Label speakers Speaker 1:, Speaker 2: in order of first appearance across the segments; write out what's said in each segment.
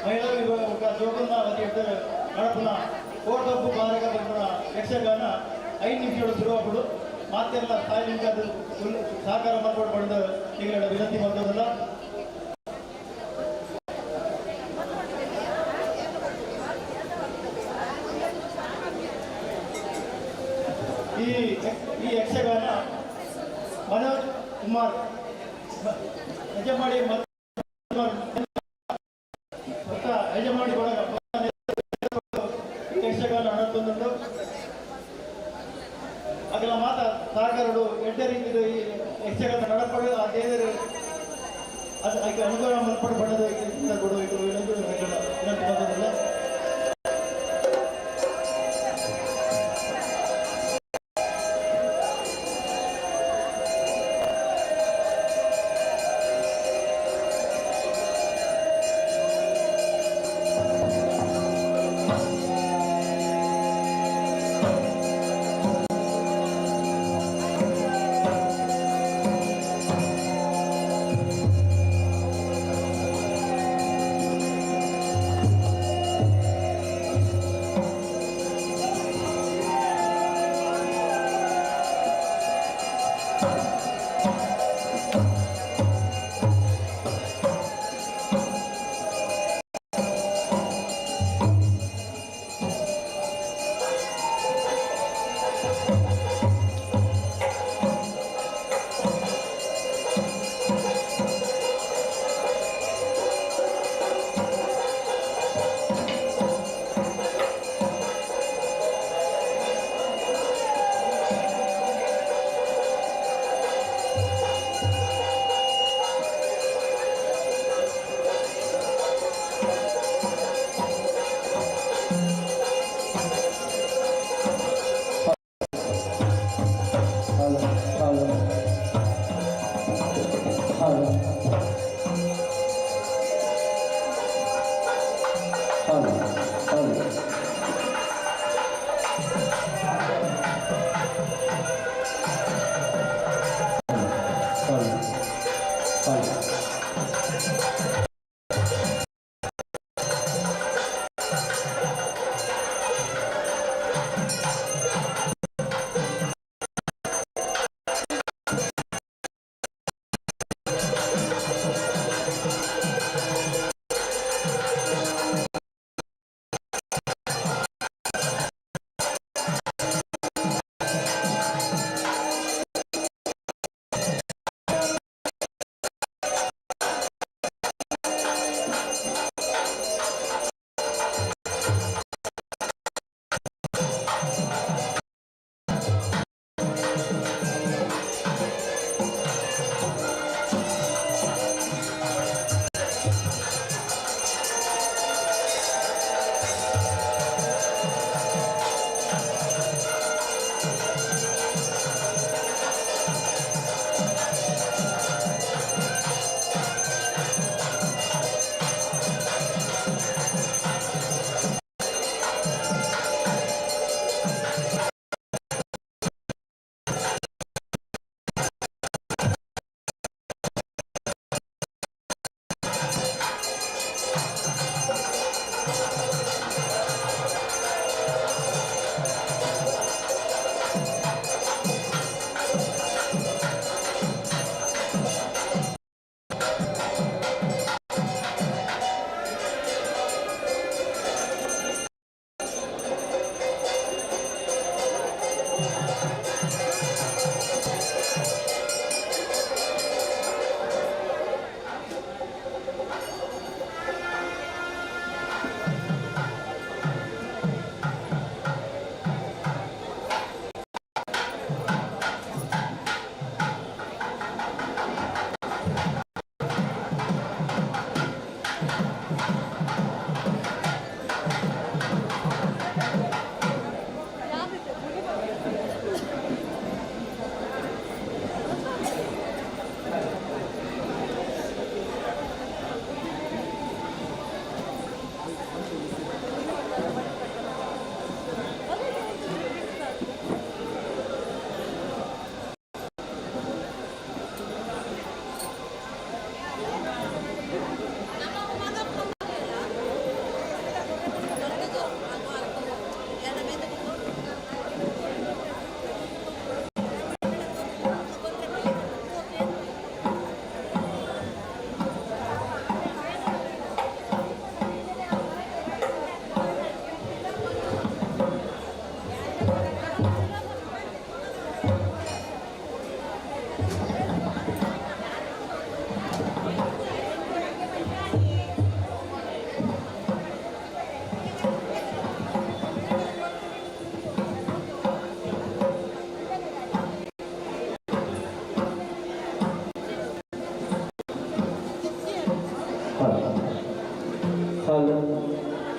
Speaker 1: మహిళలు ఒక జోకున్న నడపున కోటప్పు బారగా యక్షగాನ 5 ನಿಮಿಷಗಳು ಶುರುವಾಗುವುದು ಮಾತೆಲ್ಲ ಸಾಯಲಿಂಗ ಅದು ಸಹಕಾರ ಮಾಡಿಕೊಂಡು ಈಗಲೇ ವಿನಂತಿ ಮಾಡೋದಿಲ್ಲ. ಈ ಯಕ್ಷಗಾನ ಮನೋಜ್ ಕುಮಾರ್ ಯಜಮಾಡಿ ಯಜಮಾಡಿ ಯಕ್ಷಗಾನ ನಡೆಸುವುದು ಅದರ ಮಾತ ಸಹಕಾರಗಳು ಎಡ್ಡೆ ರೀತಿಯ ಈ ಯಕ್ಷಗಾನ ನಡಪಡು ಆ ದೇವರು ಅದು ಅದಕ್ಕೆ ಅನುಗ್ರಹ ಮಲ್ಪಡಬಾರದು ಕೊಡು ವಿನಂತಿ ಬಂದದಿಲ್ಲ.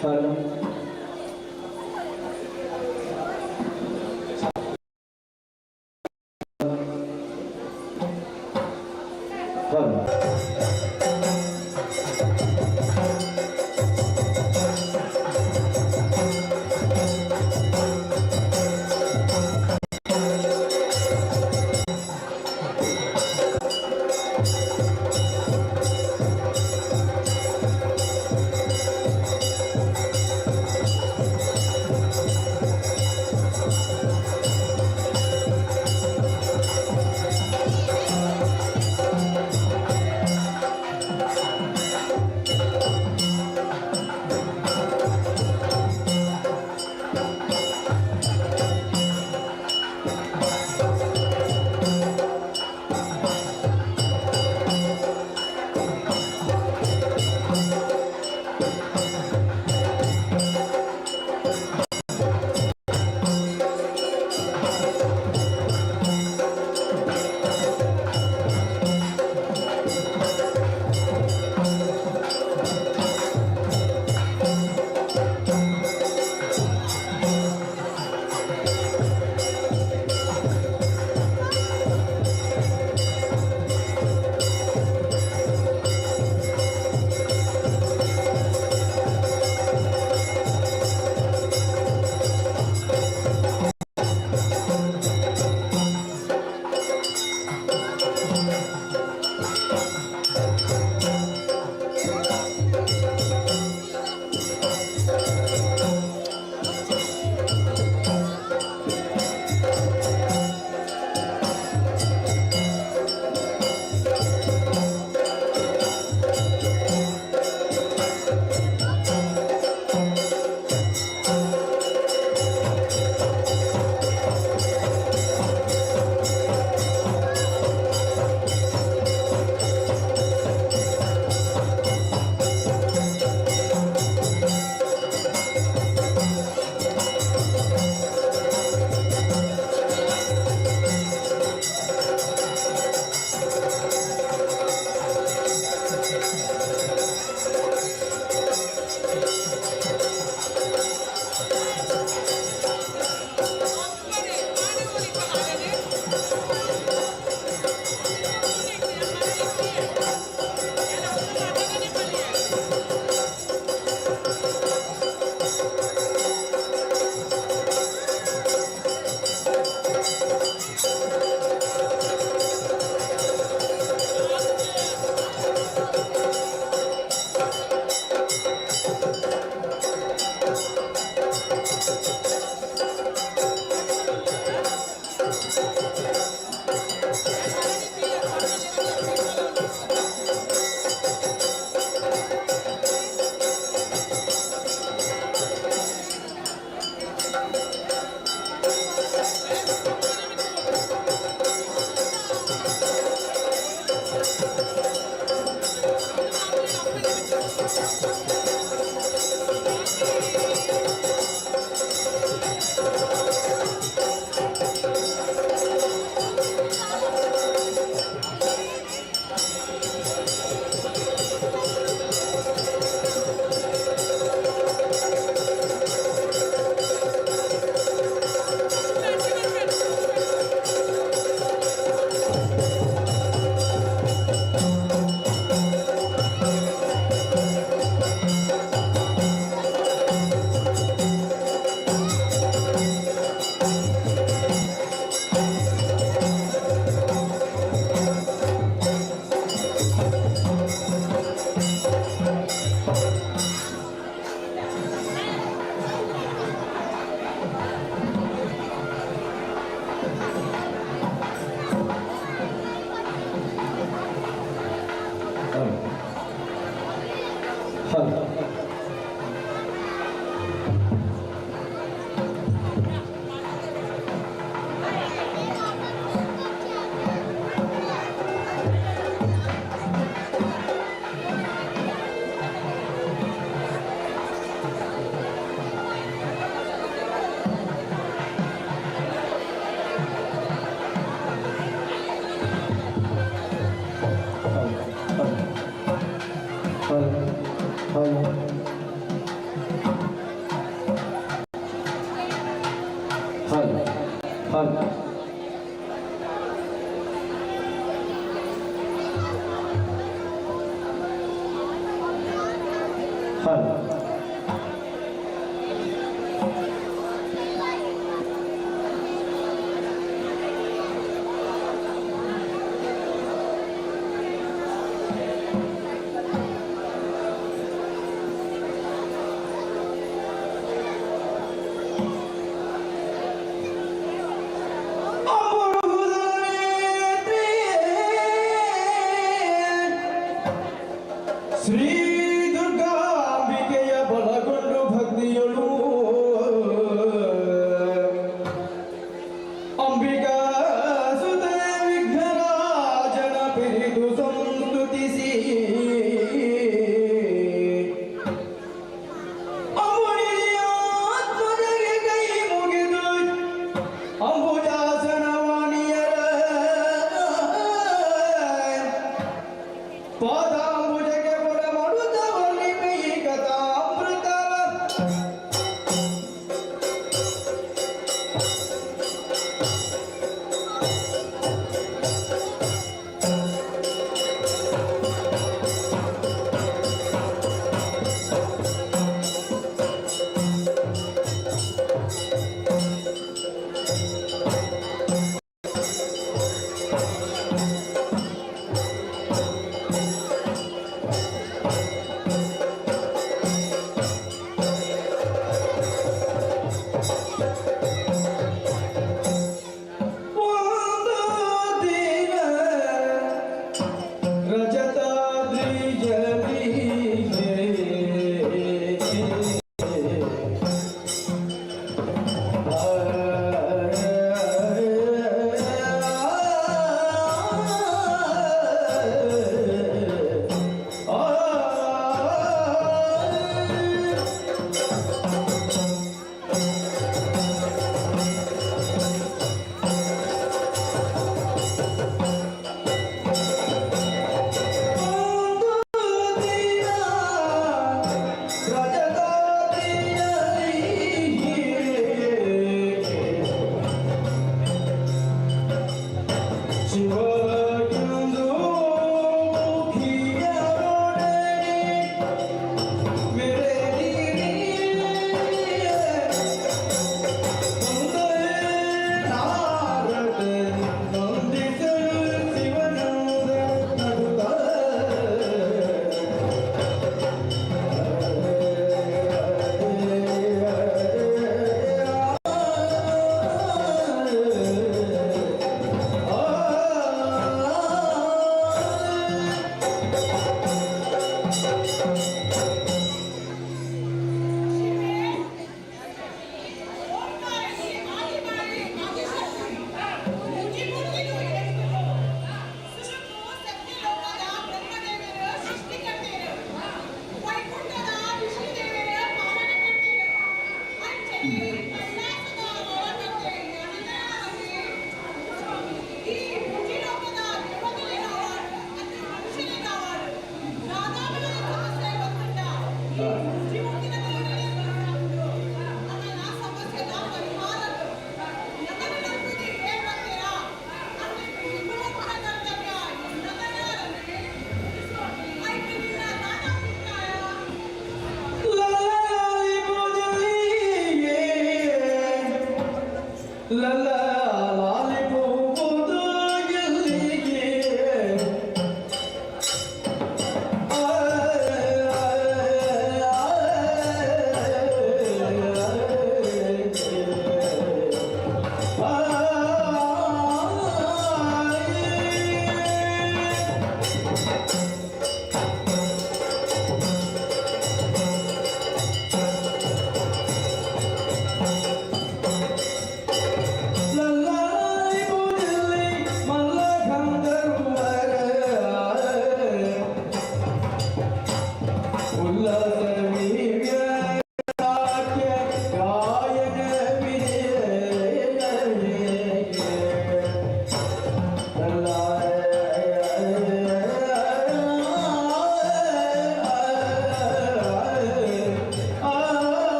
Speaker 2: Salam. ಹಲ್ ಹಲ್ ಶ್ರೀ ದುರ್ಗಾಂಬಿಕೆಯ ಬಲಗೊಂಡು ಭಕ್ತಿಯಳು ಅಂಬಿಕಾ ಸುತ ವಿಘ್ನರಾಜನ ಪಿರಿದು ಸಂಸ್ತುತಿಸಿ ಅಮುನಿಯಾತ್ಮಜಗೆ ಕೈ ಮುಗಿದು ಅಂಬುಜಾಸನ ವಾಣಿಯರ ಪಾದಾಂಬುಜಗೆ ಬಡಮಡುತ್ತವಲ್ಲಿ ಕೈ ಕಥಾಮೃತವ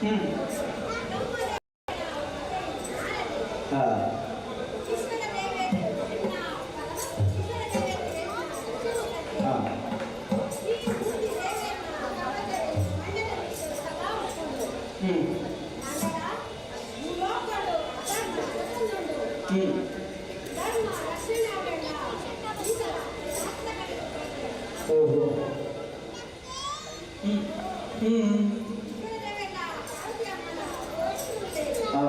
Speaker 2: ಹ್ಮ್ ಹಾ ಹಾ ಹ್ಮ್ ಹ್ಮ್ ಓಹೋ ಹ್ಮ್ ಹ್ಮ್ ಹಾ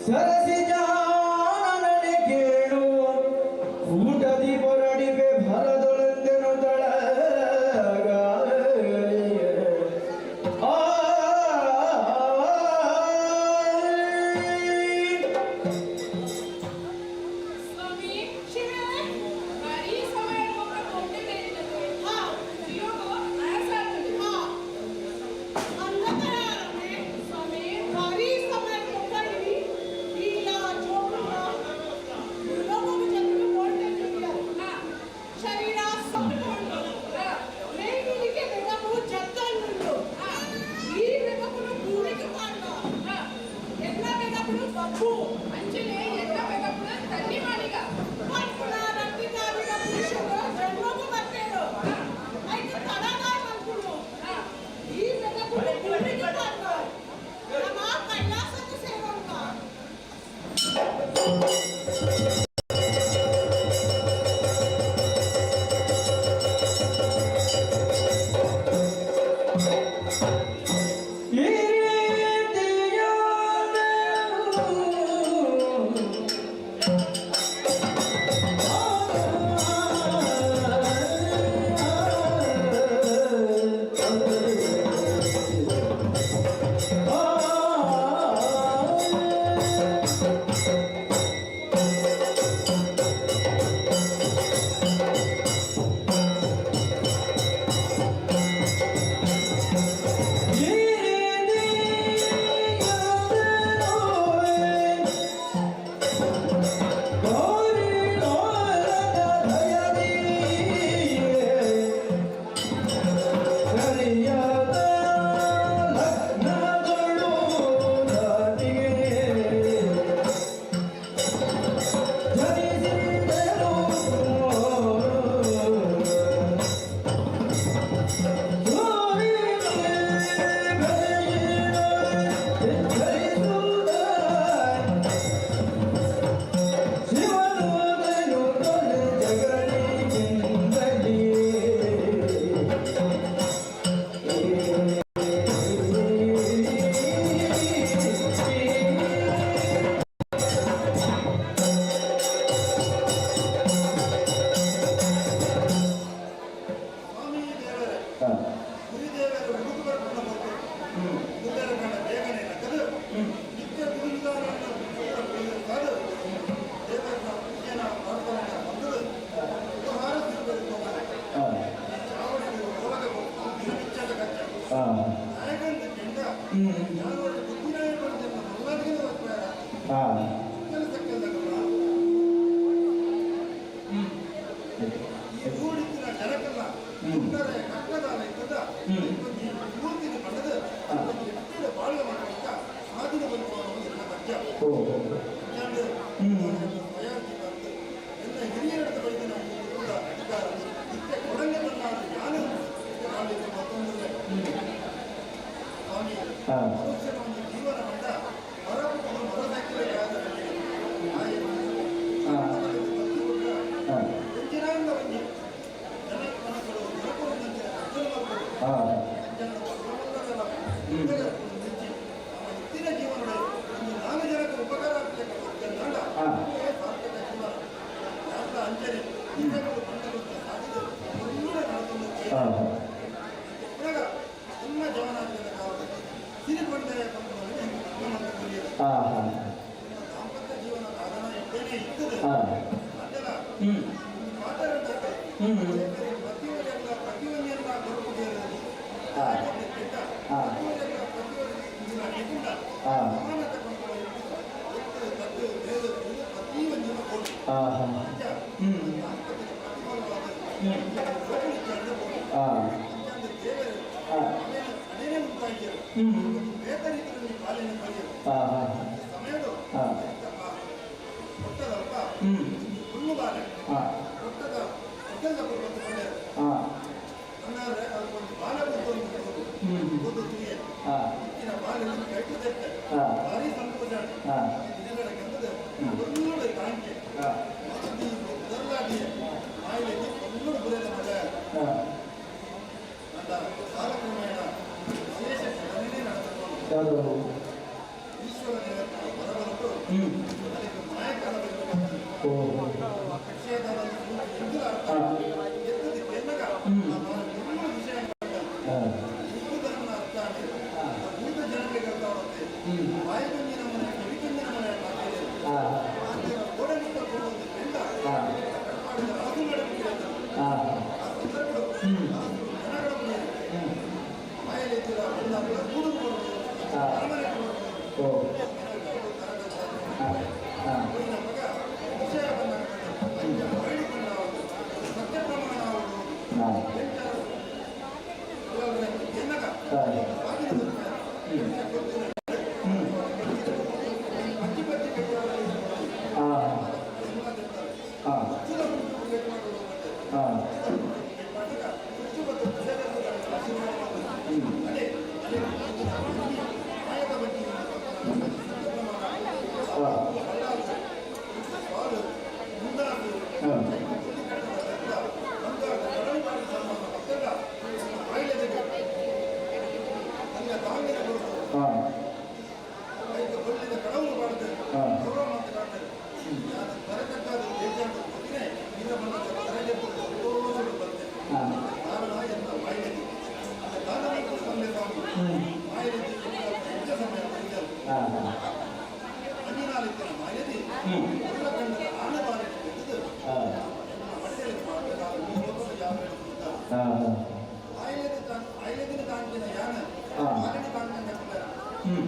Speaker 2: ಸರಸಿ ಜಾನನೆ ಕೇಳು ಊಟದಿ ಹೊರಡಿವೆ ಭರದೊಳೆಂದೆನು ತಳಗ ಆ
Speaker 3: स्वामी शिवे बारी समय होगा घूमने गए थे हाँ जियो को ऐसा हाँ अंधकार में स्वामी बारी समय होगा ही लीला जोड़ा लोगों को जब भी बोलते हैं हाँ शरीर सब बोलते हाँ मैं भी लिखे मेरा बहुत जगता नहीं हाँ ये मेरा पूरा पूरे के पाना हाँ इतना मेरा पूरा बब्बू अंजलि इतना मेरा पूरा तन्नी मारेगा पूरा रंगी का मेरा पुरुषों जन्मों को करते हो ऐसे तड़ा ना मनकुलो ये मेरा पूरा पूरे के पाना हम आप कैलाश से सेवन का
Speaker 2: ಯಾವುದು
Speaker 1: ಈಶ್ವರ ದೇವತೆ ಹೊರಬಂದು ಅದಕ್ಕೆ ಮಾಯಕಾಲ
Speaker 2: ಓ
Speaker 1: ಯಕ್ಷಗಾನದಲ್ಲಿ ಎಂದು ಅರ್ಥ ಎತ್ತದ ಕೆನ್ನಗ ಆ ವಿಷಯ ಭೂತನ ಅರ್ಥ ಅಂದ್ರೆ ಭೂತ ಜನರಿಗೆ ಅರ್ಥವಾಗುತ್ತೆ ವಾಯುಗಂಜಿನ ಮನೆ ಕವಿಗಂಜಿನ ಮನೆ ಮಾತಾಡಿದೆ ಗೋಡನಿಂದ ಕೊಡುವಂತೆ ಕೆಂಡ ಕಟ್ಪಾಡಿದ ರಾಜುಗಳ ಆ ಸಂದರ್ಭಗಳು ಜನಗಳ ಮಾಯಲಿದ್ದ ಒಂದಾದ ಗೂಡು ಕೊಡುವುದು ಅರಮನೆ ಕೊಡುವುದು ಮಗ ವಿಷಯ ಬಂದಾಗ ಸತ್ಯ ಪ್ರಮಾಣ ಏನಗ ಅಕ್ಕಿ ಬತ್ತಿ ಆಯ್ಲೆದಿನ ಕಾಂತಿನ ಯಾನ ಆಲಿನ ಕಾಂತಿನ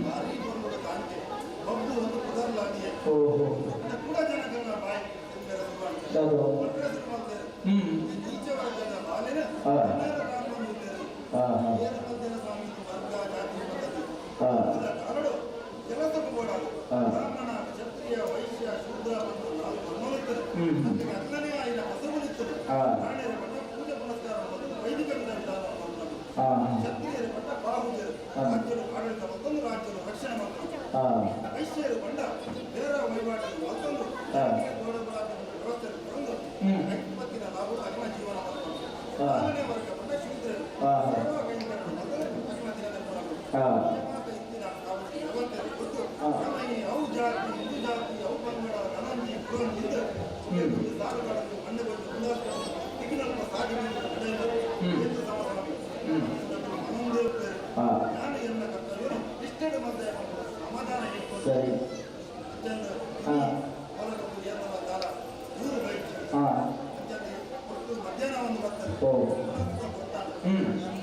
Speaker 1: ಭಾರಿ ಗೊಂಡು ಕಾಂತಿ ಬಬ್ಬು ಒಂದು ಪುದರ್ಲಾದಿಯೇ ಕೂಡ ಜನಗಳ ಬಾಯಿ ನೀಚ ವರ್ಗದ ಬಾಲಿನ ಸ್ವಾಮಿ ವರ್ಗ ಜಾತಿ ಪದ್ಧತಿ ಕಾರಡು ಕೆಲಸಕ್ಕೂ ಓಡಾಡು ಬ್ರಾಹ್ಮಣ ಕ್ಷತ್ರಿಯ ವೈಶ್ಯ ಶೂದ್ರ ಮತ್ತು ನಾಲ್ಕು ಹನುಮನಿತ್ತರು ಅದಕ್ಕೆ ಅಲ್ಲನೇ ಆಯ್ದ ಹಸುಮನಿತ್ತರು ಪ್ರಾಣಿಯರ ಪಟ್ಟ ಪೂಜೆ ಪುನಸ್ಕಾರ ಮತ್ತು ವೈದಿಕ ವಿಧಾನವನ್ನು ಕ್ಷತ್ರಿಯರ ಪಟ್ಟ ಬಾಹುಜರು ರಾಜ್ಯರು ಆಡಳಿತ ಮತ್ತೊಂದು ರಾಜ್ಯರು ರಕ್ಷಣೆ ಮಾಡ್ತಾರೆ ವೈಶ್ಯರು ಬಂಡ ಬೇರೆ ವಹಿವಾಟನ್ನು ಮತ್ತೊಂದು ವ್ಯವಸ್ಥೆ ತಂದು ಐಪತ್ತಿನ ಲಾಭ ಅಗ್ನ ಜೀವನ ಮಾಡ್ತಾರೆ ನಾಲ್ಕನೇ ವರ್ಗ ಬಂದ ಶೂದ್ರರು ಸರ್ವ ಕೈಂಕರರು ಮೊದಲು ಅಗ್ನ ದಿನದ ಇತ್ತಿನ ವ್ಯವಸ್ಥೆ ಕೊಟ್ಟು ಅವು ಜಾತಿ ಹಿಂದೂ ಜಾತಿ ಅವು ಪಂಗಡ ಧನಂಜಿ ಪುರಂಜಿದ್ದು ಸಾಲುಗಳನ್ನು ಮಣ್ಣುಗಳು ಉಲ್ಲಾಸಗಳನ್ನು ತಿಗಿನಲ್ಪ ಸಾಗಿನ ನಡೆಯಲು ಎಂದು ಸಮಸ್ವಾಮಿ ಮನೋದೇವತೆ ಜ್ಞಾನ ಎನ್ನ ಕರ್ತವ್ಯನು ಇಷ್ಟೆಡೆ ಮಧ್ಯೆ ಸಮಾಧಾನ ಹೇಳ್ಕೊಂಡು ಹೊಲಗು ಏನ ಕಾಲ ದೂರ ಬೈತು ಒಟ್ಟು ಮಧ್ಯಾಹ್ನವನ್ನು ಬರ್ತಾರೆ ಗೊತ್ತಾಗ ವಿಶ್ರಾಂತಿ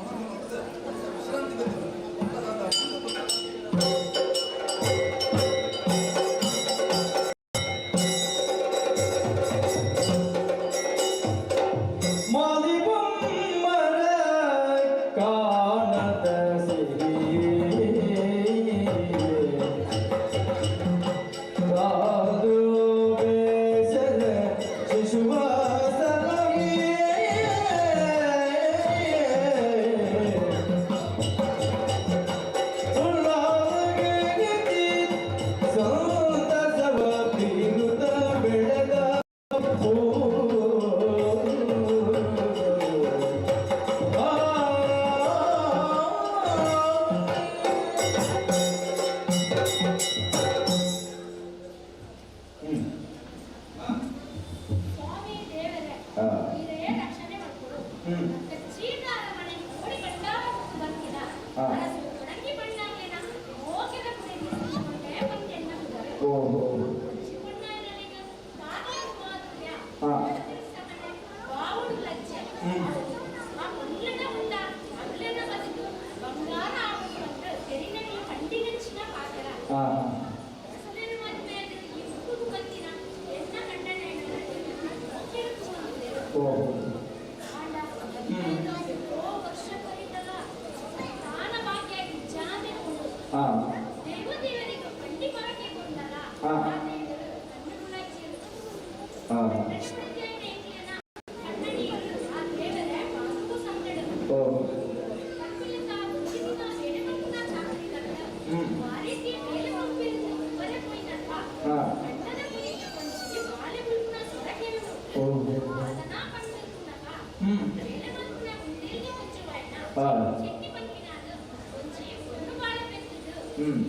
Speaker 2: ಹ್ಮ್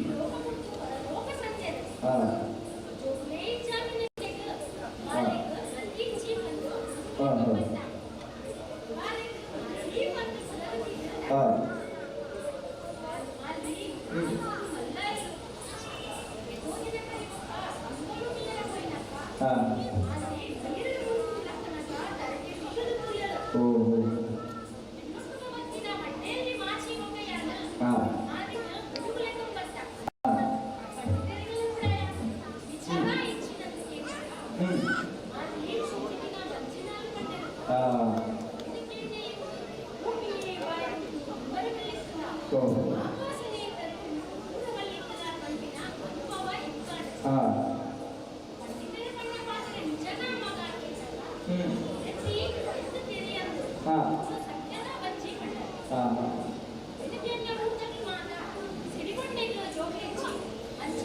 Speaker 4: ಲೋಕ ಸಂಚಾರ
Speaker 2: ಹಾ
Speaker 4: जो ले जाने के मालिक गलती जीवन
Speaker 2: ಹಾ ಹಾ
Speaker 4: मालिक ये मत बदल
Speaker 2: ಹಾ
Speaker 4: मालिक अल्लाह ये दो दिन करी अंगलू नीर कोइनप्ಪ
Speaker 2: ಹಾ
Speaker 4: मालिक ನೀರು ಲಕ್ಕನಕ ತರಕ್ಕೆ ಬಿಸಿಲು ತುಳಿಯಲು
Speaker 2: ಓ
Speaker 4: ಇನ್ನೊಂದು ಮತ್ತಿನ ಮಣ್ಣೆಯಲ್ಲಿ ಮಾಚಿ ಹೋಗಯ್ಯನ
Speaker 2: ಹಾ
Speaker 4: ಮಾಲಿಕ ಗುರುಗುಲೆಕ್ಕ ಬರ್ತ
Speaker 2: ಹಾ
Speaker 4: ಪಂಡಿತರಿಗೂ ಕೂಡ ವಿಚಾರ ಹೆಚ್ಚಿನಂತೆ
Speaker 2: ಹ್ಮ್
Speaker 4: ಮಾಲಿಕ ಸೂಚಿನ ವಂಚನಾಲು ಪಟ್ಟರು
Speaker 2: ಹಾ
Speaker 4: ಇದಕ್ಕೆ ಭೂಮಿಯೇ ಬಾಯಿ ಬರಬಲಿಸುವ
Speaker 2: ಓ
Speaker 4: ಆಕಾಶನೇ ದೂರವಲ್ಲಿದ್ದ ಕಣ್ಣಿನ ಅನುಭವ ಇದ್ದಾನೆ
Speaker 2: ಹಾ
Speaker 4: ಪಂಡಿತರ ಬಣ್ಣ ಪಾತ್ರೆ ನಿಜನ ಮಗ ಕೇಳಲ್ಲ
Speaker 2: ಹ್ಮ್
Speaker 4: ಎತ್ತಿ ಎದ್ದು ತೆರೆಯಲು
Speaker 2: ಹಾ
Speaker 4: ಸತ್ಯದ ಬಜ್ಜಿ ಕಂಡರು
Speaker 2: ಹಾ
Speaker 4: ಬೆಳಗ್ಗೆಯ ಊಟಕ್ಕೆ ಮಾತ ಸಿಡಿಗೊಂಡೆಗಳು ಜೋಗಿ ಹೆಚ್ಚಿ ಅಂಚ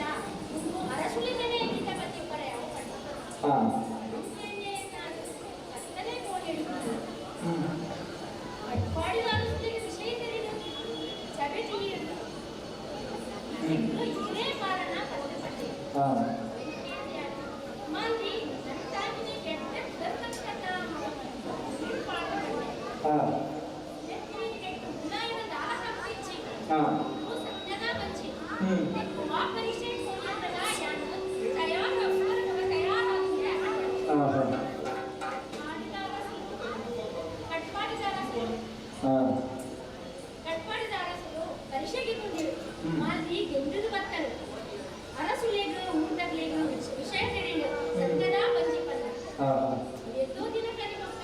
Speaker 4: ಒಂದು ಅರಸುಳಿದರೆ ಗಿಡ ಬತ್ತಿ ಪರೆಯ
Speaker 2: ಹಾ
Speaker 4: ಕತ್ತಲೆ ಕೋಡಿಡುವುದು
Speaker 2: ಹ್ಮ್
Speaker 4: ಕಟ್ಪಾಡಿದಾರರಿಗೆ ವಿಷಯ ತಿಳಿದು ಸಭೆ ತಿಳಿಯಲು ಇದೇ ಕಾರಣ ಕಷ್ಟಪಟ್ಟೆ
Speaker 2: ಹಾ
Speaker 4: ಮಾಂದಿ ನಂತಾಗಿನೇ ಕೆಟ್ಟ ದರ್ಕಟ್ಟ
Speaker 2: ಹಾ
Speaker 4: ಕೆಟ್ಟು ಗುಣಾಯಿನ ದಾಹ ಹಂಚಿಚ್ಚಿ
Speaker 2: ಹಾ
Speaker 4: ಸತ್ಯದ ಬಂಚಿ
Speaker 2: ಹ್ಮ್
Speaker 4: ಆ ಪರೀಕ್ಷೆ ಸೋಮಾಟದ ಯಾನ ತಯಾರಾಗಿದೆ
Speaker 2: ಹಾ ಹಾ
Speaker 4: ಕಟ್ಪಾಡಿದಾರಸರು ಪರೀಕ್ಷೆಗೆ ಕೊಂಡಿರು ಮಾಲಿ ಗೆಂದುದು ಬತ್ತಲು ಅರಸುಲೇಗಳು ಊಟಗ್ಲೇಗಳು ವಿಷಯ ತಿಳಿದು ಸತ್ಯದ ಬಂಜಿಪಲ್ಲ
Speaker 2: ಹಾ
Speaker 4: ಎದ್ದೋ ದಿನ ಕರಿಮಕ್ಕ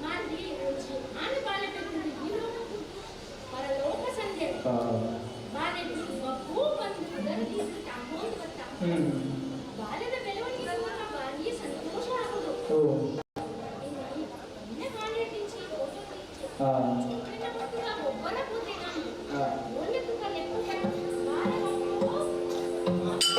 Speaker 4: ಮಾಲಿ ರುಚಿ ಆನು ಬಾಲಬೇಕು ಈ ಪರಲೋಕ ಸಂಧ್ಯೆ
Speaker 2: ಹಾ
Speaker 4: ಬಾಲ್ಯ ಮಗು ಬಂದು ಅದರಲ್ಲಿ ತಾಮೋದು ಬತ್ತ
Speaker 2: ಹ್ಮ್
Speaker 4: ಬಾಲ್ಯದ ಬೆಳವಣಿಗೆ ಬಾಲಿಯ ಸಂತೋಷ ಆಗುದು
Speaker 2: ಓ
Speaker 4: ಇನ್ನ ಬಾಲ್ಯ ತಿಂಚಿ ಫೋಟೋ ತಿಂಚಿ
Speaker 2: ಹಾ
Speaker 4: ಒಬ್ಬರ ಕೂತೆ ನಾನು
Speaker 2: ಹಾ
Speaker 4: ಒಂದು ತುಕ ಲೆಕ್ಕ ಬಾಲ್ಯ ಮಕ್ಕಳು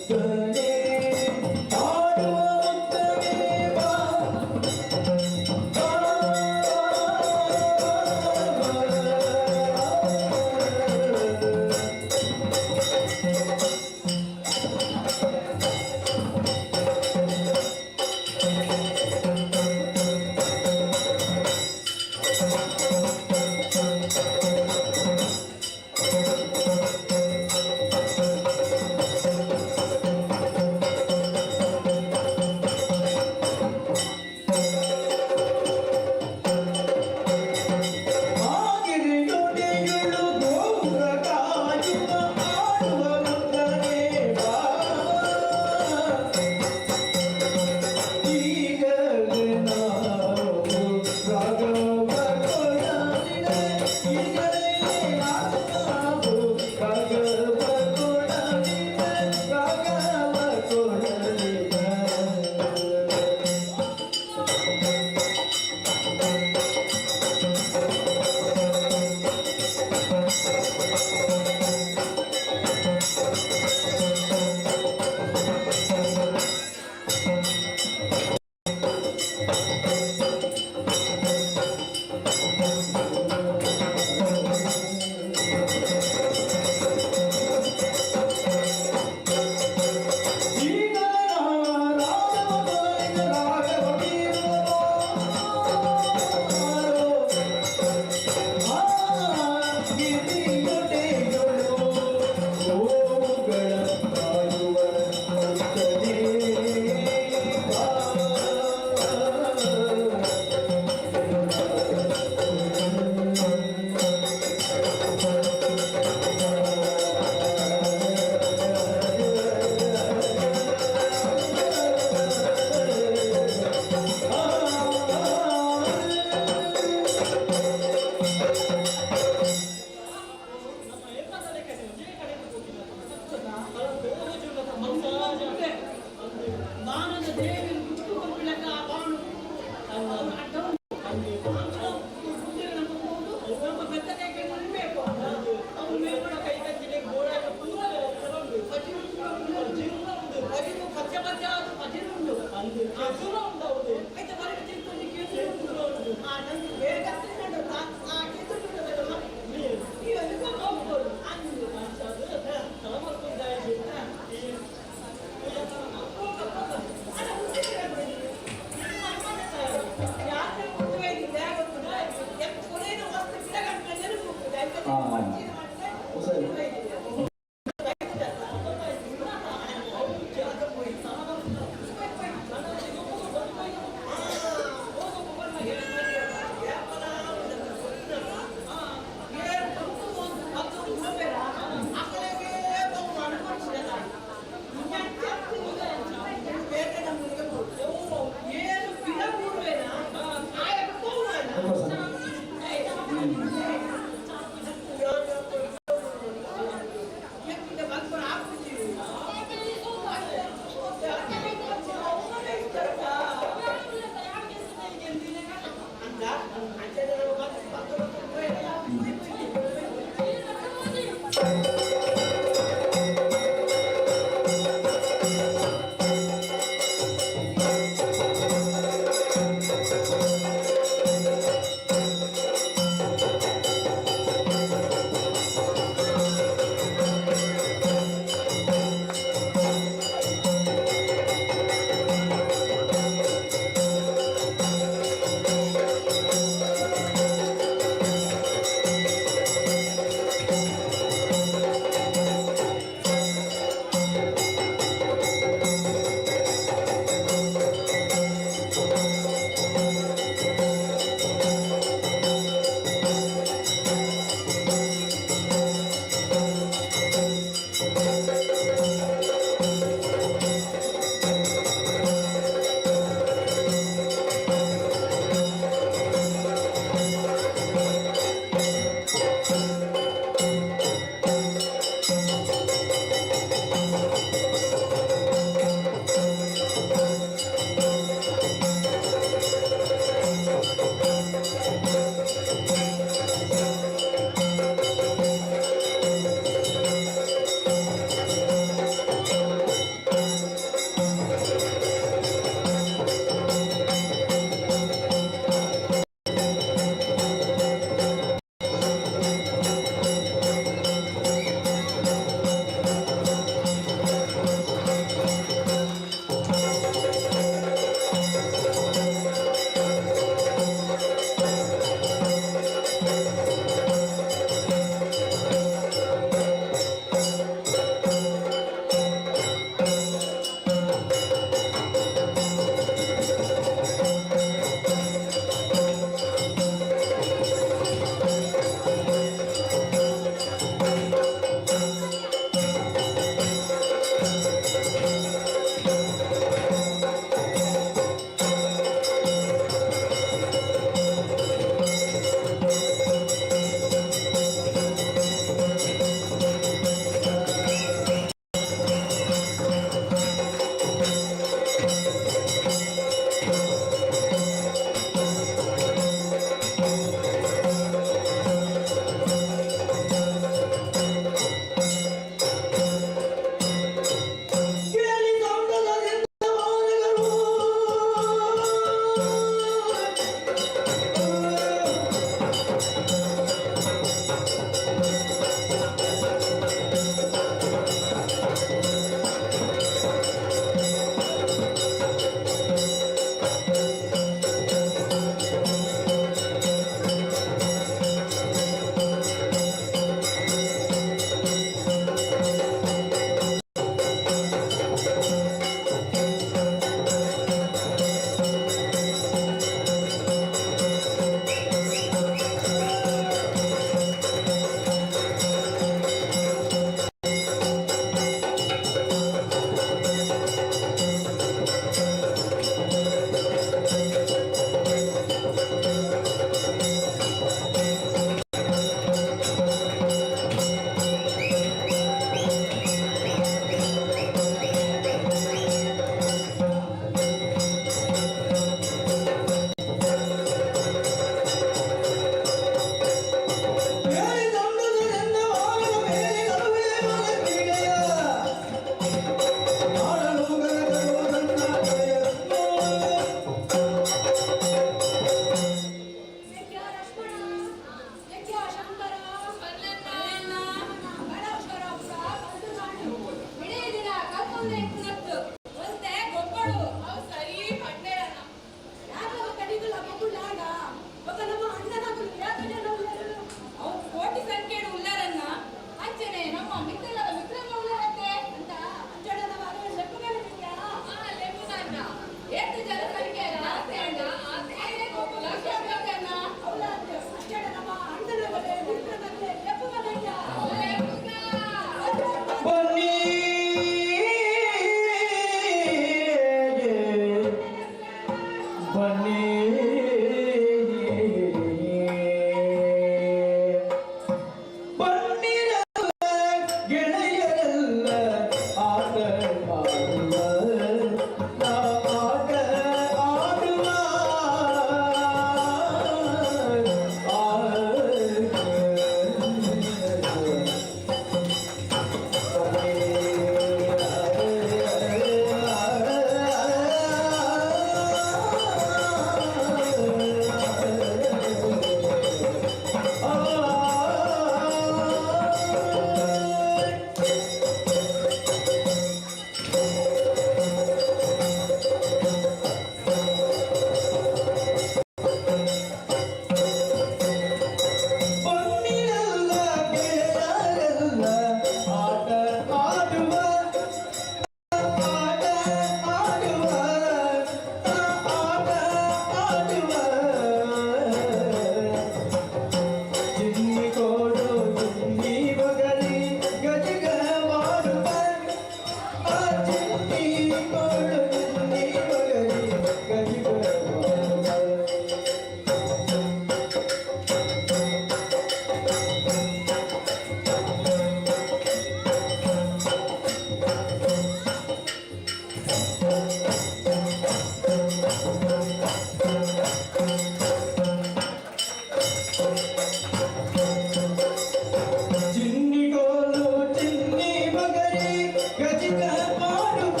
Speaker 2: ಚಿನ್ನಿಗೋಲು ಚಿನ್ನಿ ಮಗರಿ ಗಜಿತ ಮಾಡುತ್ತ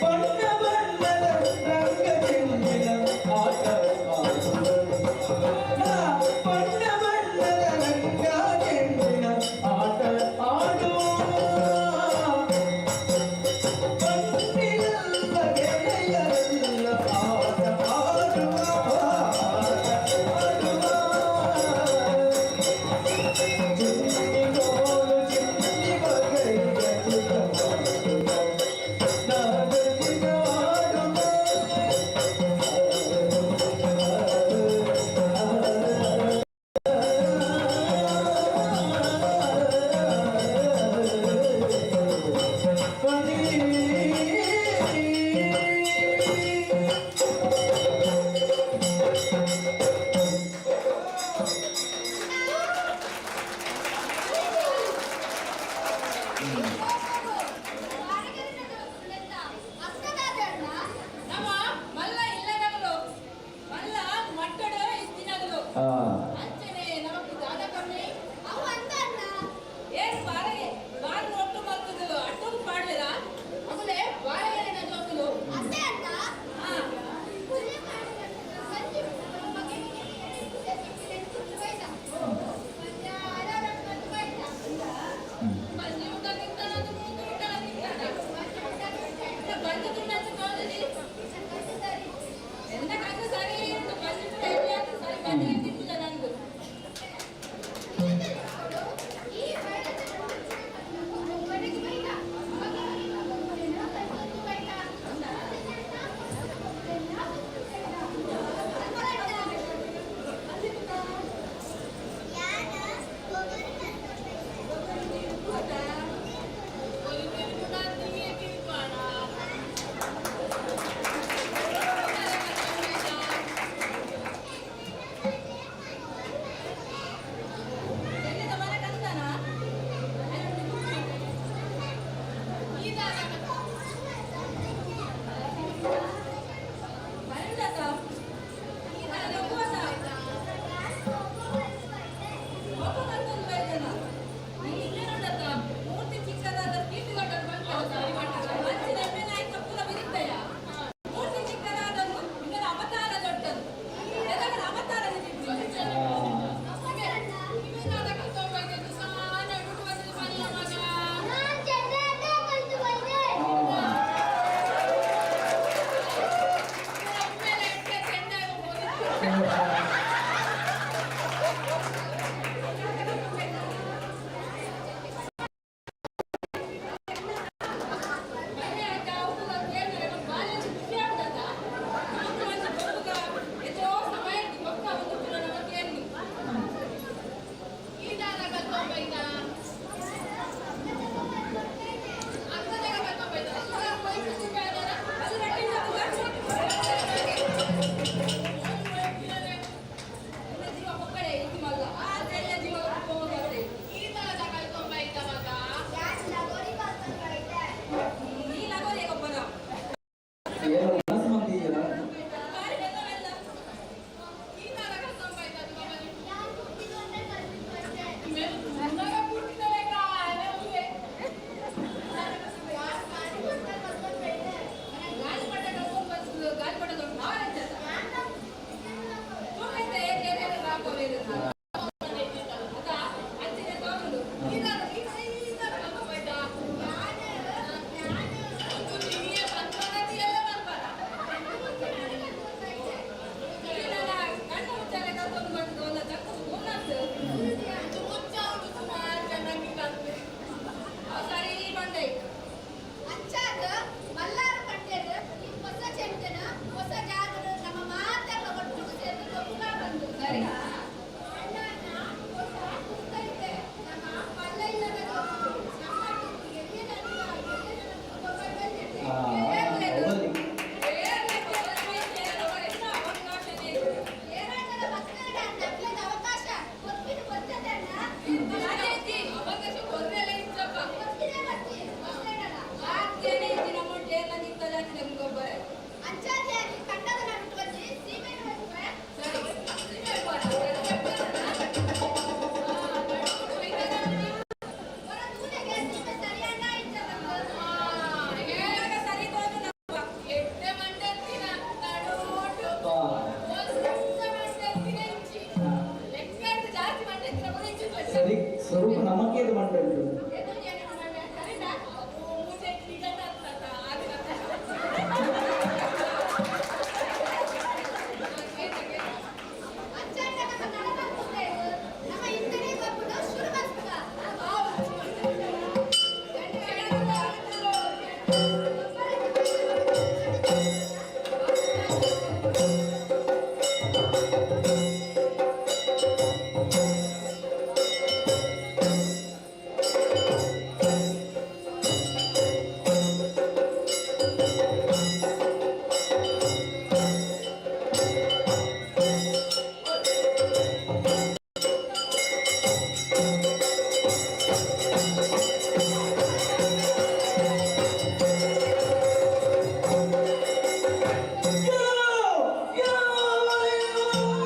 Speaker 2: ಬಣ್ಣ ಬಣ್ಣದ ರಂಗ ಚೆಂದಿನ ಆಟ ಬಣ್ಣ ಬಣ್ಣದ ರಂಗ ಚೆಂದಿನ ಆಟ ಆಡು ಬಣ್ಣಿಲ್ಲ ಗೆಳೆಯರೆಲ್ಲ ಆಟ ಆಡುವ ಚಿನ್ನಿಗೋಲು ಚಿನ್ನಿ ಮಗರಿ ಗಜಿತ ಮಾಡುತ್ತ ನಾಗರಿಕ ಆಡುವ
Speaker 3: ನಮ್ಮ ಮಲ್ಲ ಇಲ್ಲದಗಳು ಮಲ್ಲ ಮಟ್ಟಡ ಇತ್ತಿನಗಳು ಅಂಚನೆ ನಮకు ದಾದ ಕಮ್ಮಿ ಅವು ಅಂತನ್ನ ಏನ್ ಬಾರಗೆ ಬಾರ್ ಒಟ್ಟು ಮಾಡ್ತಿದ್ರು ಅಟ್ಟು ಪಾಡಲಿಲ್ಲ ಅಮಲೆ ಬಾಳೆನ ಜೋಕಲು ಅಷ್ಟೇ ಅಂತ ಎಂದಕ್ಕಾದ್ರೂ ಸರಿ ಸರಿ ತಿಂತಿಲ್ಲ ನನಗೂ ಮೂರ್ತಿ ಚಿಕ್ಕದಾದ ಕೀರ್ತಿಗೊಂಡ ಮೂರ್ತಿ ಚಿಕ್ಕದಾದದ್ದು ಇದರ ಅವತಾರ ದೊಡ್ಡದು ಎದಗಳ ಅವತಾರ ಅಂಚಾದಿಯಾಗಿ ಕಂಡದ ಬಿಟ್ಟು ಬಂದು ಸೀಮೆಯನ್ನು
Speaker 2: ಯಾವ ಯಾವ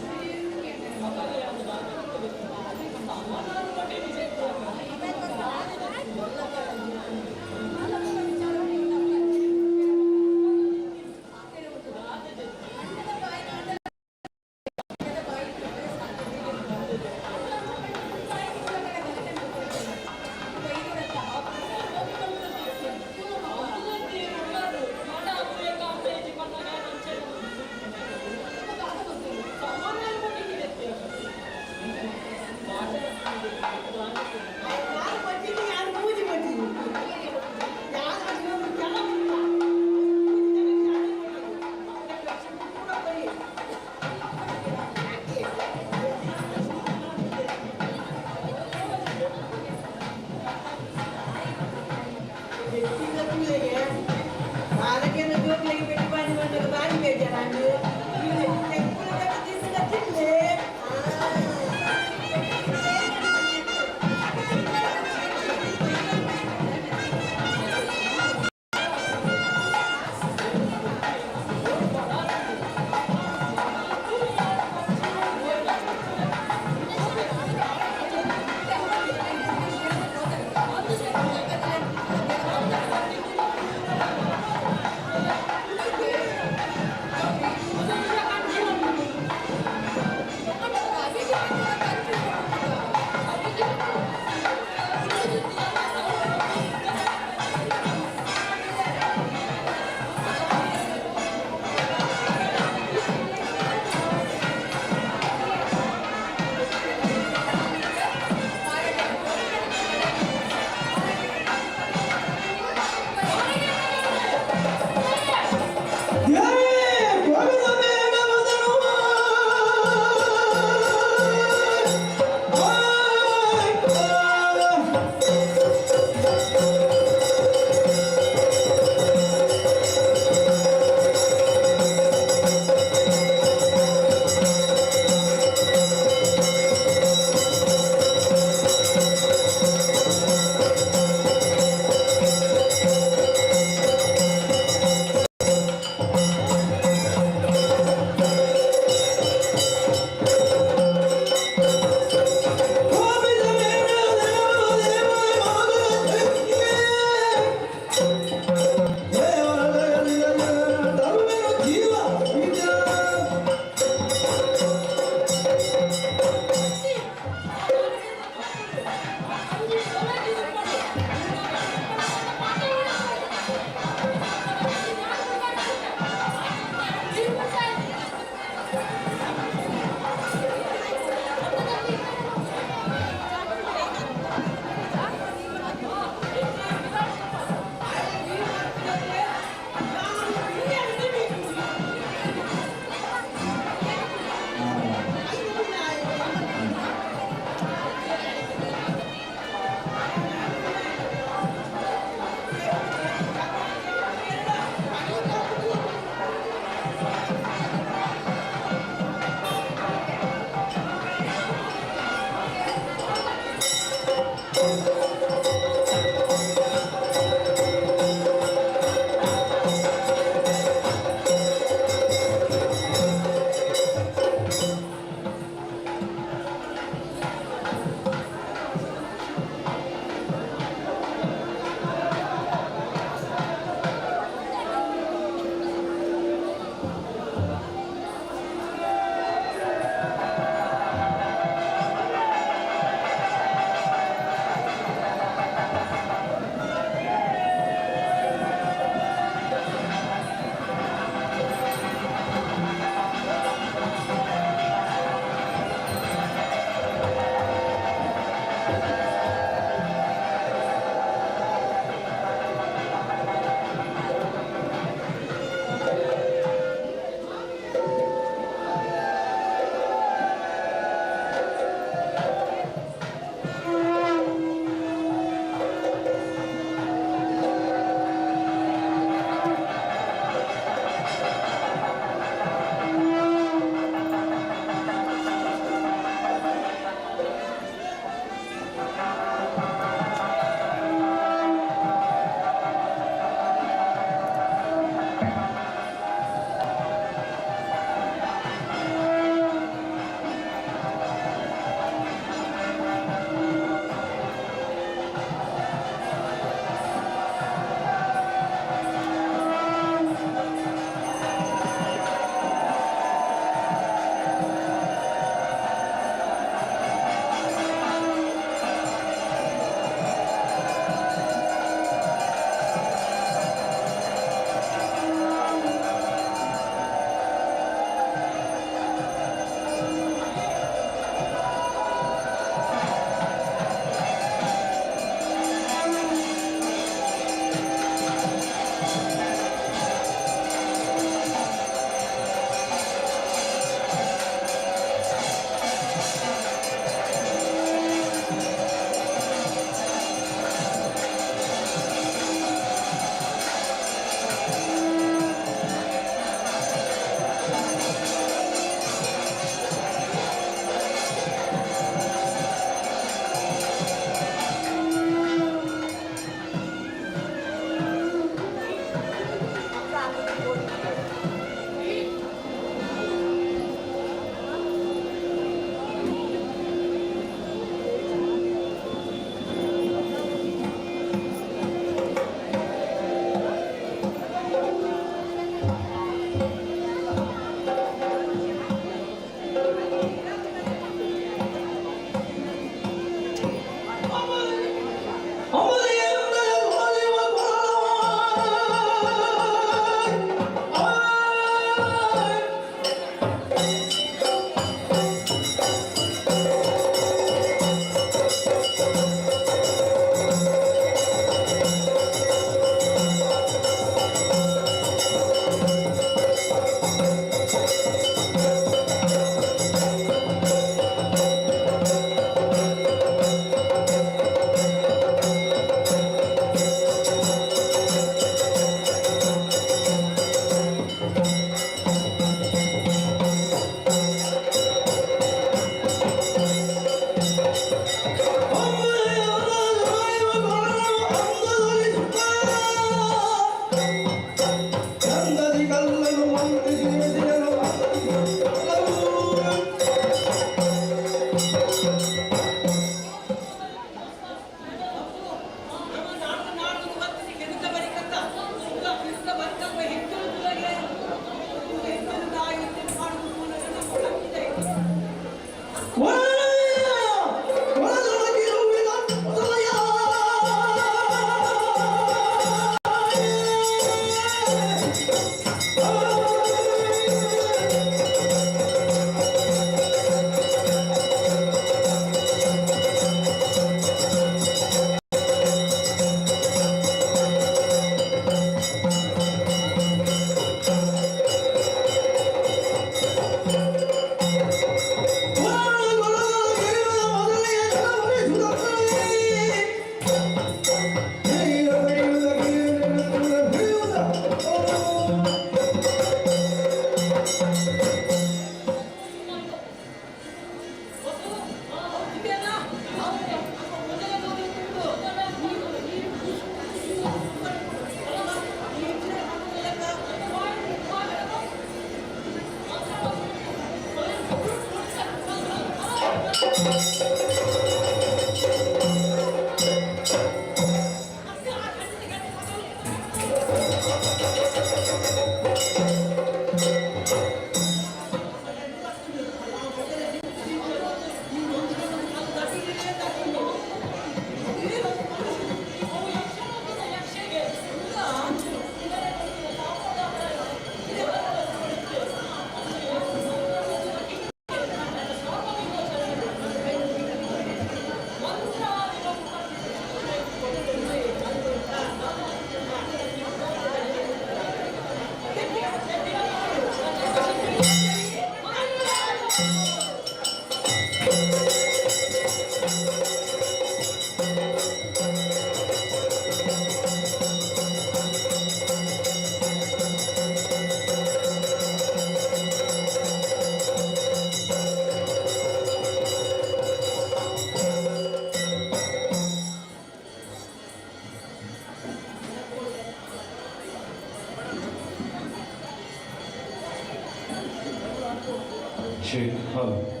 Speaker 2: Check. Hello.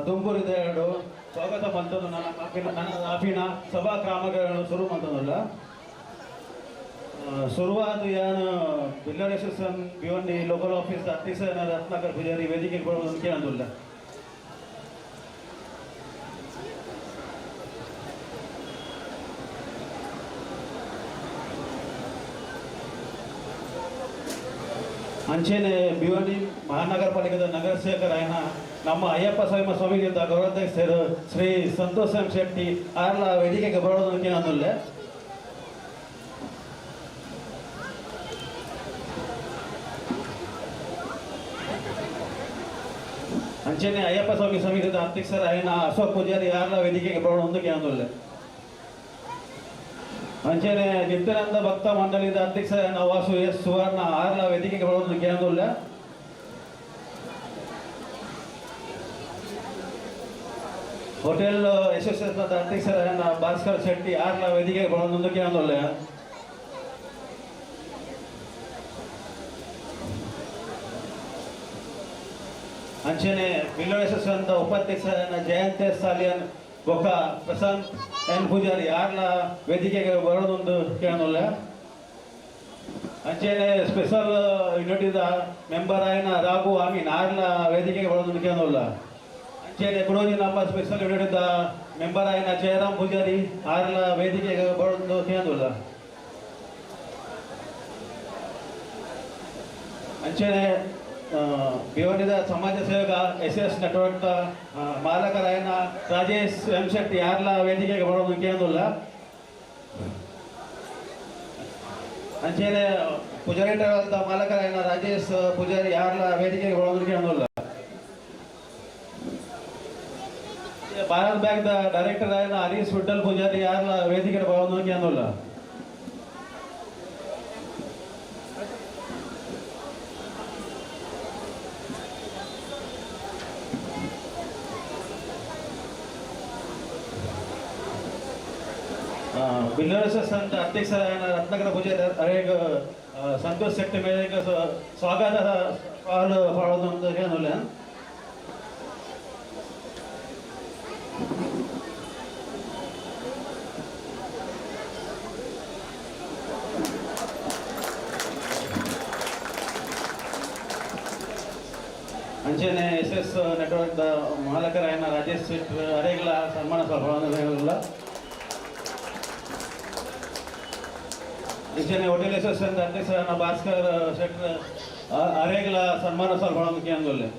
Speaker 1: ತುಂಬೂರಿದ ಎರಡು ಸ್ವಾಗತ ಬಂತದ್ದು ನನ್ನ ಆಫಿನ ಸಭಾ ಕ್ರಮಗಳನ್ನು ಶುರು ಬಂತದಲ್ಲ ಶುರುವಾದ ಏನು biller association Bhiwandi local office ಅಧ್ಯಕ್ಷ ರತ್ನಾಕರ್ ಪೂಜಾರಿ ವೇದಿಕೆಗೆ ಬರೋದು ಕೇಳೋದಿಲ್ಲ ಅಂಚೆನೆ ಭಿವಂಡಿ ಮಹಾನಗರ ಪಾಲಿಕೆದ ನಗರ ಸೇವಕರಾಯನ ನಮ್ಮ ಅಯ್ಯಪ್ಪ ಸ್ವಾಮಿಗಿಂತ ಗೌರವಾಧ್ಯಕ್ಷರು ಶ್ರೀ ಸಂತೋಷ್ ಎಂ ಶೆಟ್ಟಿ ಆರ್ಲ ವೇದಿಕೆಗೆ ಬರೋದು ಕೇಳೋದಿಲ್ಲ ಅಂಚೆನೆ ಅಯ್ಯಪ್ಪ ಸ್ವಾಮಿಗಿಂತ ಅಧ್ಯಕ್ಷರಾಯನ ಅಶೋಕ್ ಪೂಜಾರಿ ಆರ್ಲ ವೇದಿಕೆಗೆ ಬರೋದು ಕೇಳೋದಿಲ್ಲ ಅಂಚೆನೆ ನಿತ್ಯಾನಂದ ಭಕ್ತ ಮಂಡಳಿದ ಅಧ್ಯಕ್ಷ ವಾಸು ಎಸ್ ಸುವರ್ಣ ಆರ್ಲ ವೇದಿಕೆಗೆ ಬರೋದು ಕೇಳೋದಿಲ್ಲ ಹೋಟೆಲ್ ಅಸೋಸಿಯೇಷನ್ ಅಧ್ಯಕ್ಷರಾದ ಭಾಸ್ಕರ್ ಶೆಟ್ಟಿ ಆರ್ಲ ವೇದಿಕೆಗೆ ಬರೋದು ಕೇಳೋದಿಲ್ಲ ಅಂಚೆನೆ ಬಿಲ್ಲರ್ ಅಸೋಸಿಯೇಷನ್ ಉಪಾಧ್ಯಕ್ಷರಾದ ಜಯಂತ್ ಎಸ್ ಸಾಲಿಯನ್ ಬೊಕ್ಕ ಪ್ರಶಾಂತ್ ಎನ್ ಪೂಜಾರಿ ಆರ್ಲ ವೇದಿಕೆಗೆ ಬರೋದೊಂದು ಕೇಳೋಲ್ಲ ಅಂಚೆನೆ ಸ್ಪೆಷಲ್ ಯೂನಿಟಿದ ಮೆಂಬರ್ ಆಯ್ನ ರಾಘು ಅಮೀನ್ ಆರ್ಲ ವೇದಿಕೆಗೆ ಬರೋದೊಂದು ಕೇಳೋಲ್ಲ ಅಂಚೆನೆ ಕುಡೋಜಿ ನಮ್ಮ ಸ್ಪೆಷಲ್ ಯೂನಿಟಿದ ಮೆಂಬರ್ ಆಯ್ನ ಜಯರಾಮ್ ಪೂಜಾರಿ ಆರ್ಲ ವೇದಿಕೆಗೆ ಬರೋದೊಂದು ಕೇಳೋಲ್ಲ ಅಂಚೆನೆ ಭಿವಂಡಿದ ಸಮಾಜ ಸೇವಕ ಎಸ್ ನೆಟ್ವರ್ಕ್ ಮಾಲಕರಾಯನ ರಾಜೇಶ್ ಎಂ ಶೆಟ್ಟಿ ಆರ್ಲ ವೇದಿಕೆಗೆ ಬರೋದು ಕೇಳೋದಿಲ್ಲ ಅಂಚೆನೆ ಪೂಜಾರಿ ಮಾಲಕರಾಯನ ರಾಜೇಶ್ ಪೂಜಾರಿ ಆರ್ಲ ವೇದಿಕೆಗೆ ಬರೋದು ಕೇಳೋದಿಲ್ಲ ಭಾರತ್ ಬ್ಯಾಂಕ್ ಡೈರೆಕ್ಟರ್ ಆಯ್ನ ಹರೀಶ್ ವಿಠಲ್ ಪೂಜಾರಿ ಆರ್ಲ ವೇದಿಕೆಗೆ ಬರೋದು ಕೇಳೋದಿಲ್ಲ ಬಿಲ್ಲರ್ ಅಸೋಸಿಯೇಷನ್ ಅಧ್ಯಕ್ಷರಾದ ರತ್ನಾಕರ ಪೂಜಾರಿ ಅರೇಗ ಸಂತೋಷ್ ಶೆಟ್ಟಿ ಮೇಲೆ ಸ್ವಾಗತ ಮಾಡೋದು ಅಂತ ಹೇಳೋಲ್ಲ
Speaker 5: ಸಂಘದ ಮಾಲಕರಾಯನ ರಾಜೇಶ್ ಶೆಟ್ಟರ್ ಅರೆಗಳ ಸನ್ಮಾನ ಸಭಾಂಗಣಗಳ ಇಷ್ಟನೇ ಹೋಟೆಲ್ ಅಸೋಸಿಯೇಷನ್ ಅಧ್ಯಕ್ಷರಾದ ಭಾಸ್ಕರ್ ಶೆಟ್ಟರ್ ಅರೆಗಳ ಸನ್ಮಾನ ಸಭಾಂಗಕ್ಕೆ ಅಂದೊಲ್ಲೆ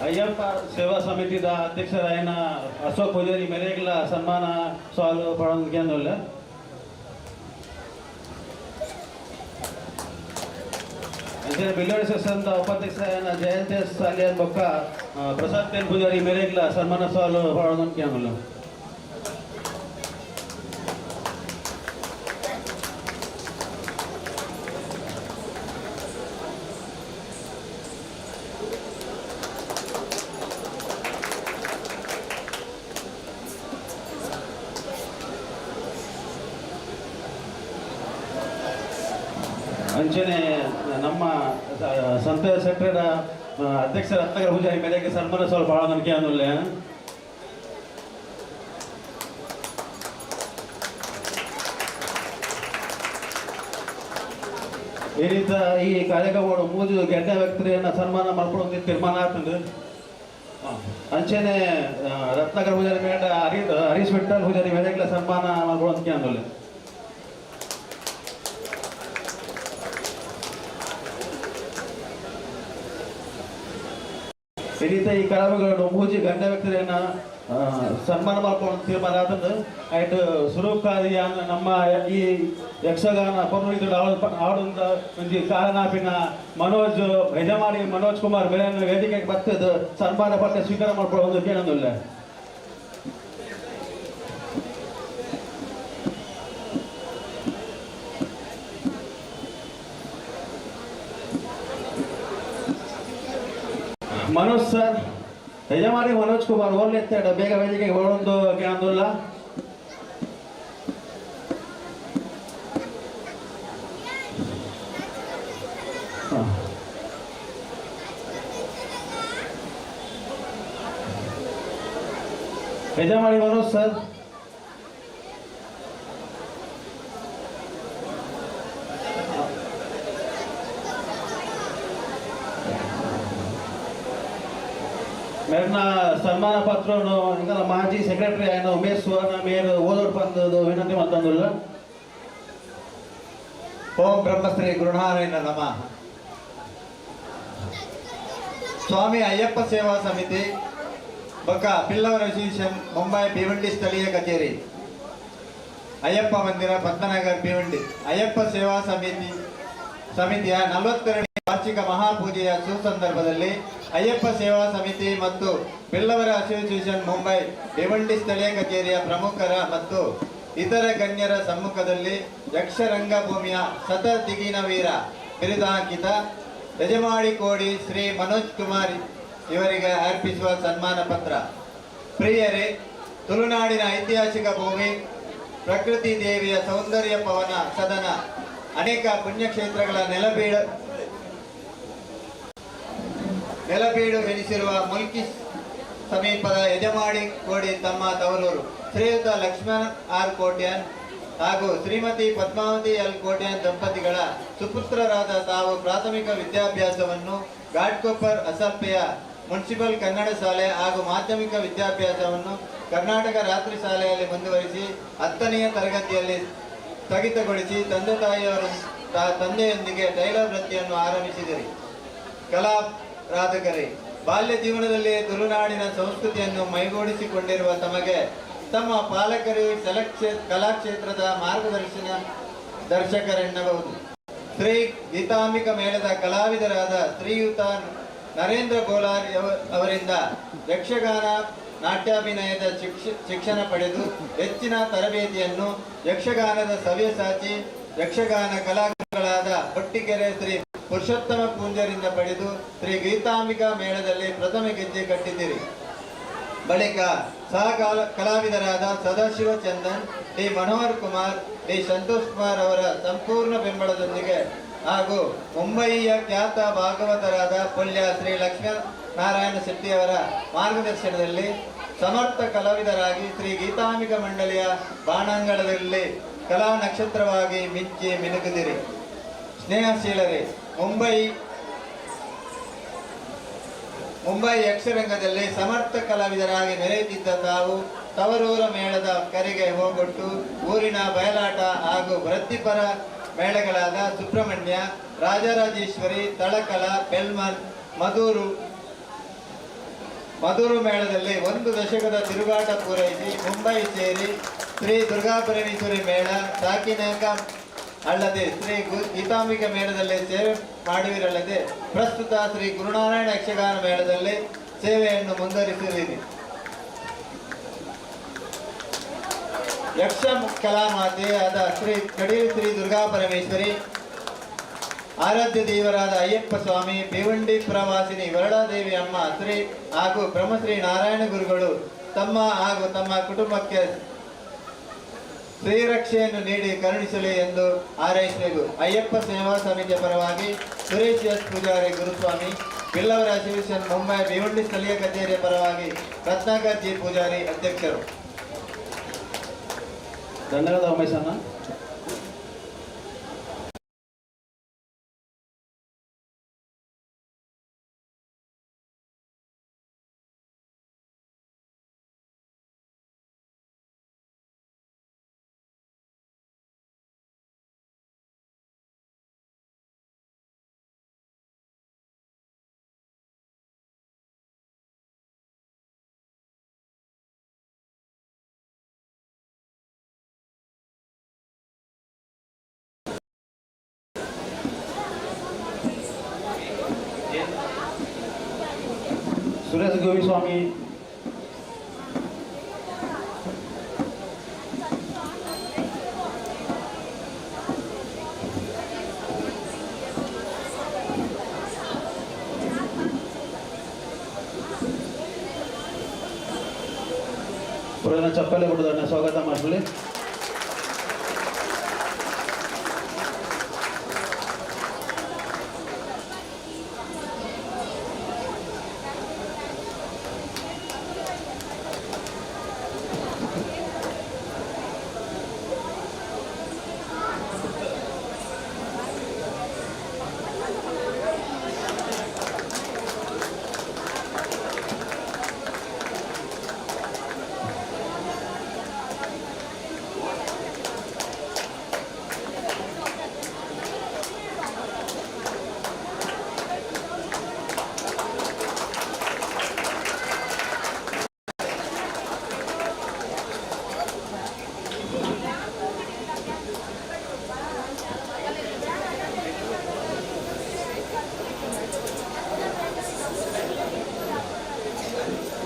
Speaker 5: ಅಯ್ಯಪ್ಪ ಸೇವಾ ಸಮಿತಿದ ಅಧ್ಯಕ್ಷರಾಯನ ಅಶೋಕ್ ಪೂಜಾರಿ ಮೆರೆಗಳ ಸನ್ಮಾನ ಸಾಲು ಪಡೋದಕ್ಕೆ ಅಂದೊಲ್ಲೆ ಬಿಲ್ಲೋಡಿ ಸೆಷನ್ದ ಉಪಾಧ್ಯಕ್ಷರಾಯನ ಜಯಂತ ಸಾಲಿಯನ್ ಬೊಕ್ಕ ಪ್ರಸಾದ್ ತೇನ್ ಪೂಜಾರಿ ಮೆರೆಗಳ ಸನ್ಮಾನ ಸಾಲು ಪಡೋದಕ್ಕೆ ಅಂದೊಲ್ಲೆ ಅಂಚನೆ ನಮ್ಮ ಸಂತ ಸೆಕ್ರೆಟರಿ ಅಧ್ಯಕ್ಷ ರತ್ನಗರ ಪೂಜಾರಿ ಮೇರೆಗೆ ಸನ್ಮಾನ ಸ್ವಲ್ಪ ಭಾಳ ನಂಬಿಕೆ ಅನ್ನೋಲ್ಲ ಈ ರೀತಿ ಈ ಕಾರ್ಯಕ್ರಮ ಮೂಜು ಗೆಡ್ಡೆ ವ್ಯಕ್ತಿಯನ್ನ ಸನ್ಮಾನ ಮಾಡ್ಕೊಳ್ಳೋ ತೀರ್ಮಾನ ಆಗ್ತದೆ ಅಂಚನೆ ರತ್ನಗರ ಪೂಜಾರಿ ಮೇಡ ಹರೀಶ್ ವಿಠಲ್ ಪೂಜಾರಿ ಮೇರೆಗೆ ಸನ್ಮಾನ ಮಾಡ್ಕೊಳ್ಳೋದಕ್ಕೆ ಅನ್ನೋಲ್ಲ ಈ ರೀತಿ ಈ ಕಲಾವಿಗಳನ್ನು ಮೂಜಿ ಗಂಡ ವ್ಯಕ್ತಿಯನ್ನ ಸನ್ಮಾನ ಮಾಡ್ಕೊಂಡು ತೀರ್ಮಾನ ಆದದ್ದು ಆಯ್ತು ಸುರೂಕಾದಿ ನಮ್ಮ ಈ ಯಕ್ಷಗಾನ ಪೌರ್ಣಿದ ಆಡುವಂತ ಒಂದು ಕಾರಣಾಪಿನ ಮನೋಜ್ ಯಜಮಾನಿ ಮನೋಜ್ ಕುಮಾರ್ ಬೇರೆ ವೇದಿಕೆಗೆ ಬರ್ತದ ಸನ್ಮಾನ ಪತ್ರ ಸ್ವೀಕಾರ ಮಾಡ್ಕೊಳ್ಳೋದು ಕೇಳೋದಿಲ್ಲ ಮನೋಜ್ ಸರ್ ಯಜಮಾನಿ ಮನೋಜ್ ಕುಮಾರ್ ಓರ್ಲೆತ್ತಾಡ ಬೇಗ ವೇದಿಕೆಗೆ ಬರೋದು ಕೇಳೋದಿಲ್ಲ ಯಜಮಾನಿ ಮನೋಜ್ ಸರ್ ಮೇರ್ನ ಸನ್ಮಾನ ಪತ್ರವನ್ನು ಈಗ ಮಾಜಿ ಸೆಕ್ರೆಟರಿ ಆಯ್ನ ಉಮೇಶ್ ಸುವರ್ಣ ಮೇಯರ್ ಓದೋಡ್ ಬಂದದ್ದು ವಿನಂತಿ ಮಾಡ್ತಂದಿಲ್ಲ
Speaker 6: ಓಂ ಬ್ರಹ್ಮಶ್ರೀ ಗುರುನಾರಾಯಣ ನಮಃ. ಸ್ವಾಮಿ ಅಯ್ಯಪ್ಪ ಸೇವಾ ಸಮಿತಿ ಬೊಕ್ಕ ಪಿಲ್ಲವರ ಅಸೋಸಿಯೇಷನ್ ಮುಂಬೈ ಭಿವಂಡಿ ಸ್ಥಳೀಯ ಕಚೇರಿ ಅಯ್ಯಪ್ಪ ಮಂದಿರ ಪದ್ಮನಗರ್ ಭಿವಂಡಿ ಅಯ್ಯಪ್ಪ ಸೇವಾ ಸಮಿತಿಯ 42ನೇ ವಾರ್ಷಿಕ ಮಹಾಪೂಜೆಯ ಸುಸಂದರ್ಭದಲ್ಲಿ ಅಯ್ಯಪ್ಪ ಸೇವಾ ಸಮಿತಿ ಮತ್ತು ಪಿಲ್ಲವರ ಅಸೋಸಿಯೇಷನ್ ಮುಂಬೈ ಭಿವಂಡಿ ಸ್ಥಳೀಯ ಕಚೇರಿಯ ಪ್ರಮುಖರ ಮತ್ತು ಇತರ ಗಣ್ಯರ ಸಮ್ಮುಖದಲ್ಲಿ ಯಕ್ಷರಂಗ ಭೂಮಿಯ ಸತದಿಗಿನ ವೀರ ಬಿರುದಾಂಕಿತ ಯಜಮಾಡಿ ಕೋಡಿ ಶ್ರೀ ಮನೋಜ್ ಕುಮಾರ್ ಇವರಿಗೆ ಅರ್ಪಿಸುವ ಸನ್ಮಾನ ಪತ್ರ. ಪ್ರಿಯರೇ, ತುಳುನಾಡಿನ ಐತಿಹಾಸಿಕ ಭೂಮಿ, ಪ್ರಕೃತಿ ದೇವಿಯ ಸೌಂದರ್ಯ ಪವನ ಸದನ, ಅನೇಕ ಪುಣ್ಯಕ್ಷೇತ್ರಗಳ ನೆಲಬೀಡು ಎನಿಸಿರುವ ಮುಲ್ಕಿ ಸಮೀಪದ ಯಜಮಾಡಿ ಕೋಡಿ ತಮ್ಮ ತವರೂರು. ಶ್ರೀಯುತ ಲಕ್ಷ್ಮಣ್ ಆರ್ ಕೋಟ್ಯಾನ್ ಹಾಗೂ ಶ್ರೀಮತಿ ಪದ್ಮಾವತಿ ಎಲ್ ಕೋಟ್ಯಾನ್ ದಂಪತಿಗಳ ಸುಪುತ್ರರಾದ ತಾವು ಪ್ರಾಥಮಿಕ ವಿದ್ಯಾಭ್ಯಾಸವನ್ನು ಘಾಟ್ಕೊಪ್ಪರ್ ಅಸಲ್ಪೆಯ ಮುನ್ಸಿಪಲ್ ಕನ್ನಡ ಶಾಲೆ ಹಾಗೂ ಮಾಧ್ಯಮಿಕ ವಿದ್ಯಾಭ್ಯಾಸವನ್ನು ಕರ್ನಾಟಕ ರಾತ್ರಿ ಶಾಲೆಯಲ್ಲಿ ಮುಂದುವರಿಸಿ 10ನೆಯ ತರಗತಿಯಲ್ಲಿ ಸ್ಥಗಿತಗೊಳಿಸಿ ತಂದೆಯೊಂದಿಗೆ ಟೈಲರ್ ವೃತ್ತಿಯನ್ನು ಆರಂಭಿಸಿದರು. ಕಲಾರಾಧಕರೇ, ಬಾಲ್ಯ ಜೀವನದಲ್ಲಿ ತುಳುನಾಡಿನ ಸಂಸ್ಕೃತಿಯನ್ನು ಮೈಗೂಡಿಸಿಕೊಂಡಿರುವ ತಮಗೆ ತಮ್ಮ ಪಾಲಕರು ಕಲಾಕ್ಷೇತ್ರದ ದರ್ಶಕರೆನ್ನಬಹುದು. ಶ್ರೀ ಗೀತಾಂಬಿಕ ಮೇಳದ ಕಲಾವಿದರಾದ ಶ್ರೀಯುತ ನರೇಂದ್ರ ಗೋಲಾರ್ ಅವರಿಂದ ಯಕ್ಷಗಾನ ನಾಟ್ಯಾಭಿನಯದ ಶಿಕ್ಷಣ ಪಡೆದು ಹೆಚ್ಚಿನ ತರಬೇತಿಯನ್ನು ಯಕ್ಷಗಾನದ ಸವ್ಯಸಾಚಿ ಯಕ್ಷಗಾನ ಕಲಾಕಾರಗಳಾದ ಹೊಟ್ಟಿಕೆರೆ ಶ್ರೀ ಪುರುಷೋತ್ತಮ ಪೂಂಜರಿಂದ ಪಡೆದು ಶ್ರೀ ಗೀತಾಂಬಿಕಾ ಮೇಳದಲ್ಲಿ ಪ್ರಥಮ ಗೆಜ್ಜೆ ಕಟ್ಟಿದ್ದೀರಿ. ಬಳಿಕ ಸಹ ಕಲಾವಿದರಾದ ಸದಾಶಿವ ಚಂದನ್, ಡಿ ಮನೋಹರ್ ಕುಮಾರ್, ಡಿ ಸಂತೋಷ್ ಕುಮಾರ್ ಅವರ ಸಂಪೂರ್ಣ ಬೆಂಬಲದೊಂದಿಗೆ ಹಾಗೂ ಮುಂಬಯಿಯ ಖ್ಯಾತ ಭಾಗವತರಾದ ಪೊಲ್ಯ ಶ್ರೀ ಲಕ್ಷ್ಮೀನಾರಾಯಣ ಶೆಟ್ಟಿಯವರ ಮಾರ್ಗದರ್ಶನದಲ್ಲಿ ಸಮರ್ಥ ಕಲಾವಿದರಾಗಿ ಶ್ರೀ ಗೀತಾಂಬಿಕ ಮಂಡಳಿಯ ಬಾಣಾಂಗಣದಲ್ಲಿ ಕಲಾ ನಕ್ಷತ್ರವಾಗಿ ಮಿಂಚಿ ಮಿನುಗುದಿರಿ. ಸ್ನೇಹಶೀಲರೇ, ಮುಂಬೈ ಯಕ್ಷರಂಗದಲ್ಲಿ ಸಮರ್ಥ ಕಲಾವಿದರಾಗಿ ಮೆರೆಯುತ್ತಿದ್ದ ತಾವು ತವರೂರ ಮೇಳದ ಕರೆಗೆ ಹೋಗೊಟ್ಟು ಊರಿನ ಬಯಲಾಟ ಹಾಗೂ ವೃತ್ತಿಪರ ಮೇಳಗಳಾದ ಸುಬ್ರಹ್ಮಣ್ಯ, ರಾಜರಾಜೇಶ್ವರಿ, ತಳಕಲ, ಬೆಲ್ಮನ್, ಮಧುರು ಮೇಳದಲ್ಲಿ 1 ದಶಕದ ತಿರುಗಾಟ ಪೂರೈಸಿ ಮುಂಬೈ ಸೇರಿ ಶ್ರೀ ದುರ್ಗಾಪರಮೇಶ್ವರಿ ಮೇಳ, ಸಾಕಿನಾಕ ಅಲ್ಲದೆ ಶ್ರೀ ಗೀತಾಂಬಿಕ ಮೇಳದಲ್ಲಿ ಸೇವೆ ಮಾಡುವಿರಲ್ಲದೆ ಪ್ರಸ್ತುತ ಶ್ರೀ ಗುರುನಾರಾಯಣ ಯಕ್ಷಗಾನ ಮೇಳದಲ್ಲಿ ಸೇವೆಯನ್ನು ಮುಂದುವರಿಸಿರಿ. ಯಕ್ಷ ಕಲಾಮಾತೆಯಾದ ಶ್ರೀ ಕಡೀರು ಶ್ರೀ ದುರ್ಗಾಪರಮೇಶ್ವರಿ, ಆರಾಧ್ಯ ದೇವರಾದ ಅಯ್ಯಪ್ಪ ಸ್ವಾಮಿ, ಭಿವಂಡಿ ಪ್ರವಾಸಿನಿ ವರಳಾದೇವಿ ಅಮ್ಮ ಶ್ರೀ ಹಾಗೂ ಬ್ರಹ್ಮಶ್ರೀ ನಾರಾಯಣ ಗುರುಗಳು ತಮ್ಮ ಹಾಗೂ ತಮ್ಮ ಕುಟುಂಬಕ್ಕೆ ಶ್ರೀರಕ್ಷೆಯನ್ನು ನೀಡಿ ಕರುಣಿಸಲಿ ಎಂದು ಹಾರೈಸಿದೆವು. ಅಯ್ಯಪ್ಪ ಸೇವಾ ಸಮಿತಿಯ ಪರವಾಗಿ ಸುರೇಶ್ ಎಸ್ ಪೂಜಾರಿ ಗುರುಸ್ವಾಮಿ, ಬಿಲ್ಲವರ ಅಸೋಸಿಯೇಷನ್ ಮುಂಬೈ ಭಿವಂಡಿ ಸ್ಥಳೀಯ ಕಚೇರಿಯ ಪರವಾಗಿ ರತ್ನಾಕರ್ ಜಿ ಪೂಜಾರಿ ಅಧ್ಯಕ್ಷರು.
Speaker 5: ಧನ್ಯವಾದ ಉಮೇಶ್ ಅಣ್ಣ. ಸುರೇಶ್ ಗೋವಿಸ್ವಾಮಿ, ಪುರಾಣ ಚಪ್ಪಲೆ ಬಿಡೋದನ್ನ ಸ್ವಾಗತ ಮಾಡ್ಕೊಳ್ಳಿ.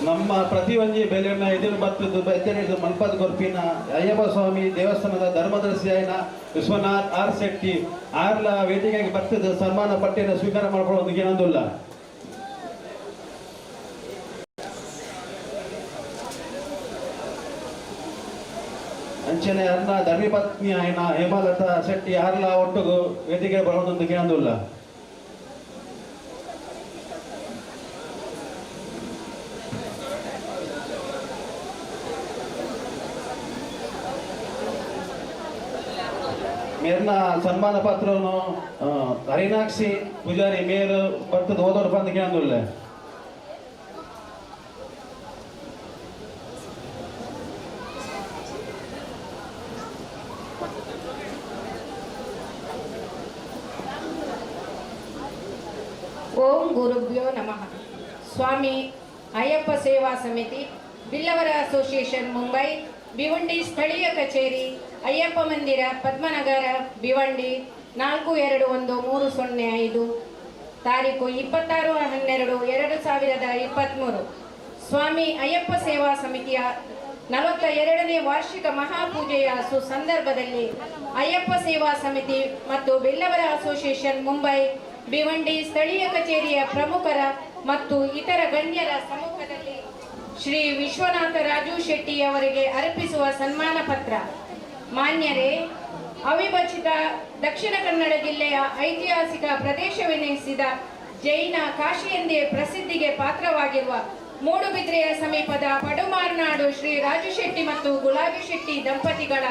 Speaker 5: ನಮ್ಮ ಪ್ರತಿಯೊಂದು ಬೆಲೆಯನ್ನ ಎದುರು ಬರ್ತದ್ದು ಬೆತ್ತನಿದ್ದು ಮಲ್ಪದ ಗೊರ್ಪಿನ ಅಯ್ಯಪ್ಪ ಸ್ವಾಮಿ ದೇವಸ್ಥಾನದ ಧರ್ಮದರ್ಶಿಯಾಯಿನ ವಿಶ್ವನಾಥ್ ಆರ್ ಶೆಟ್ಟಿ ಆರ್ಲ ವೇದಿಕೆಗೆ ಬರ್ತದ್ದು ಸನ್ಮಾನ ಪಟ್ಟಿಯನ್ನು ಸ್ವೀಕಾರ ಮಾಡ್ಕೊಳ್ಳೋದು ಏನಂದಿಲ್ಲ. ಅಂಚನೆ ಅನ್ನ ಧರ್ಮಪತ್ನಿ ಆಯ್ನ ಹೇಮಲತಾ ಶೆಟ್ಟಿ ಆರ್ಲ ಒಟ್ಟಿಗೂ ವೇದಿಕೆ ಬರೋದೊಂದು ಏನಂದಿಲ್ಲ. ಮೇರ್ನ ಸನ್ಮಾನ ಪತ್ರವನ್ನು ಹರಿನಾಕ್ಷಿ ಪೂಜಾರಿ ಮೇರು ಬರ್ತದ ಓದೋರು ಬಂದು ಕೇಳಂದಿಲ್ಲ.
Speaker 7: ಓಂ ಗುರುಭ್ಯೋ ನಮಃ. ಸ್ವಾಮಿ ಅಯ್ಯಪ್ಪ ಸೇವಾ ಸಮಿತಿ, ಬಿಲ್ಲವರ ಅಸೋಸಿಯೇಷನ್ ಮುಂಬೈ, ಭಿವಂಡಿ ಸ್ಥಳೀಯ ಕಚೇರಿ, ಅಯ್ಯಪ್ಪ ಮಂದಿರ, ಪದ್ಮನಗರ, ಭಿವಂಡಿ 421305, ತಾರೀಕು 26/12/2023. ಸ್ವಾಮಿ ಅಯ್ಯಪ್ಪ ಸೇವಾ ಸಮಿತಿಯ 42ನೇ ವಾರ್ಷಿಕ ಮಹಾಪೂಜೆಯ ಸುಸಂದರ್ಭದಲ್ಲಿ ಅಯ್ಯಪ್ಪ ಸೇವಾ ಸಮಿತಿ ಮತ್ತು ಬಿಲ್ಲವರ ಅಸೋಸಿಯೇಷನ್ ಮುಂಬೈ, ಭಿವಂಡಿ ಸ್ಥಳೀಯ ಕಚೇರಿಯ ಪ್ರಮುಖರ ಮತ್ತು ಇತರ ಗಣ್ಯರ ಸಮ್ಮುಖದಲ್ಲಿ ಶ್ರೀ ವಿಶ್ವನಾಥ ರಾಜು ಶೆಟ್ಟಿ ಅವರಿಗೆ ಅರ್ಪಿಸುವ ಸನ್ಮಾನ ಪತ್ರ. ಮಾನ್ಯರೇ, ಅವಿಭಜಿತ ದಕ್ಷಿಣ ಕನ್ನಡ ಜಿಲ್ಲೆಯ ಐತಿಹಾಸಿಕ ಪ್ರದೇಶವೆನಿಸಿದ ಜೈನ ಕಾಶಿ ಎಂದೇ ಪ್ರಸಿದ್ಧಿಗೆ ಪಾತ್ರವಾಗಿರುವ ಮೂಡುಬಿದ್ರೆಯ ಸಮೀಪದ ಪಡುಮಾರ್ನಾಡು ಶ್ರೀ ರಾಜು ಶೆಟ್ಟಿ ಮತ್ತು ಗುಲಾಬಿ ಶೆಟ್ಟಿ ದಂಪತಿಗಳ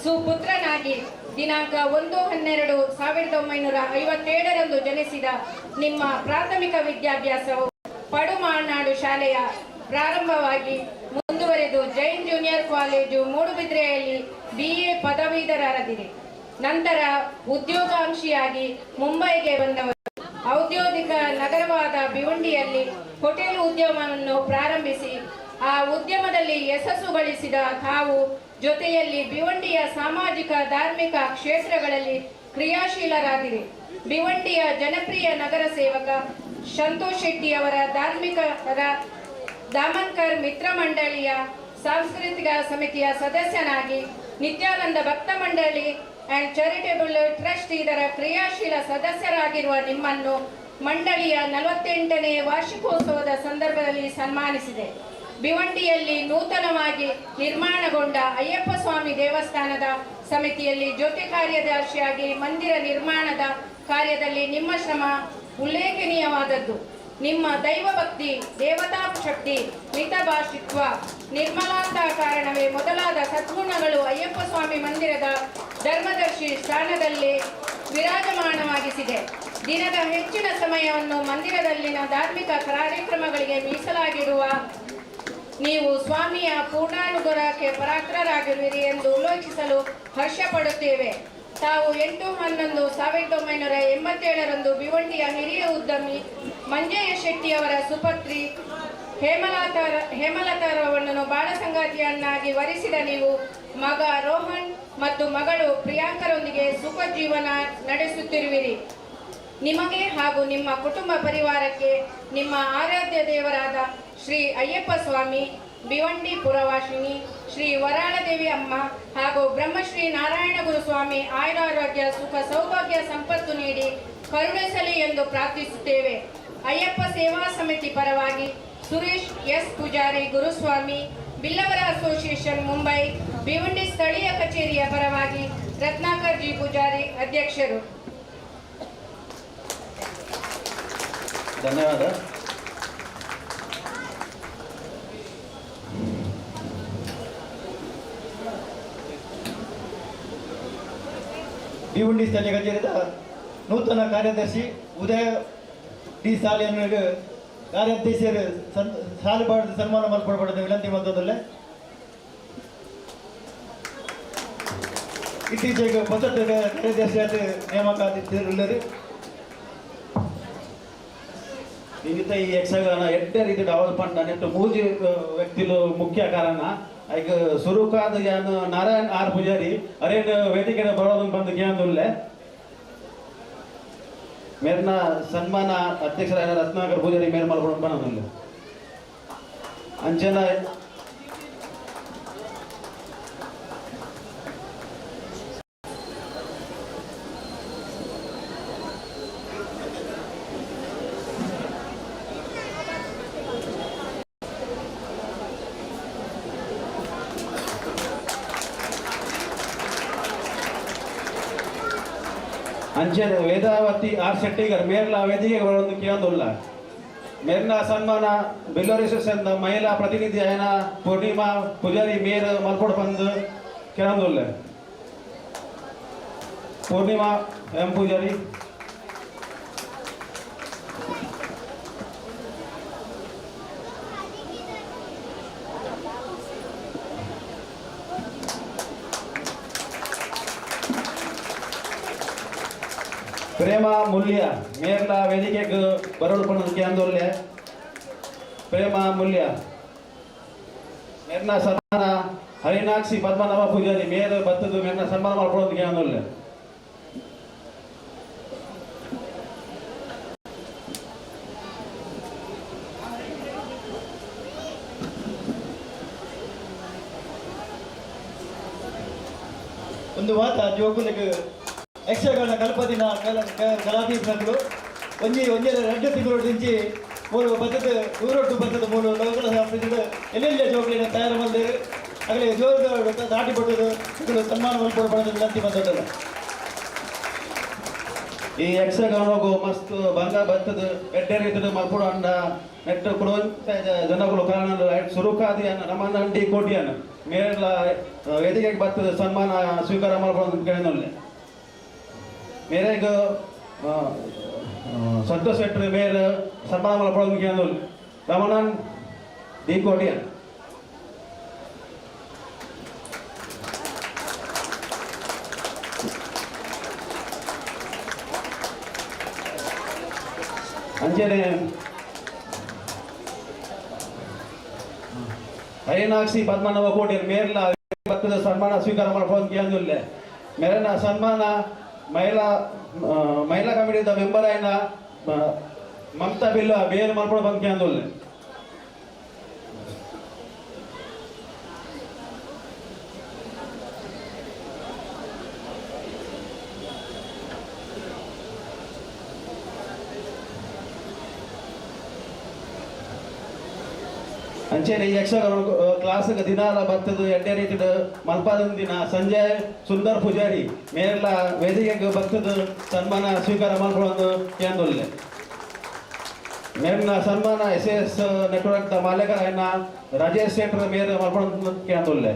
Speaker 7: ಸುಪುತ್ರನಾಗಿ ದಿನಾಂಕ 1/12/1957 ಜನಿಸಿದ ನಿಮ್ಮ ಪ್ರಾಥಮಿಕ ವಿದ್ಯಾಭ್ಯಾಸವು ಪಡುಮಾರ್ನಾಡು ಶಾಲೆಯ ಪ್ರಾರಂಭವಾಗಿ ಮುಂದುವರೆದು ಜೈನ್ ಜೂನಿಯರ್ ಕಾಲೇಜು ಮೂಡುಬಿದ್ರೆಯಲ್ಲಿ BA ಪದವೀಧರರಾದಿರಿ. ನಂತರ ಉದ್ಯೋಗಾಂಕ್ಷಿಯಾಗಿ ಮುಂಬೈಗೆ ಬಂದವರು. ಔದ್ಯೋಗಿಕ ನಗರವಾದ ಭಿವಂಡಿಯಲ್ಲಿ ಹೋಟೆಲ್ ಉದ್ಯಮವನ್ನು ಪ್ರಾರಂಭಿಸಿ ಆ ಉದ್ಯಮದಲ್ಲಿ ಯಶಸ್ಸು ಗಳಿಸಿದ ತಾವು ಜೊತೆಯಲ್ಲಿ ಭಿವಂಡಿಯ ಸಾಮಾಜಿಕ ಧಾರ್ಮಿಕ ಕ್ಷೇತ್ರಗಳಲ್ಲಿ ಕ್ರಿಯಾಶೀಲರಾದಿರಿ. ಭಿವಂಡಿಯ ಜನಪ್ರಿಯ ನಗರ ಸೇವಕ ಸಂತೋಷ್ ಶೆಟ್ಟಿ ಅವರ ದಾಮನ್ಕರ್ ಮಿತ್ರ ಮಂಡಳಿಯ ಸಾಂಸ್ಕೃತಿಕ ಸಮಿತಿಯ ಸದಸ್ಯನಾಗಿ ನಿತ್ಯಾನಂದ ಭಕ್ತ ಮಂಡಳಿ ಅಂಡ್ ಚಾರಿಟೇಬಲ್ ಟ್ರಸ್ಟ್ ಇದರ ಕ್ರಿಯಾಶೀಲ ಸದಸ್ಯರಾಗಿರುವ ನಿಮ್ಮನ್ನು ಮಂಡಳಿಯ 48ನೇ ವಾರ್ಷಿಕೋತ್ಸವದ ಸಂದರ್ಭದಲ್ಲಿ ಸನ್ಮಾನಿಸಿದೆ. ಭಿವಂಡಿಯಲ್ಲಿ ನೂತನವಾಗಿ ನಿರ್ಮಾಣಗೊಂಡ ಅಯ್ಯಪ್ಪ ಸ್ವಾಮಿ ದೇವಸ್ಥಾನದ ಸಮಿತಿಯಲ್ಲಿ ಜೊತೆ ಕಾರ್ಯದರ್ಶಿಯಾಗಿ ಮಂದಿರ ನಿರ್ಮಾಣದ ಕಾರ್ಯದಲ್ಲಿ ನಿಮ್ಮ ಶ್ರಮ ಉಲ್ಲೇಖನೀಯವಾದದ್ದು. ನಿಮ್ಮ ದೈವಭಕ್ತಿ, ದೇವತಾ ಶಕ್ತಿ, ಮಿತಭಾಷಿತ್ವ, ನಿರ್ಮಲಾಂತ ಕಾರಣವೇ ಮೊದಲಾದ ಸದ್ಗುಣಗಳು ಅಯ್ಯಪ್ಪ ಸ್ವಾಮಿ ಮಂದಿರದ ಧರ್ಮದರ್ಶಿ ಸ್ಥಾನದಲ್ಲಿ ವಿರಾಜಮಾನವಾಗಿಸಿದೆ. ದಿನದ ಹೆಚ್ಚಿನ ಸಮಯವನ್ನು ಮಂದಿರದಲ್ಲಿನ ಧಾರ್ಮಿಕ ಕಾರ್ಯಕ್ರಮಗಳಿಗೆ ಮೀಸಲಾಗಿರುವ ನೀವು ಸ್ವಾಮಿಯ ಪೂರ್ಣಾನುಗ್ರಹಕ್ಕೆ ಪಾತ್ರರಾಗಿರುವಿರಿ ಎಂದು ಉಲ್ಲೇಖಿಸಲು ಹರ್ಷಪಡುತ್ತೇವೆ. ತಾವು 8/11/1987 ಭಿವಂಡಿಯ ಹಿರಿಯ ಉದ್ಯಮಿ ಮಂಜಯ್ಯ ಶೆಟ್ಟಿಯವರ ಸುಪುತ್ರಿ ಹೇಮಲತಾರವನ್ನು ಬಾಳ ಸಂಗಾತಿಯನ್ನಾಗಿ ವರಿಸಿದ ನೀವು ಮಗ ರೋಹನ್ ಮತ್ತು ಮಗಳು ಪ್ರಿಯಾಂಕರೊಂದಿಗೆ ಸುಖ ಜೀವನ ನಡೆಸುತ್ತಿರುವಿರಿ. ನಿಮಗೆ ಹಾಗೂ ನಿಮ್ಮ ಕುಟುಂಬ ಪರಿವಾರಕ್ಕೆ ನಿಮ್ಮ ಆರಾಧ್ಯ ದೇವರಾದ ಶ್ರೀ ಅಯ್ಯಪ್ಪ ಸ್ವಾಮಿ, ಭಿವಂಡಿ ಪುರವಾಸಿನಿ ಶ್ರೀ ವರಾಳದೇವಿ ಅಮ್ಮ ಹಾಗೂ ಬ್ರಹ್ಮಶ್ರೀ ನಾರಾಯಣ ಗುರುಸ್ವಾಮಿ ಆಯುರಾರೋಗ್ಯ ಸುಖ ಸೌಭಾಗ್ಯ ಸಂಪತ್ತು ನೀಡಿ ಕರುಣಿಸಲಿ ಎಂದು ಪ್ರಾರ್ಥಿಸುತ್ತೇವೆ. ಅಯ್ಯಪ್ಪ ಸೇವಾ ಸಮಿತಿ ಪರವಾಗಿ ಸುರೇಶ್ ಎಸ್ ಪೂಜಾರಿ ಗುರುಸ್ವಾಮಿ, ಬಿಲ್ಲವರ ಅಸೋಸಿಯೇಷನ್ ಮುಂಬೈ ಭಿವಂಡಿ ಸ್ಥಳೀಯ ಕಚೇರಿಯ ಪರವಾಗಿ ರತ್ನಾಕರ್ ಜಿ ಪೂಜಾರಿ ಅಧ್ಯಕ್ಷರು.
Speaker 5: ಧನ್ಯವಾದ.
Speaker 1: ಭಿವಂಡಿ ಸ್ಥಳೀಯ ಕಚೇರಿದ ನೂತನ ಕಾರ್ಯದರ್ಶಿ ಉದಯ ಡಿ ಸಾಲಿಯನ್ನಿಗೆ ಕಾರ್ಯಾಧ್ಯಕ್ಷರು ಸಾಲುಪಾಡು ಸನ್ಮಾನ ಮಲ್ಪಡಬಾರ್ದು ವಿನಂತಿ ಮಾಡ್ತದಲ್ಲೇ. ಇತ್ತೀಚೆಗೆ ಹೊಸ ಕಾರ್ಯದರ್ಶಿಯಾದ ನೇಮಕ ಆಗಿರುತ್ತಾರೆ.
Speaker 5: ವಿವಿಧ ಈ ಯಕ್ಷಗಾನ ಎಡ್ಡೆ ರೀತಿ ಡೆವಲಪ್ಮೆಂಟ್ ನೆಟ್ಟು ಮೂಜಿ ವ್ಯಕ್ತಿಲು ಮುಖ್ಯ ಕಾರಣ. ಈಗ ಸುರುಕಾದ ಯಾನು ನಾರಾಯಣ್ ಆರ್ ಪೂಜಾರಿ ಅರೇನ್ ವೇದಿಕೆ ಬರೋದನ್ನು ಬಂದು ಕ್ಯಾಂದುಲ್ಲೆ ಮೇರ್ನ ಸನ್ಮಾನ ಅಧ್ಯಕ್ಷರಾದ ರತ್ನಾಕರ್ ಪೂಜಾರಿ ಮೇರ್ ಮಾಡ್ಕೊಂಡು ಬಂದಿಲ್ಲ ಅಂಚನ ಅಂಚೆ ವೇದಾವತಿ ಆರ್ ಶೆಟ್ಟಿಗರ್ ಮೇರ್ಲ ವೇದಿಕೆಗೆ ಬರೋದು ಕೇಳೋದಿಲ್ಲ. ಮೇರ್ನ ಸನ್ಮಾನ ಬೆಲ್ಲೂರಿ ಸ್ಟೇಷನ್ ಮಹಿಳಾ ಪ್ರತಿನಿಧಿ ಆಯ್ನ ಪೂರ್ಣಿಮಾ ಪೂಜಾರಿ ಮೇರ್ ಮಲ್ಪೊಡು ಬಂದು ಕೇಳೋದಿಲ್ಲ. ಪೂರ್ಣಿಮಾ ಎಂ ಪೂಜಾರಿ ಪ್ರೇಮ ಮೂಲ್ಯ ಮೇರ್ಲ ವೇದಿಕೆಗೆ ಬರೋದು ಪಣ್ಣದಕ್ಕೆ ಅಂದೋಲ್ಲೆ ಪ್ರೇಮ ಮೂಲ್ಯ ಮೇರ್ನ ಸನ್ಮಾನ ಹರಿನಾಕ್ಷಿ ಪದ್ಮನಾಭ ಪೂಜಾರಿ ಮೇರ್ ಬತ್ತದು ಮೇರ್ನ ಸನ್ಮಾನ ಮಾಡ್ಕೊಳ್ಳೋದಕ್ಕೆ ಅಂದೋಲ್ಲೆ.
Speaker 1: ಒಂದು ಮಾತ ಜೋಗುಲಿಗೆ ಯಕ್ಷಗಾನ ಕಲ್ಪದಿನ ಕಲಾತೀರ್ಥಗಳು ಒಂಜಿ 2 ತಿಂಗಳು ದಿಂಚಿ ಮೂರು ಬತ್ತದ ಊರೊಟ್ಟು ಬತ್ತದ ಮೂರು ಲೋಕಲ ಶಾಸ್ತ್ರಗಳು ಎಲ್ಲೆಲ್ಲ ಜೋಗುಲಿನ ತಯಾರು ಮಾಡಿದ್ರು. ಆಗಲೇ ಜೋರು ದಾಟಿ ಬಿಟ್ಟದು ಇದು ಸನ್ಮಾನ ಮಲ್ಪಡಬಾರ್ದು ವಿನಂತಿ ಬಂದದಲ್ಲ.
Speaker 5: ಈ ಯಕ್ಷಗಾನಗೂ ಮಸ್ತ್ ಬಂಗ ಬತ್ತದ ಎಡ್ಡೆ ರೀತಿಯ ಮಲ್ಪಡು ಅಂಡ ನೆಟ್ಟು ಕೊಡುವಂತ ಜನಗಳು ಕಾರಣ ಸುರುಕಾದಿಯನ್ನು ರಮಣಂಡಿ ಕೋಟಿಯನ್ನು ಮೇರೆಲ್ಲ ವೇದಿಕೆಗೆ ಬರ್ತದೆ ಸನ್ಮಾನ ಸ್ವೀಕಾರ ಮಾಡ್ಬೋದು ಕೇಳಿನಲ್ಲಿ ಮೇರೆಗೆ ಸಂತೋಷ್ ಶೆಟ್ಟರ್ ಮೇರೆ ಸನ್ಮಾನ ಮಾಡ್ಬೋದು ಕೇಳಿನಲ್ಲಿ ರಮಣನ್ ಡಿ ಕೋಟಿಯನ್ ಅಂಚನೆ ಐನಾಕ್ಷಿ ಪದ್ಮನಾಭ ಕೋಟಿ ಮೇರ್ಲ ಭಕ್ತದ ಸನ್ಮಾನ ಸ್ವೀಕಾರ ಮಾಡ್ಬೋದು ಕೇಳಿಲ್ಲ ಮೇಲಿನ ಸನ್ಮಾನ ಮಹಿಳಾ ಕಮಿಟಿದ ಮೆಂಬರ್ అయిన ಮಮತಾ ಬಿಲ್ಲ ಬೇರೆ ಮಾಡ್ಕೊಂಡು ಬಂದು ಕೇಳಿಲ್ಲ ಅಂಚೆನೆ ಈ ಯಕ್ಷಗಾನ ಕ್ಲಾಸ್ ದಿನಾಲ ಬರ್ತದೆ ಎಡ್ಡೆ ರೀತಿ ಮಲ್ಪಾದ ದಿನ ಸಂಜೆ ಸುಂದರ್ ಪೂಜಾರಿ ಮೇರೆಲ್ಲ ವೇದಿಕೆಗೆ ಬರ್ತದ ಸನ್ಮಾನ ಸ್ವೀಕಾರ ಮಾಡ್ಕೊಳ್ಳೋದು ಕೇಂದ್ರಲ್ಲೇ ಮೇಲಿನ ಸನ್ಮಾನ SS ನೆಟ್ವರ್ಕ್ ಮಾಲೀಕರಾಯನ ರಾಜೇಶ್ ಶೆಟ್ಟರ್ ಮೇರೆ ಮಾಡ್ಕೊಳ್ಳೋದು ಕೇಂದ್ರಲ್ಲೇ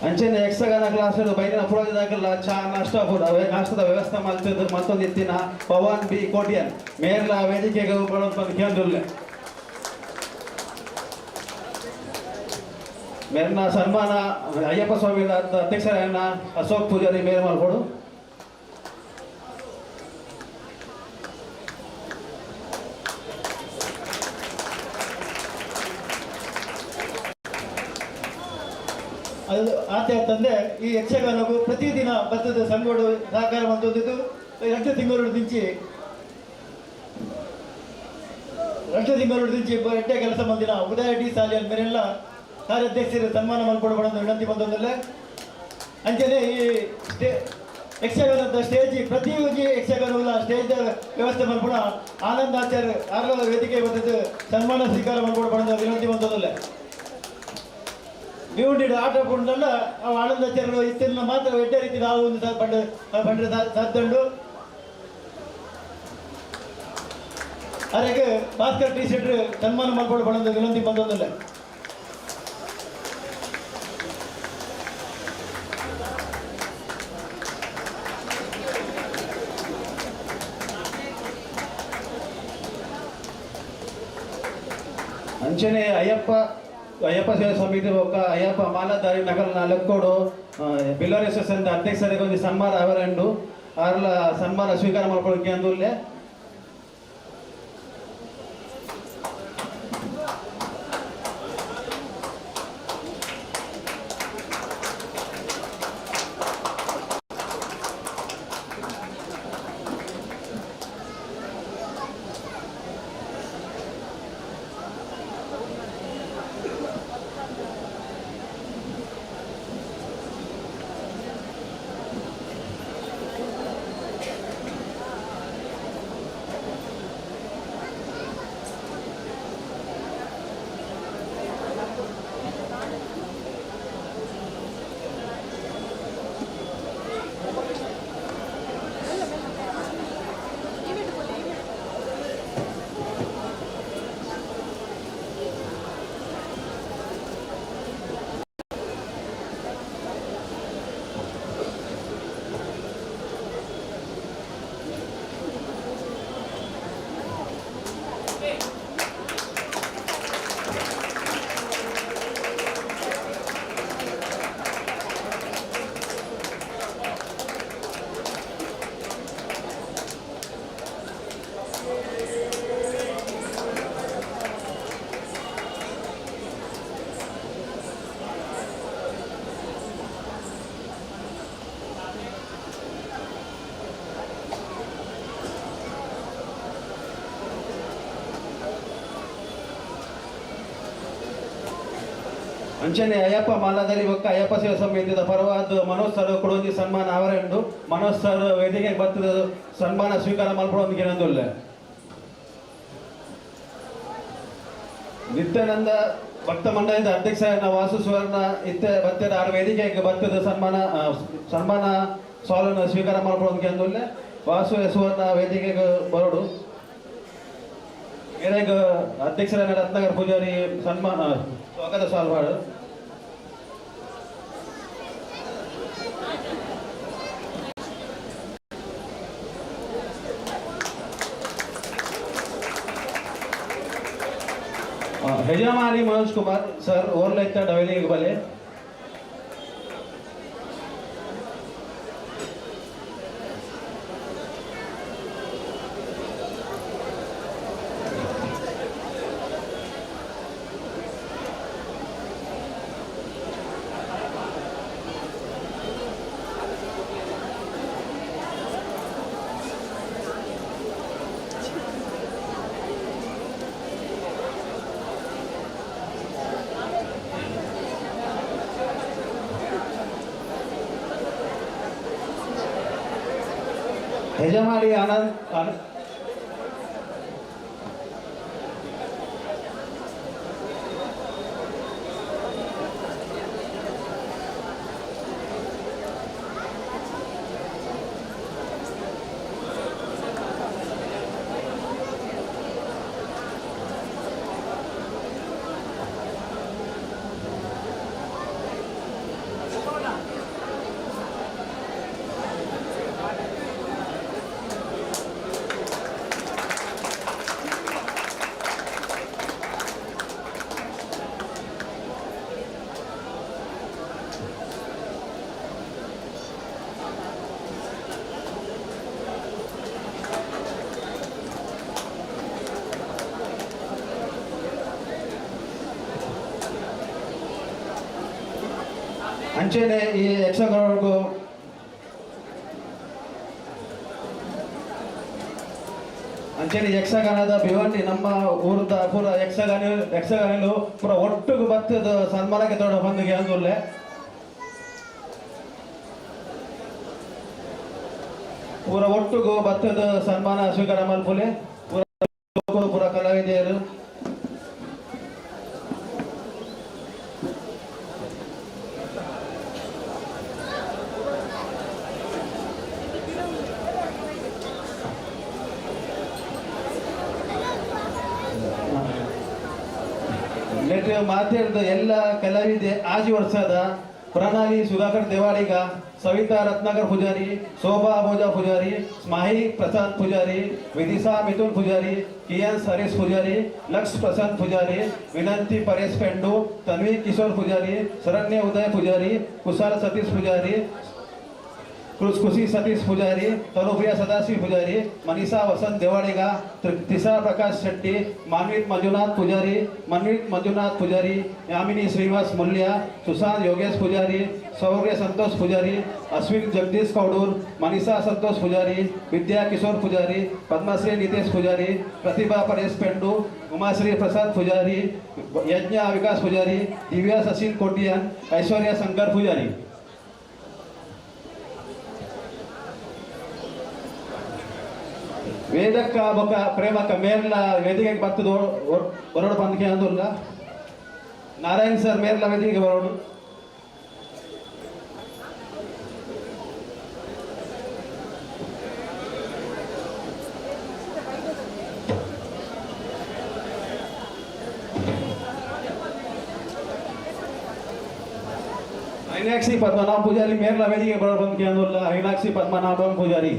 Speaker 5: ಅಂಚೆನೆ ಯಕ್ಷಗಾನ ಕ್ಲಾಸ್ ಬೈದಿನ ಪುರೋಗದಾಗೆಲ್ಲ ಚಾ ನಾಷ್ಟ ನಾಷ್ಟದ ವ್ಯವಸ್ಥೆ ಮಾಡ್ತಿದ್ದು ಮತ್ತೊಂದು ಎತ್ತಿನ ಪವನ್ ಬಿ ಕೋಟಿಯನ್ ಮೇರ್ಲ ವೇದಿಕೆಗೆ ಬರೋದು ಕೇಂದ್ರಲ್ಲೇ ಮೇರಿನ ಸನ್ಮಾನ ಅಯ್ಯಪ್ಪ ಸ್ವಾಮಿ ಅಧ್ಯಕ್ಷರಾಯನ ಅಶೋಕ್ ಪೂಜಾರಿ ಮೇರೆ ಮಾಡ್ಕೊಡು
Speaker 1: ಅದು ಆತೆ ಅಂತಂದ್ರೆ ಈ ಯಕ್ಷಗಾನಕ್ಕೂ ಪ್ರತಿದಿನ ಬರ್ತದ ಸಂಘಗಳು ಸಹಕಾರ ಮಾಡ್ತಿದ್ದು 2 ತಿಂಗಳು ದಿಂಚಿ ಎಡ್ಡೆ ಕೆಲಸ ಬಂದಿನ ಉದಯ ಡಿ ಸಾಲಿಯನ್ ಮೇರೆಲ್ಲ ಕಾರ್ಯಾಧ್ಯಕ್ಷರು ಸನ್ಮಾನ ಮಾಡ್ಕೊಡ್ಬಾರ್ದು ವಿನಂತಿ ಬಂದಲ್ಲ ಅಂಚನೆ ಈ ಯಕ್ಷಗಾನದ ಸ್ಟೇಜ್ ಪ್ರತಿ ಯಕ್ಷಗಾನ ಸ್ಟೇಜ್ ವ್ಯವಸ್ಥೆ ಮಾಡ್ಕೊಡ ಆನಂದ್ ಆಚಾರ್ಯ ಆರ್ಲ ವೇದಿಕೆ ಬಂದಿದ್ದು ಸನ್ಮಾನ ಸ್ವೀಕಾರ ಮಾಡ್ಕೊಡ್ಬಾರ್ದು ವಿನಂತಿ ಬಂದದಲ್ಲ ಡ್ಯೂಟಿಡ್ ಆಟ ಕೊಂಡಲ್ಲ ಅವು ಆನಂದಾಚಾರ್ಯರು ಇತ್ತಿನ ಮಾತ್ರ ಎಡ್ಡೆ ರೀತಿ ನಾವು ಒಂದು ಬಂಡ್ರೆ ಸಾಧ್ದಂಡು ಅದಕ್ಕೆ ಭಾಸ್ಕರ್ ಟಿ ಶೆಟ್ರ್ ಸನ್ಮಾನ ಮಾಡ್ಕೊಂಡು ಬಣ್ಣದ ವಿನಂತಿ ಬಂದೊಂದಲ್ಲ
Speaker 5: ಅಂಚನೆ ಅಯ್ಯಪ್ಪ ಸೇವಾ ಸಮಿತಿ ಒಕ್ಕ ಅಯ್ಯಪ್ಪ ಮಾಲಾಧಾರಿ ನಗರ ಲಕ್ಕೋಡು ಬಿಲ್ಲರ್ ಅಸೋಸಿಯೇಷನ್ ಅಧ್ಯಕ್ಷರಿಗೆ ಒಂದು ಸನ್ಮಾನ ಅವರಂಡು ಅವರ ಸನ್ಮಾನ ಸ್ವೀಕಾರ ಮಾಡ್ಕೊಳ್ಳೋಕೆ ಅಂದುಲ್ಲೇ ಅಂಚನೆ ಅಯ್ಯಪ್ಪ ಮಾಲಾಧಾರಿ ಒಕ್ಕ ಅಯ್ಯಪ್ಪ ಸೇವಾ ಸಮಿತಿಯ ಪರವಾದ ಮನೋಜ್ ಸರ್ ಕೊಡೋದು ಸನ್ಮಾನ ಅವರೆಂಡು ಮನೋಜ್ ಸರ್ ವೇದಿಕೆಗೆ ಬರ್ತದ ಸನ್ಮಾನ ಸ್ವೀಕಾರ ಮಾಡ್ಕೊಳ್ಳೋದಕ್ಕೆ ಏನಂದಿಲ್ಲ ನಿತ್ಯಾನಂದ ಭಕ್ತ ಮಂಡಳದ ಅಧ್ಯಕ್ಷ ವಾಸು ಸುವರ್ಣ ಇತ್ತೆ ಬರ್ತದ ಆ ವೇದಿಕೆಗೆ ಬರ್ತದ ಸನ್ಮಾನ ಸಾಲನ್ನು ಸ್ವೀಕಾರ ಮಾಡ್ಕೊಳ್ಳೋದಕ್ಕೆ ಅಂದಿಲ್ಲ ವಾಸು ಯಶವನ್ನ ವೇದಿಕೆಗೆ ಬರೋಡು ಮೇರೆಗೆ ಅಧ್ಯಕ್ಷರಾದ ರತ್ನಾಕರ್ ಪೂಜಾರಿ ಸನ್ಮಾನ ಸ್ವಾಗತ ಸಾಲ್ವಾಡು ಹೆಜಮಾನಿ ಮನೋಜ್ ಕುಮಾರ್ ಸರ್ ಓರ್ಲೈತ ಡೈಲಿಗೆ ಬಲೆ ಹೆಜಮಾನಿ ಆನಂದ್ ಅಂಚೆನೆ ಈ ಯಕ್ಷಗಾನಕ್ಕೂ ಅಂಚೆನೆ ಯಕ್ಷಗಾನದ ಭಿವಂಡಿ ನಮ್ಮ ಊರದ ಪೂರ ಯಕ್ಷಗಾನಲು ಪೂರ ಒಟ್ಟಿಗೆ ಬತ್ತದ ಸನ್ಮಾನಕ್ಕೆ ತೊಡ ಬಂದಿಗೆ ಅಂದುಲ್ಲೆ ಪೂರ ಒಟ್ಟಿಗೂ ಬತ್ತದ ಸನ್ಮಾನ ಸ್ವೀಕಾರ ಮಲ್ಪುಲೆ ಪೂರ ಕಲಾವಿದೆಯರು ಮಾತಾಡಿದ ಎಲ್ಲ ಕಲಾವಿದೆ ಆಜಿ ವರ್ಷದ ಪ್ರಣಾಲಿ ಸುಧಾಕರ್ ದೇವಾಡಿಗ ಸವಿತಾ ರತ್ನಾಕರ್ ಪೂಜಾರಿ ಶೋಭಾ ಭೋಜಾ ಪೂಜಾರಿ ಸ್ಮಾಹಿ ಪ್ರಸಾದ್ ಪೂಜಾರಿ ವಿದಿಶಾ ಮಿಥುನ್ ಪೂಜಾರಿ ಕಿಯನ್ ಹರೀಶ್ ಪೂಜಾರಿ ಲಕ್ಷ್ ಪ್ರಸಾದ್ ಪೂಜಾರಿ ವಿನಂತಿ ಪರೇಶ್ ಪೆಂಡು ತನ್ವಿ ಕಿಶೋರ್ ಪೂಜಾರಿ ಶರಣ್ಯ ಉದಯ್ ಪೂಜಾರಿ ಕುಶಾಲ್ ಸತೀಶ್ ಪೂಜಾರಿ खुशी सतीश पुजारी तनुप्रिया सदाशिव पुजारी मनीषा वसंत देवाड़ेगा तिसा प्रकाश शेट्टी मानवीत मंजुनाथ पुजारी यामिनी श्रीनिवास मुल्या सुशांत योगेश पुजारी शौर्य संतोष पुजारी अश्विन जगदीश कौडूर मनीषा संतोष पुजारी विद्या किशोर पुजारी पद्मश्री नितेश पुजारी प्रतिभा परेश पेंडू उमाश्री प्रसाद पुजारी यज्ञ विकास पुजारी दिव्या सचिन कोटियन ऐश्वर्या शंकर पुजारी ವೇದಕ್ಕ ಬೊಕ್ಕ ಪ್ರೇಮಕ್ಕ ಮೇರ್ಲ ವೇದಿಕೆಗೆ ಬರ್ತದ ಬರೋಡು ಬಂದಕ್ಕೆ ಅಂದಲ್ಲ ನಾರಾಯಣ್ ಸರ್ ಮೇರ್ಲ ವೇದಿಕೆಗೆ ಬರೋಡು ಐನಾಕ್ಷಿ ಪದ್ಮನಾಭ ಪೂಜಾರಿ ಮೇರ್ಲ ವೇದಿಕೆಗೆ ಬರೋಡು ಬಂದಕ್ಕೆ ಅಂದಲ್ಲ ಐನಾಕ್ಷಿ ಪದ್ಮನಾಭ ಪೂಜಾರಿ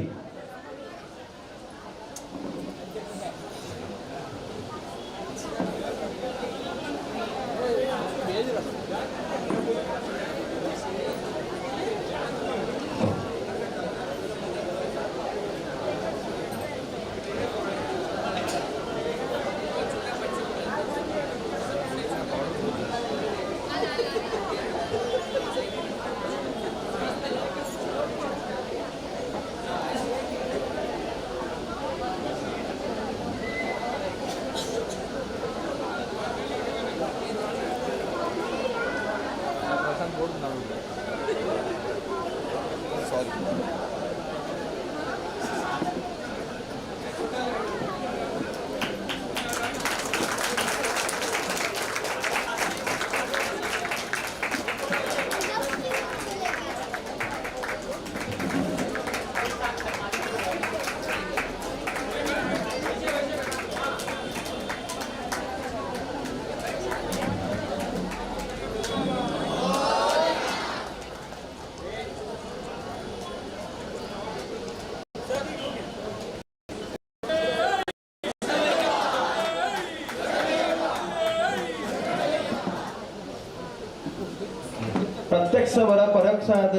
Speaker 5: ಅವರ ಪರೋಕ್ಷಾದ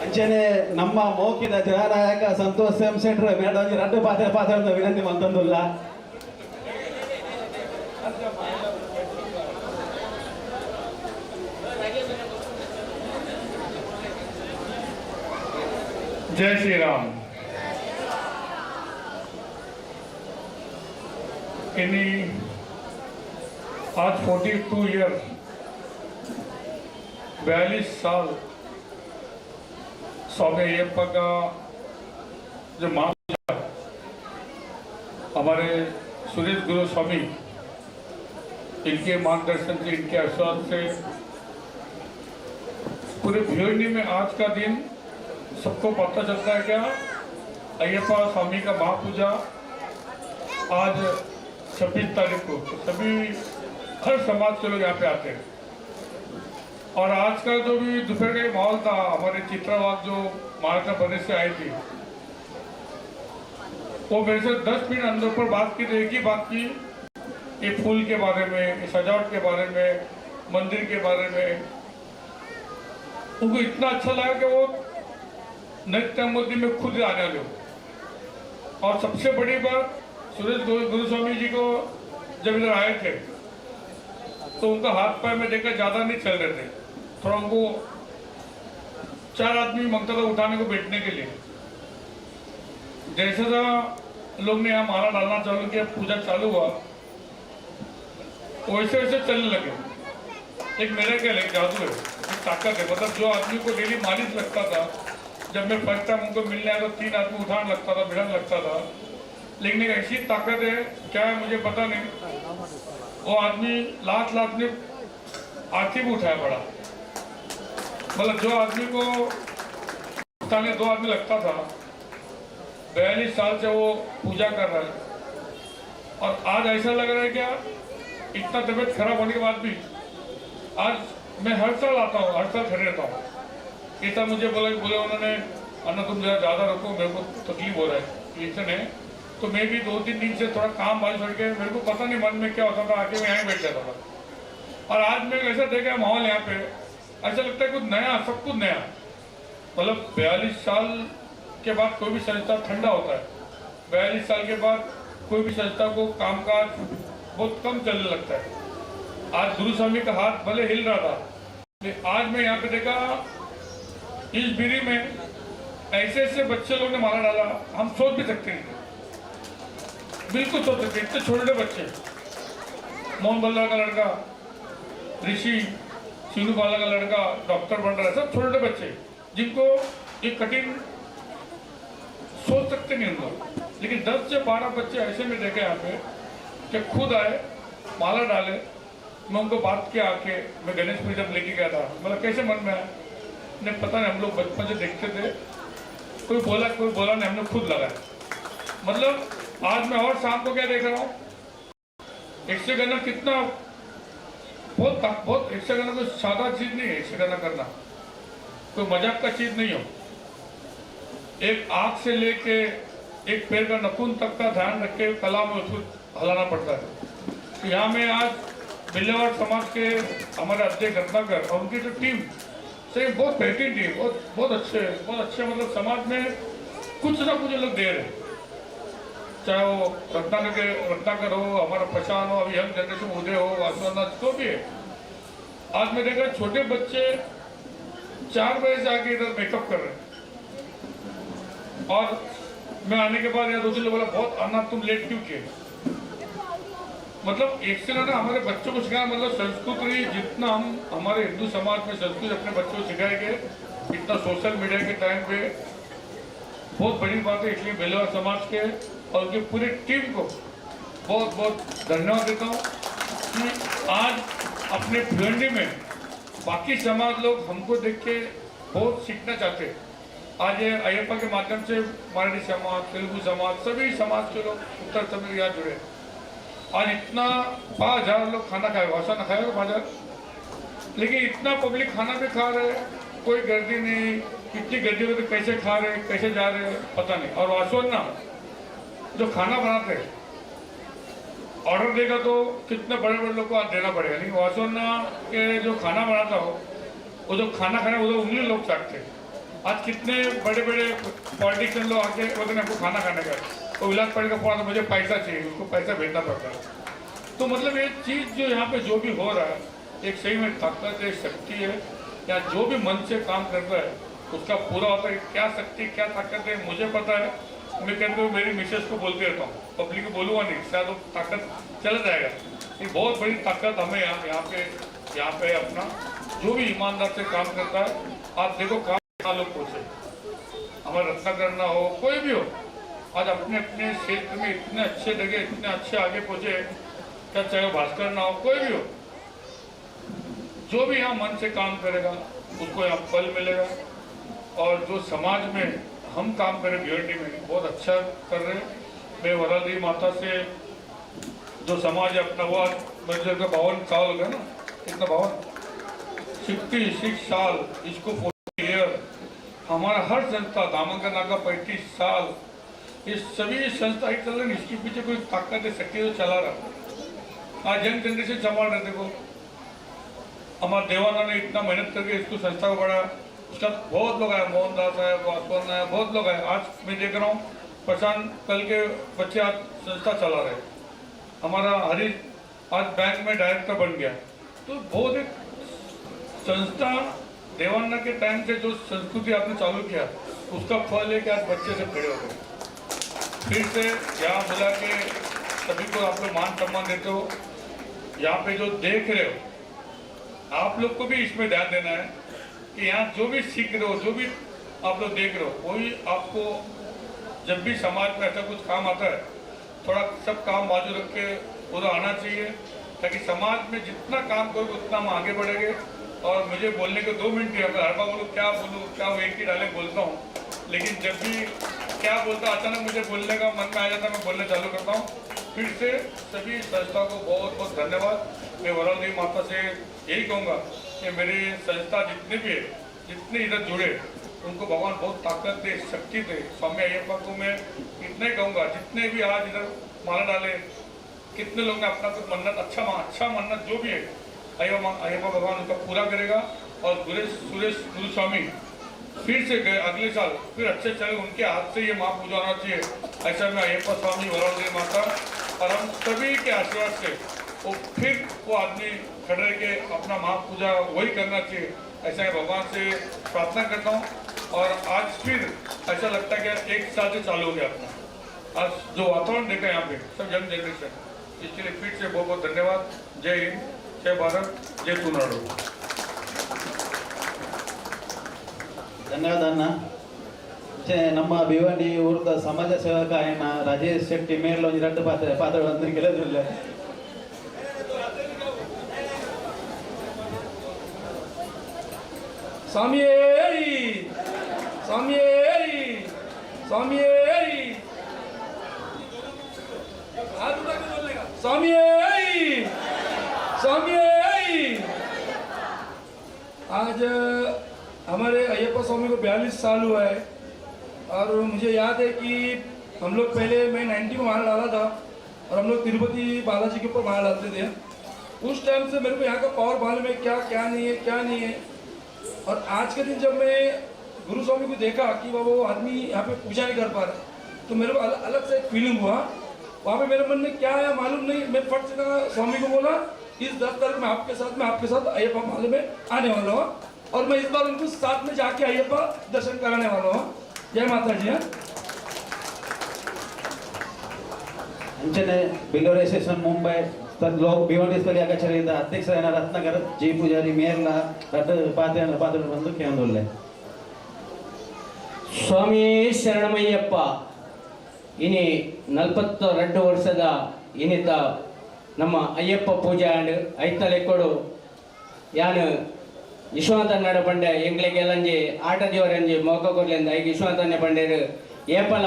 Speaker 5: ಅಂಚನೆ ನಮ್ಮ ಮೌಖಿಕ ಜನನಾಯಕ ಸಂತೋಷ್ ಎಂ ಸೆಂಟ್ರ್ ಮೇಡಮ್ ರಡ್ಡು ಪಾತ್ರ ವಿನಂತಿ ಮಂತಂದುಲ್ಲ
Speaker 8: जय श्री राम। इन्हीं आज 42 ईयर 42 साल स्वामी अय्यप्पा का जो महापूजा हमारे सुरेश गुरु स्वामी इनके मार्गदर्शन से, इनके आशीर्वाद से पूरे भिवंडी में आज का दिन सबको पता चलता है क्या अय्यप्पा स्वामी का महापूजा आज 26 तारीख को सभी हर समाज के लोग यहाँ पे आते हैं। और आज का जो भी दोपहर का माहौल था, हमारे चित्रावाग जो महाराष्ट्र प्रदेश से आई थी, वो मेरे से 10 मिनट अंदर पर बात की, तो एक ही बात की, ये फूल के बारे में, ये सजावट के बारे में, मंदिर के बारे में। उनको इतना अच्छा लगा कि वो नृत्य मोदी में खुद आने लो। और सबसे बड़ी बात, सुरेश गुरु स्वामी जी को जब इधर आए थे तो उनका हाथ पैर में देखकर ज्यादा नहीं चल रहे थे, थोड़ा उनको 4 आदमी मांगता था उठाने को बैठने के लिए। जैसे लोग ने यहाँ माला डालना चालू किया, पूजा चालू हुआ, वैसे वैसे चलने लगे। एक मेरे क्या जादू है, ताकत है। मतलब जो आदमी को डेली मालिश लगता था, जब मैं फर्स्ट टाइम उनको मिलने आया तो 3 आदमी उठाने लगता था, भिड़ने लगता था, लेकिन एक ऐसी ताकत है, क्या है मुझे पता नहीं, वो आदमी लाख ने आरती भी उठाया बड़ा। मतलब जो आदमी को उठाने 2 आदमी लगता था, 42 साल से वो पूजा कर रहा है। और आज ऐसा लग रहा है क्या, इतना तबीयत खराब होने के बाद भी आज मैं हर साल आता हूँ, हर साल खड़े रहता हूँ। ऐसा मुझे बोले उन्होंने, अन्ना तुम जरा ज़्यादा रखो, मेरे को तकलीफ हो रहा है, टेंशन है। तो मैं भी 2-3 दिन से थोड़ा काम बारिश छोड़ के, मेरे को पता नहीं मन में क्या होता था, आके मैं यहाँ बैठ जाता था। और आज मैं ऐसा देखा माहौल यहाँ पे, ऐसा लगता है कुछ नया, सब कुछ नया। मतलब 42 साल के बाद कोई भी संस्था ठंडा होता है। 42 साल के बाद कोई भी संस्था को कामकाज बहुत कम चलने लगता है। आज गुरु स्वामी का हाथ भले हिल रहा था, लेकिन आज मैं यहाँ पे देखा इस बीड़ी में ऐसे ऐसे बच्चे लोग ने माला डाला, हम सोच भी सकते नहीं, बिल्कुल सोच सकते। इतने छोटे बच्चे, मोहन बल्ला का लड़का, ऋषि सीनू बाला का लड़का डॉक्टर बन रहा है, सब छोटे बच्चे जिनको ये कठिन सोच सकते नहीं हम लोग। लेकिन 10 से 12 बच्चे ऐसे में देखे यहाँ पे कि खुद आए, माला डाले। मैं उनको बात किया आके, मैं गणेश पूजा लेके गया था, मतलब कैसे मन में आया नहीं पता नहीं, हम लोग बचपन से देखते थे, कोई बोला नहीं, हमने खुद लगाया। मतलब आज मैं और शाम को क्या देख रहा हूँ, यक्षगान कितना बहुत यक्षगान कोई सादा चीज नहीं है। यक्षगान करना कोई मजाक का चीज नहीं हो। एक आंख से लेके एक पैर का नखून तक का ध्यान रख के कला में उसको हलाना पड़ता है। तो यहाँ में आज बिल्लेवाड़ समाज के हमारे अध्यक्ष रत्नाकर और उनकी जो टीम से, बहुत बेहतरीन टीम, बहुत अच्छे मतलब समाज में कुछ ना कुछ लोग दे रहे, चाहे वो रत्नाकर हो, हमारा पहचान हो, अभी यंग जनरेशन उदय हो, वासुनाथ, जो भी है। आज मैं देखा छोटे बच्चे 4 बजे से आके इधर मेकअप कर रहे हैं। और मैं आने के बाद यहाँ दूसरे लोग बोला, बहुत आना तुम लेट क्यों किए। मतलब एक से ना हमारे बच्चों को सिखाया, मतलब संस्कृति जितना हम हमारे हिंदू समाज में संस्कृति अपने बच्चों को सिखाएंगे, इतना सोशल मीडिया के टाइम पे बहुत बड़ी बात है। इसलिए बेलवा समाज के और उनकी पूरी टीम को बहुत बहुत धन्यवाद देता हूँ कि आज अपने भिवंडी में बाकी समाज लोग हमको देख के बहुत सीखना चाहते हैं। आज ये अय्यप्पा के माध्यम से मराठी समाज, तेलुगु समाज, सभी समाज के लोग उत्तर तमिल यहाँ जुड़े। आज इतना 5000 लोग खाना खाए, भाषा ना खाएगा 5000, लेकिन इतना पब्लिक खाना भी खा रहे, कोई गर्दी नहीं। इतनी गर्दी में तो कैसे खा रहे, कैसे जा रहे, पता नहीं। और वासवन ना जो खाना बनाते हैं ऑर्डर देगा तो कितने बड़े बड़े लोग को आज देना पड़ेगा, लेकिन वासोना के जो खाना बनाता हो वो जो खाना खाना वो तो उंगली लोग चाटते हैं। आज कितने बड़े बड़े पॉलिटिशियन लोग आके बोलते हैं आपको खाना खाने का, तो विलास पड़ेगा पड़ा मुझे पैसा चाहिए, उसको पैसा भेजना पड़ता है। तो मतलब ये चीज़ जो यहाँ पे जो भी हो रहा है एक सही में ताकत है, शक्ति है, या जो भी मन से काम करता है उसका पूरा होता है। क्या शक्ति क्या ताकत है मुझे पता है, मैं कहते हुए मेरी मिसेस को बोलते रहता हूँ, पब्लिक को बोलूँगा नहीं, शायद वो ताकत चला जाएगा। ये बहुत बड़ी ताकत हमें यहाँ पे अपना जो भी ईमानदार से काम करता है, आप देखो काम लोग पहुँचे, हमारा रत्नाकर ना हो कोई भी हो, आज अपने अपने क्षेत्र में इतने अच्छे लगे, इतने अच्छे आगे पहुँचे, क्या चाहे भास्कर ना हो कोई भी हो, जो भी यहाँ मन से काम करेगा उसको यहाँ फल मिलेगा। और जो समाज में हम काम करें बीआरटी में बहुत अच्छा कर रहे हैं। मैं वराली माता से जो समाज है अपना वो मंदिर का 52 साल हो गया ना, कितना 56 साल, इसको 40 ईयर, हमारा हर संस्था दामनगर नाका 35 साल, ये सभी संस्था ही चल रही, इसके पीछे कोई ताकत है शक्ति तो चला रहा। आज यंग जनरेशन संभाल रहे, देखो हमारा देवाना ने इतना मेहनत करके इसको संस्था को बढ़ाया, उसका बहुत लोग आए, मोहनदास आए, वासवन आए, बहुत लोग आए। आज मैं देख रहा हूँ प्रशांत कल के बच्चे आज संस्था चला रहे, हमारा हरीश आज बैंक में डायरेक्टर बन गया। तो बहुत एक संस्था देवाना के टाइम से जो संस्कृति आपने चालू किया उसका फल है कि आज बच्चे से खड़े हो गए। फिर से यहाँ बुला के सभी को आप लोग मान सम्मान देते हो, यहाँ पे जो देख रहे हो आप लोग को भी इसमें ध्यान देना है कि यहाँ जो भी सीख रहे हो, जो भी आप लोग देख रहे हो, वही आपको जब भी समाज में ऐसा कुछ काम आता है थोड़ा सब काम बाजू रख के उधर आना चाहिए, ताकि समाज में जितना काम करोगे उतना हम आगे बढ़ेंगे। और मुझे बोलने को 2 मिनट ही, अगर हर बार बोलूँ क्या वो एक ही डाले बोलता हूँ, लेकिन जब भी क्या बोलता अचानक मुझे बोलने का मन में आ जाता है, मैं बोलने चालू करता हूँ। फिर से सभी संस्था को बहुत बहुत धन्यवाद। मैं वराल देवी माता से यही कहूँगा कि मेरी संस्था जितने भी है, जितने इधर जुड़े, उनको भगवान बहुत ताकत दे, शक्ति दे। स्वामी अयप्पा को मैं इतना ही कहूँगा, जितने भी आज इधर माला डाले, कितने लोग ने अपना कुछ मन्नत अच्छा मन्नत जो भी है अयप्पा भगवान उनका पूरा करेगा। और सुरेश गुरु स्वामी फिर से गए अगले साल फिर अच्छे चले, उनके हाथ से ये महापूजा होना चाहिए, ऐसा मैं अयप्पा स्वामी वराल देवी माता और हम सभी के आशीर्वाद से वो आदमी खड़े के अपना महापूजा वही करना चाहिए, ऐसा मैं भगवान से प्रार्थना करता हूँ। और आज फिर ऐसा लगता है कि 1 साल से चालू हो गया अपना, आज जो वातावरण देखा यहाँ पे सब यंग जनरेशन, इसके लिए फिर से बहुत बहुत धन्यवाद। जय हिंद, जय भारत, जय तुनाडू।
Speaker 5: ಧನ್ಯವಾದ ಅಣ್ಣ. ನಮ್ಮ ಭಿವಂಡಿ ಊರದ ಸಮಾಜ ಸೇವಕ ఆయన ರಾಜೇಶ್ ಶೆಟ್ಟಿ ಮೇಲ್ ಒಂದು 2 ಪಾತ್ರಗಳು ಅಂದ್ರೆ ಗೆಲ್ಲದಿಲ್ಲ.
Speaker 9: ಸ್ವಾಮಿಯೇ ಸ್ವಾಮಿಯೇ ಸ್ವಾಮಿಯೇ स्वामिये स्वामिये। आज हमारे अयप्पा स्वामी को 42 साल हुआ है और मुझे याद है कि हम लोग पहले मैं 90 में माला डाला था और हम लोग तिरुपति बालाजी के ऊपर माला डालते थे। उस टाइम से मेरे को यहाँ का पावर मालूम है क्या नहीं है। और आज के दिन जब मैं गुरु स्वामी को देखा कि वो आदमी यहाँ पे पूजा नहीं कर पा रहा, तो मेरे को अलग से एक फीलिंग हुआ। वहाँ पे मेरे मन में क्या है मालूम नहीं, मैं फट से स्वामी को बोला इस 10 तारीख में आपके साथ अयप्पा माले में आने वाला हूँ और मैं इस बार उनको साथ में जाके अयप्पा दर्शन कराने वाला हूँ। जय माता जी।
Speaker 5: ಅಂಚನೆ ಬಿಲ್ಲೋರೆ ಸ್ಟೇಷನ್ ಮುಂಬೈ ಲೋಕ ಭಿವಂಡಿ ಸ್ಥಳೀಯ ಕಚೇರಿಯಿಂದ ಅಧ್ಯಕ್ಷರಾದ ರತ್ನಾಕರ್ ಜಿ ಪೂಜಾರಿ ಮೇರ್ಲ ರಟ್ಟು ಪಾತ್ರ ಬಂದು ಕೇಂದ್ರಲ್ಲೇ.
Speaker 10: ಸ್ವಾಮಿ ಶರಣಮಯ್ಯಪ್ಪ ಇನಿ 42 ವರ್ಷದ ಇನಿತ ನಮ್ಮ ಅಯ್ಯಪ್ಪ ಪೂಜೆ ಅಂಡ್ ಐತಲೆಕ್ಕೊಡು ಯಾನು ಯಶವಂತ ನಡ ಬಂಡೆ ಎಂಗ್ಲಿಗೆಲ್ಲಂಜಿ ಆಟ ದೇವರಂಜಿ ಮೋಕ ಕೊರ್ಲಿಂದ ಈಗ ಯಶವಂತನೆ ಬಂಡೇರು ಏಪಲ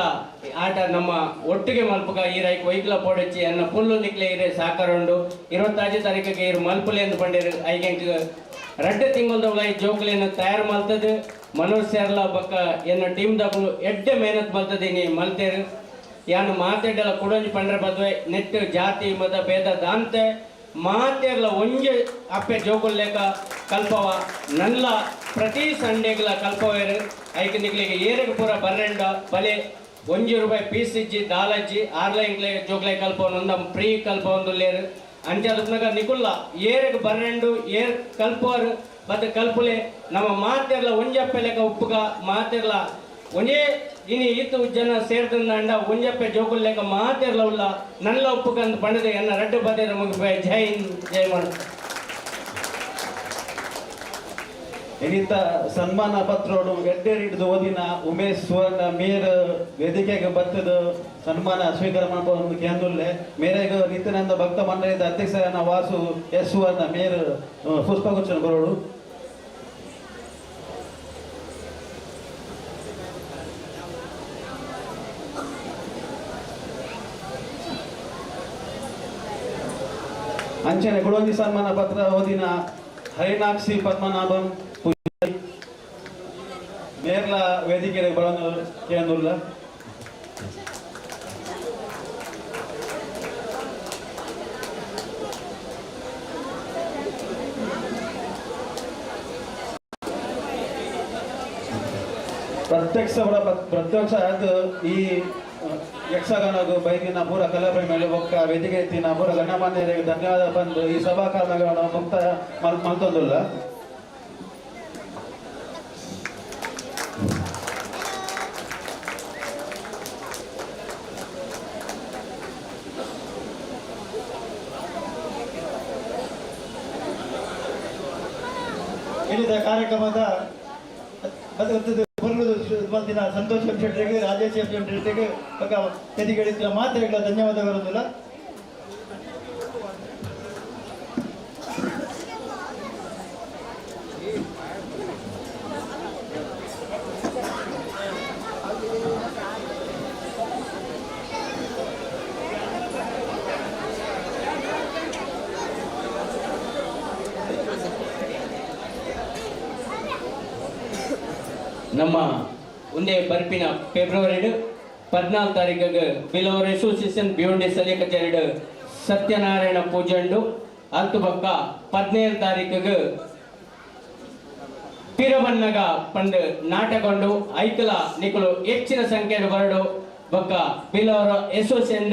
Speaker 10: ಆಟ ನಮ್ಮ ಒಟ್ಟಿಗೆ ಮಲ್ಪಗ ಈರೈಕ್ ವೈಕ್ಲ ಪೋಡಚ್ಚಿ ಅನ್ನ ಪುಲ್ಲು ನಿಕ್ಲೆ ಇರೆ ಸಾಕರುಂಡು 25 ತಾರೀಕಿಗೆ ಇರು ಮಲ್ಪುಲೆ ಎಂದು ಬಂಡೇರು ಐಗೆಂಕ್ 2 ತಿಂಗಳದೊಳಗೆ ಜೋಕ್ಲೆಯನ್ನು ತಯಾರು ಮಲ್ತದು ಮನೋಜ್ ಸೇರ್ಲ ಬಕ್ಕ ಎನ್ನ ಟೀಮ್ದಾಗಲು ಎಡ್ಡೆ ಮೆಹನತ್ ಮಲ್ತದೀನಿ ಮಲ್ತೇರು ಯಾನು ಮಾತೆಡ್ಡಲ ಕುಡಂಜಿ ಪಂಡ್ರೆ ಬದ್ವೆ ನೆಟ್ ಜಾತಿ ಮತ ಭೇದ ದಾಂತೆ ಮಾತೆರ್ಲ ಒಂಜೆ ಅಪ್ಪೆ ಜೋಗುಲ್ಲೇಕ ಕಲ್ಪವ ನಲ್ಲ ಪ್ರತಿ ಸಂಡೇಗಳ ಕಲ್ಪವೇರು ಐಕೆ ನಿಕ್ಲಿಗೆ ಏರಿಗೆ ಪೂರ ಬರ್ರೆಂಡ ಬಲೆ ₹1 ಪೀಸ್ ಇಜ್ಜಿ ದಾಲಜ್ಜಿ ಆರ್ಲೈನ್ಲೆ ಜೋಗ್ಲೆ ಕಲ್ಪ ಒಂದ ಫ್ರೀ ಕಲ್ಪ ಒಂದು ಲೇರು ಅಂಚೆ ನಿಕುಲ್ಲ ಏರಿಗೆ ಬರ್ರೆಂಡು ಏರ್ ಕಲ್ಪವರು ಮತ್ತೆ ಕಲ್ಪುಲೆ ನಮ್ಮ ಮಾತೆರ್ಲ ಒಂಜಪ್ಪೆ ಲೆಕ್ಕ ಉಪ್ಪುಗ ಮಾತೆರ್ಲ ಒಂದೇ ಇನಿ ಈತು ಜನ ಸೇರ್ದಂಡ ಒಂಜಪ್ಪೆ ಜೋಗುಲ್ ಲೆಕ್ಕ ಮಾತೆರ್ಲ ಉಲ್ಲ ನಲ್ಲ ಉಪ್ಪುಗಂದು ಪಂಡದೆ ಎನ್ನ ರಡ್ಡು ಬದಿರ ಮುಗಿಪೆ ಜೈ ಹಿಂದ್ ಜೈ ಮಾಡ
Speaker 5: ಇನ್ನಿತ ಸನ್ಮಾನ ಪತ್ರೋಡು ಎಡ್ಡೆ ಹಿಡಿದು ಓದಿನ ಉಮೇಶ್ ಸುವರ್ಣ ಮೇರ್ ವೇದಿಕೆಗೆ ಬರ್ತದ ಸನ್ಮಾನ ಸ್ವೀಕಾರ ಮಾಡಬಹುದು ಕೇಂದ್ರಲ್ಲೇ ಮೇರೆಗೆ ನಿತ್ಯಾನಂದ ಭಕ್ತ ಮಂಡಳಿದ ಅಧ್ಯಕ್ಷರಾದ ವಾಸು ಎಸ್ ಸುವರ್ಣ ಮೇರ್ ಪುಷ್ಪಗುಚ್ಛನ ಬರೋಡು ಅಂಚನೆ ಕೊಡೋಂದಿ ಸನ್ಮಾನ ಪತ್ರ ಓದಿನ ಹರಿನಾಕ್ಷಿ ಪದ್ಮನಾಭಂ ಮೇರ್ಲ ವೇದಿಕೆಗೆ ಬರೋದು ಕೇಂದ್ರಲ್ಲ ಪ್ರತ್ಯಕ್ಷ ಆದ ಈ ಯಕ್ಷಗಾನಗೂ ಬೈದಿನ ಪೂರ ಕಲಾಪ್ರೇಮಿಗಳು ಒಕ್ಕ ವೇದಿಕೆ ಎತ್ತಿನ ಪೂರ ಗಣ್ಯಮಾನ್ಯರಿಗೆ ಧನ್ಯವಾದ ಬಂದು ಈ ಸಭಾ ಕಾರ್ಯಕ್ರಮಗಳನ್ನು ಮುಕ್ತಾಯ ಮಲ್ತೊಂದಿಲ್ಲ
Speaker 1: ಇಲ್ಲಿದ್ದ ಕಾರ್ಯಕ್ರಮದ ಬಂದಿನ ಸಂತೋಷ್ ಎಂ ಶೆಟ್ಟಿಗೆ ರಾಜೇಶ್ ಎಂ ಶೆಟ್ಟಿಗೆ ತೆದಿಗಳಿದ್ದ ಮಾತ್ರೆಗಳ ಧನ್ಯವಾದಗಳಿಲ್ಲ
Speaker 10: ನಮ್ಮ ಒಂದೇ ಬರ್ಪಿನ ಫೆಬ್ರವರಿ 14 ತಾರೀಕಿಗೆ ಬಿಲವರ್ ಅಸೋಸಿಯೇಷನ್ ಬಿಯೋಂಡಿ ಸಲಹೆ ಕಚೇರಿ ಸತ್ಯನಾರಾಯಣ ಪೂಜೆಂಡು ಹತ್ತು ಪಕ್ಕ 17 ತಾರೀಕಿಗೆ ಪಿರಬನ್ನಗ ಪಂಡ್ ನಾಟಕೊಂಡು ಐಕಲ ನಿಕಲು ಹೆಚ್ಚಿನ ಸಂಖ್ಯೆಯ ಬರಡು ಬಕ್ಕ ಬಿಲವರ ಅಸೋಸಿಯೇಷನ್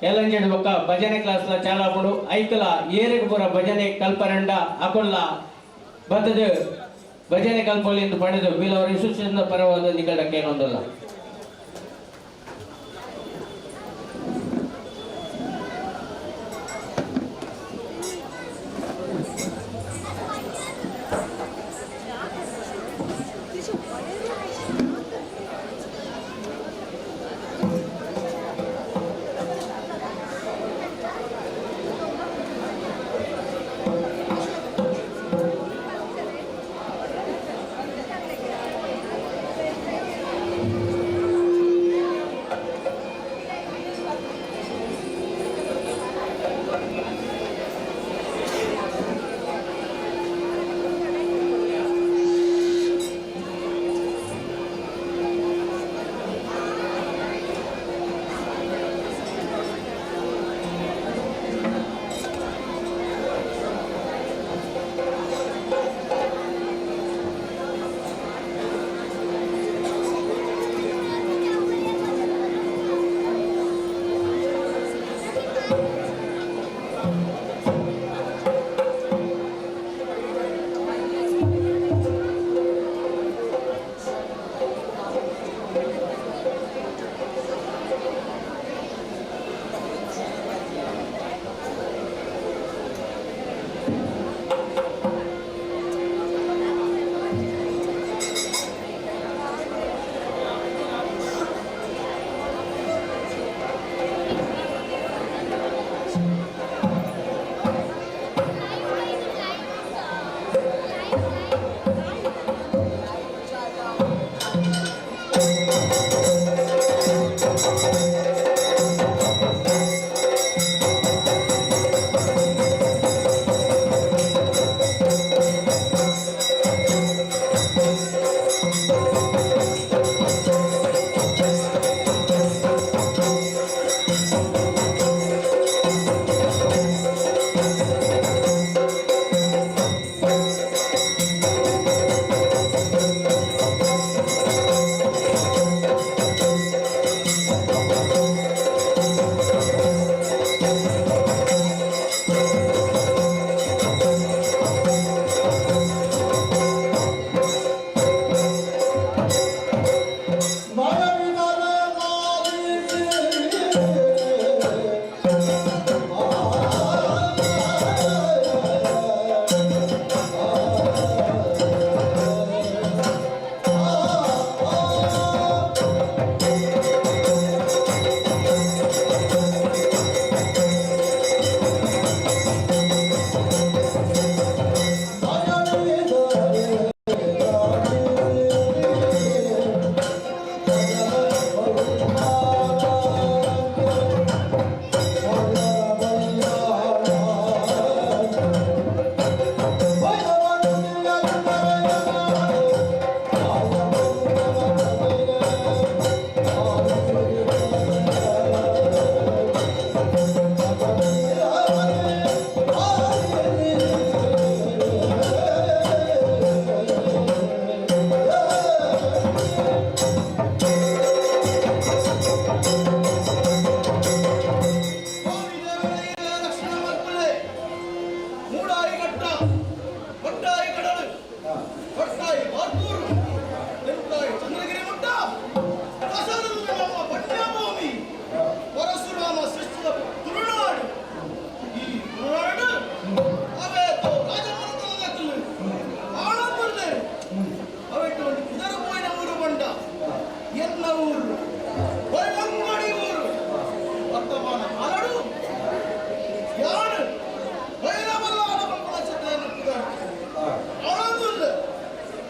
Speaker 10: ಎಲ್ಲಂಜೆಡ್ ಬಕ್ಕ ಭಜನೆ ಕ್ಲಾಸ್ ಚಾಲಾಪುಡು ಐಕಲ ಏರಿಗೆ ಪೂರ ಭಜನೆ ಕಲ್ಪರಂಡ ಅಕೊಲ್ಲ ಬತ್ತದ ಭಜನೆ ಕಲ್ಪಲ್ಲಿ ಎಂದು ಪಡೆದು ಬಿಲವರ ಅಸೋಸಿಯೇಷನ್ ಪರವಾದ ನಿಕಟಕ್ಕೆ ಏನೊಂದಲ್ಲ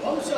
Speaker 1: ವಂಶ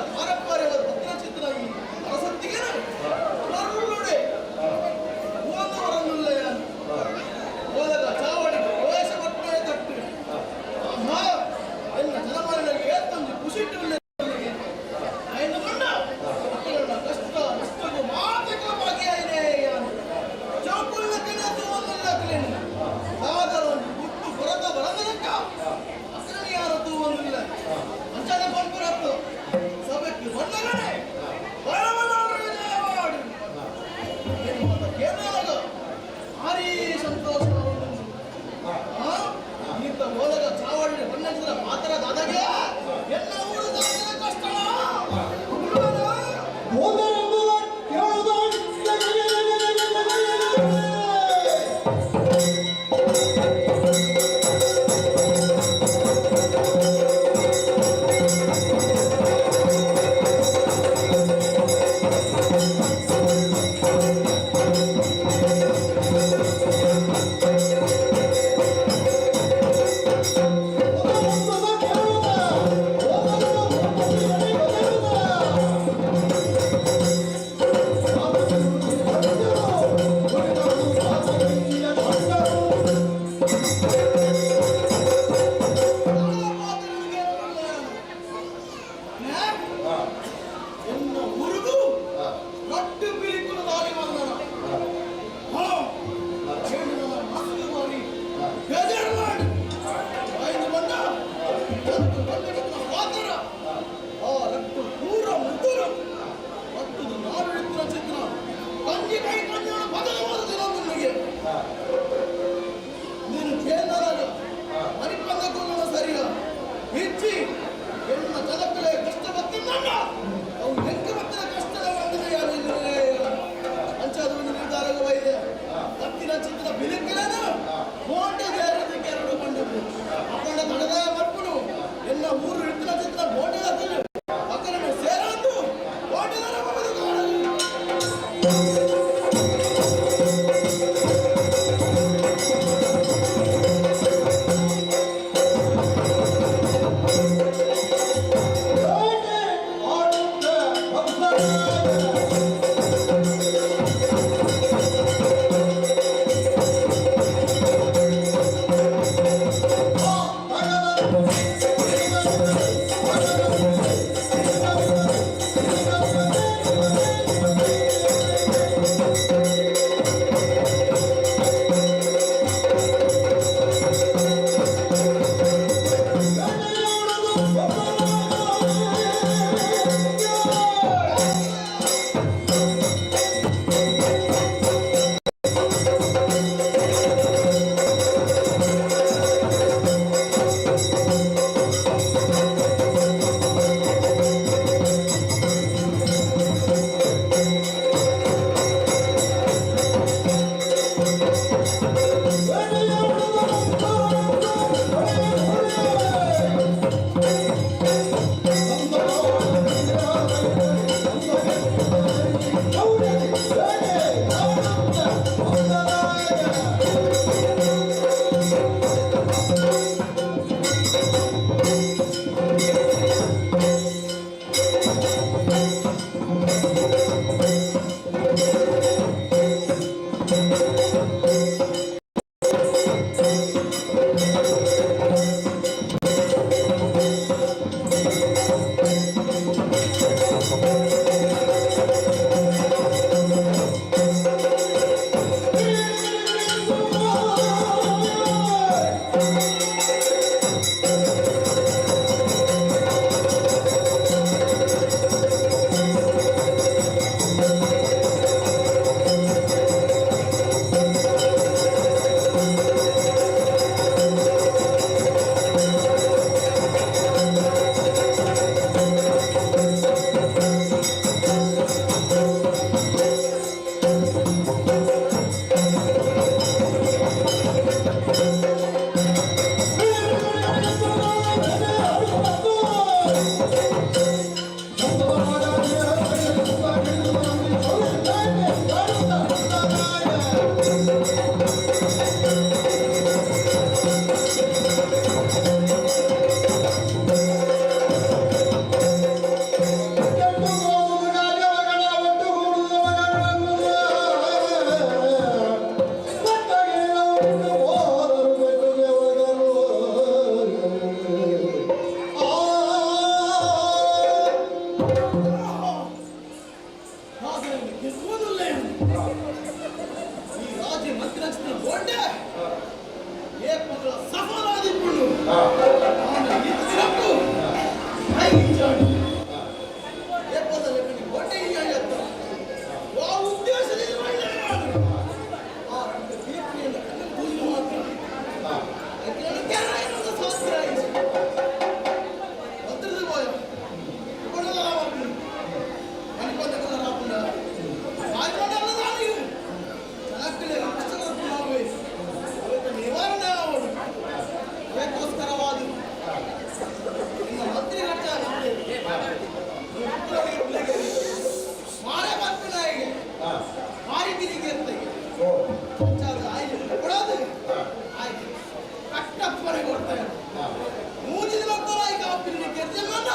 Speaker 1: പിന്നെ കരുതല്ല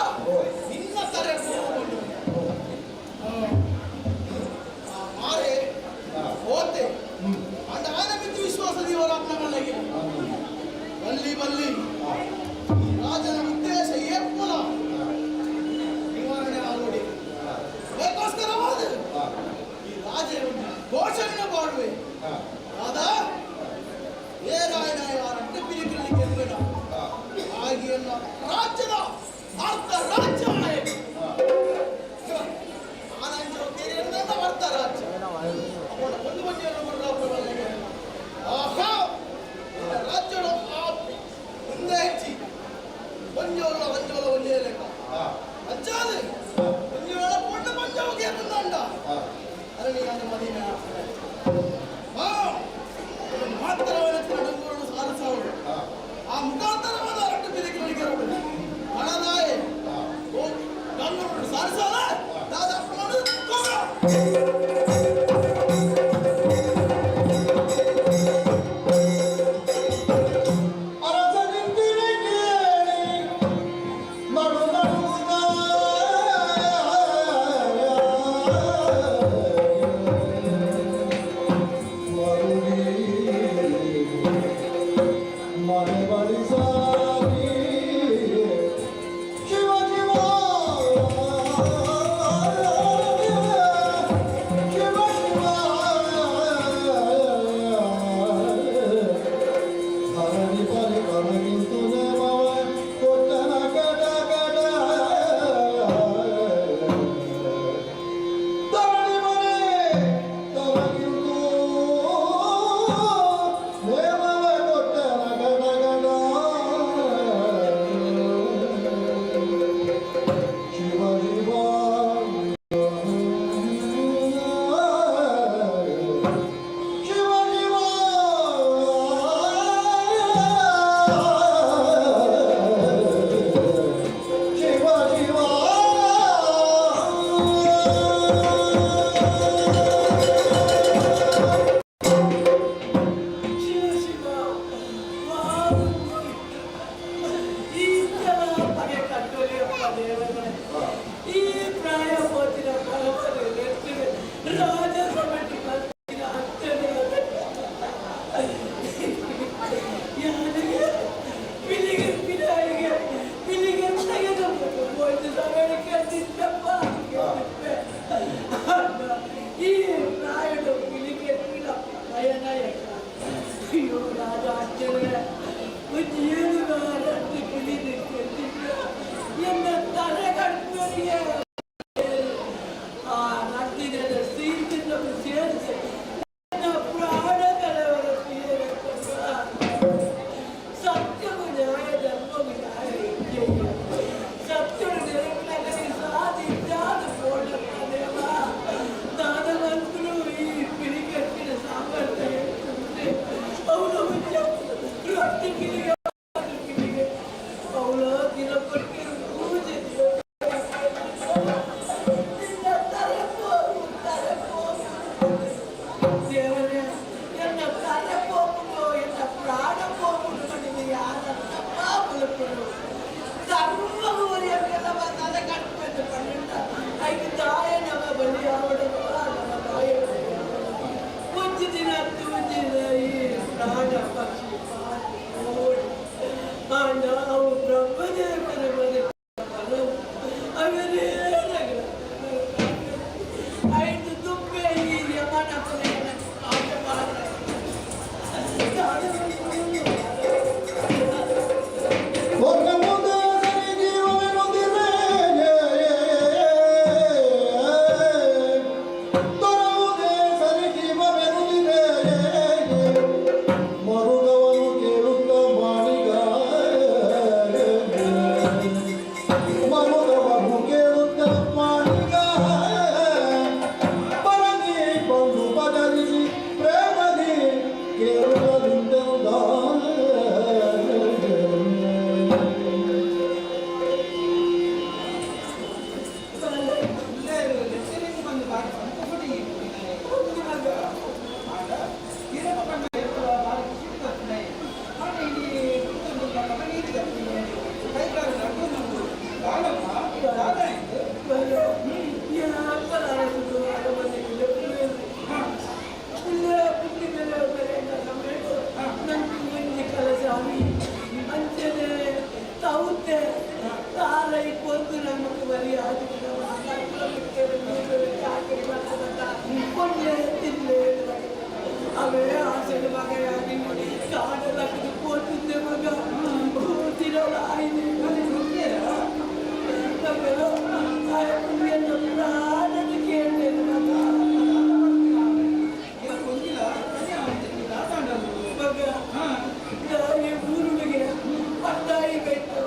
Speaker 1: ഇന്ന തരം മാറെ ഓത്തെ ಅಂಡ ಆನ ಮಿತ್ರ ವಿಶ್ವಾಸದಿ ಅವರಪ್ಪನಗಳಿಗೆ ಬಲ್ಲಿ ಬಲ್ಲಿ ರಾಜನ ಉದ್ದೇಶ ಏಪ್ಪಲ ನಿವಾರಣೆ ಆಗೋಡಿ ಅದಕ್ಕೋಸ್ಕರವಾದ ಈ ರಾಜ ಘೋಷಣೆ ಮಾಡುವೆ ಆದ ಏ ರಾಯನಾಯ ಅಡ್ಡಪಿರಿಗಳಿಗೆ ಗೆಲ್ಲಬೇಡ ಹಾಗೆಯಲ್ಲ ರಾಜ್ಯದ ಅರ್ಧ ರಾಜ್ಯ ಆನಂದ ಅರ್ಧ ರಾಜ್ಯ ಒಂದು ಮಂದಿಯನ್ನು ಬರಲಾಪಗಳಿಗೆ ಆಹಾ ರಾಜ್ಯದ ಮುಂದೆ ಹೆಚ್ಚಿ ಪಂಜೋಲ ಒಂದೇ ಲೆಕ್ಕ ಅಜ್ಜಾದು ಪಂಜೋಳ ಪೊಂಡ ಪಂಜೋಗೆ ಬಂದಂಡ ಅರಳಿ ಅಂದ ಮದಿನ ಮಾತ್ರವನ್ನ ನಡುಗೂರನ್ನು ಸಾಧಿಸವರು ಆ ಮುಖಾಂತರವಾದ ಅರಟ್ಟು ಬಿರಿಗಳಿಗೆ ಹಣದಾಯೆ ಗಂಗೂರನ್ನು ಸಾಧಿಸಲ್ಲ ದಾದಾಪು
Speaker 2: ನಾವು ಬ್ರಹ್ಮದೇವರ
Speaker 3: ಇಪ್ಪತ್ತು ನಮಗೆ ಬರೀ ಆಗಿದೆ ಅವೇ ಆಸೆಗೆ ಮಗೆಯಾಗಿ ಕಾಡಲಾಗಿ ಪೋತಿದ್ದೆ ಮಗ ತಿರಲ್ಲ ಆಯ್ತು ಪ್ರಾಣದ ಕೇಳಿದೆ ಮಗ ಊರಿಗೆ ಪಟ್ಟಾಯಿ ಬೇಕು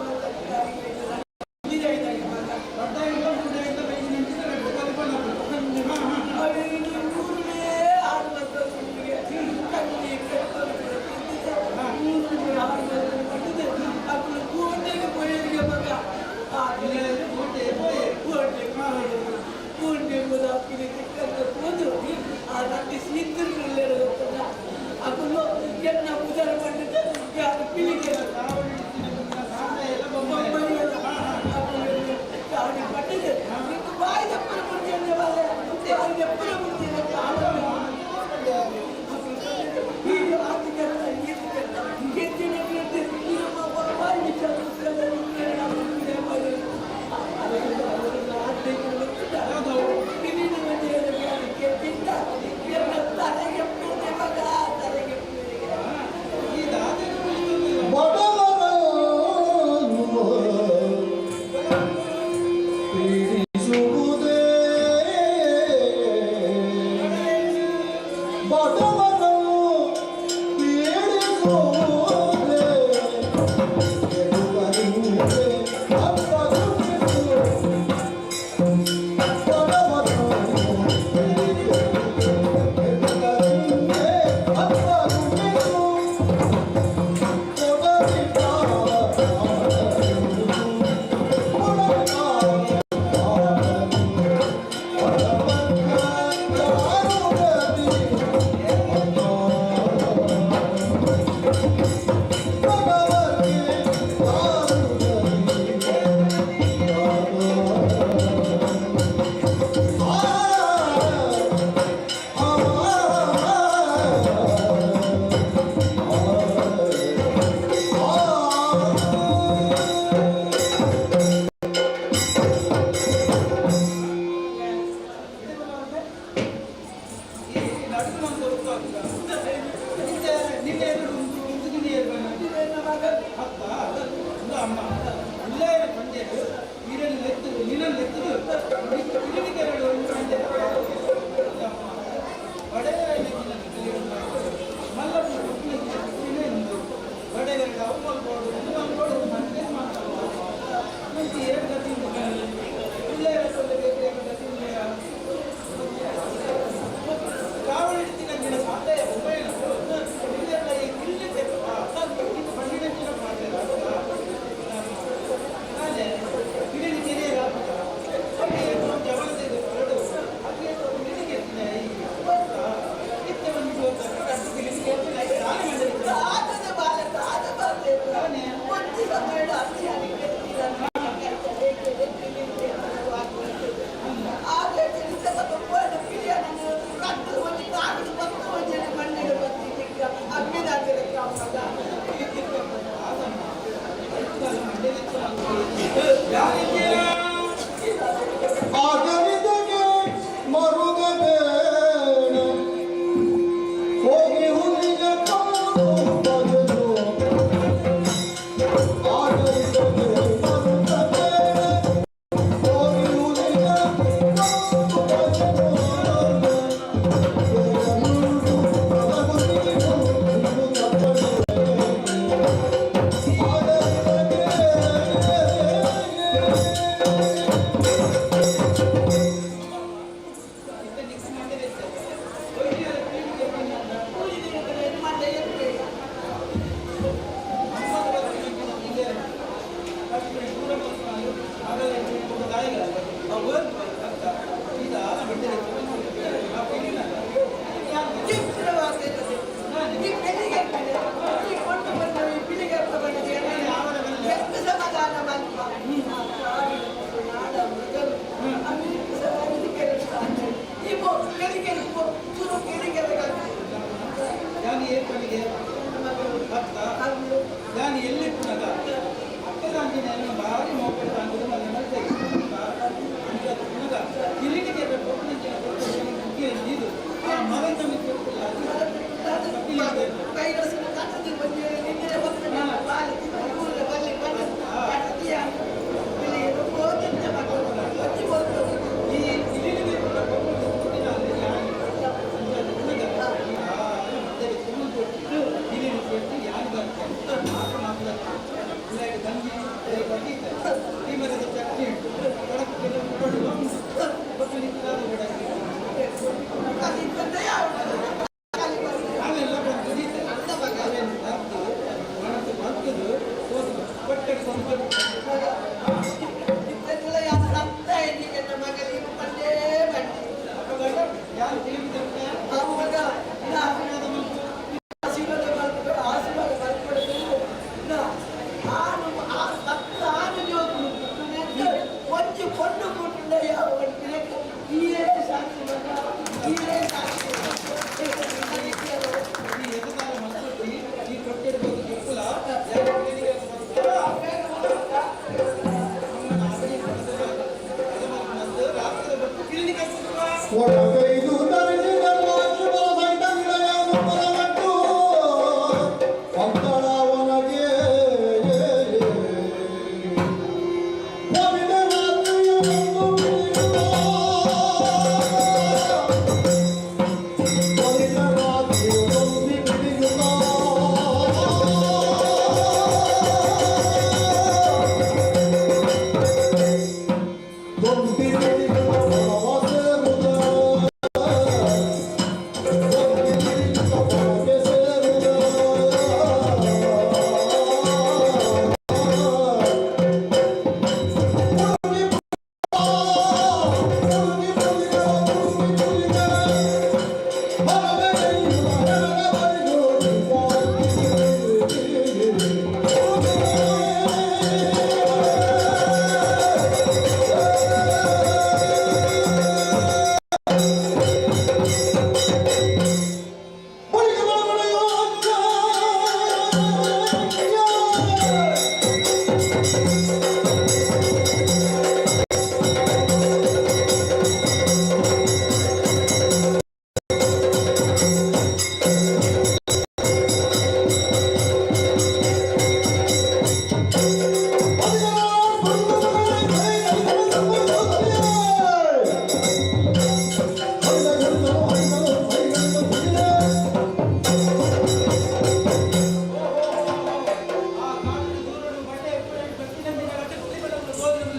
Speaker 2: ನಾನು ಎಲ್ಲಿ ಪುನಃ ಅಕ್ಕದಾಂಜಿನ ಭಾರಿ ಮೋಪ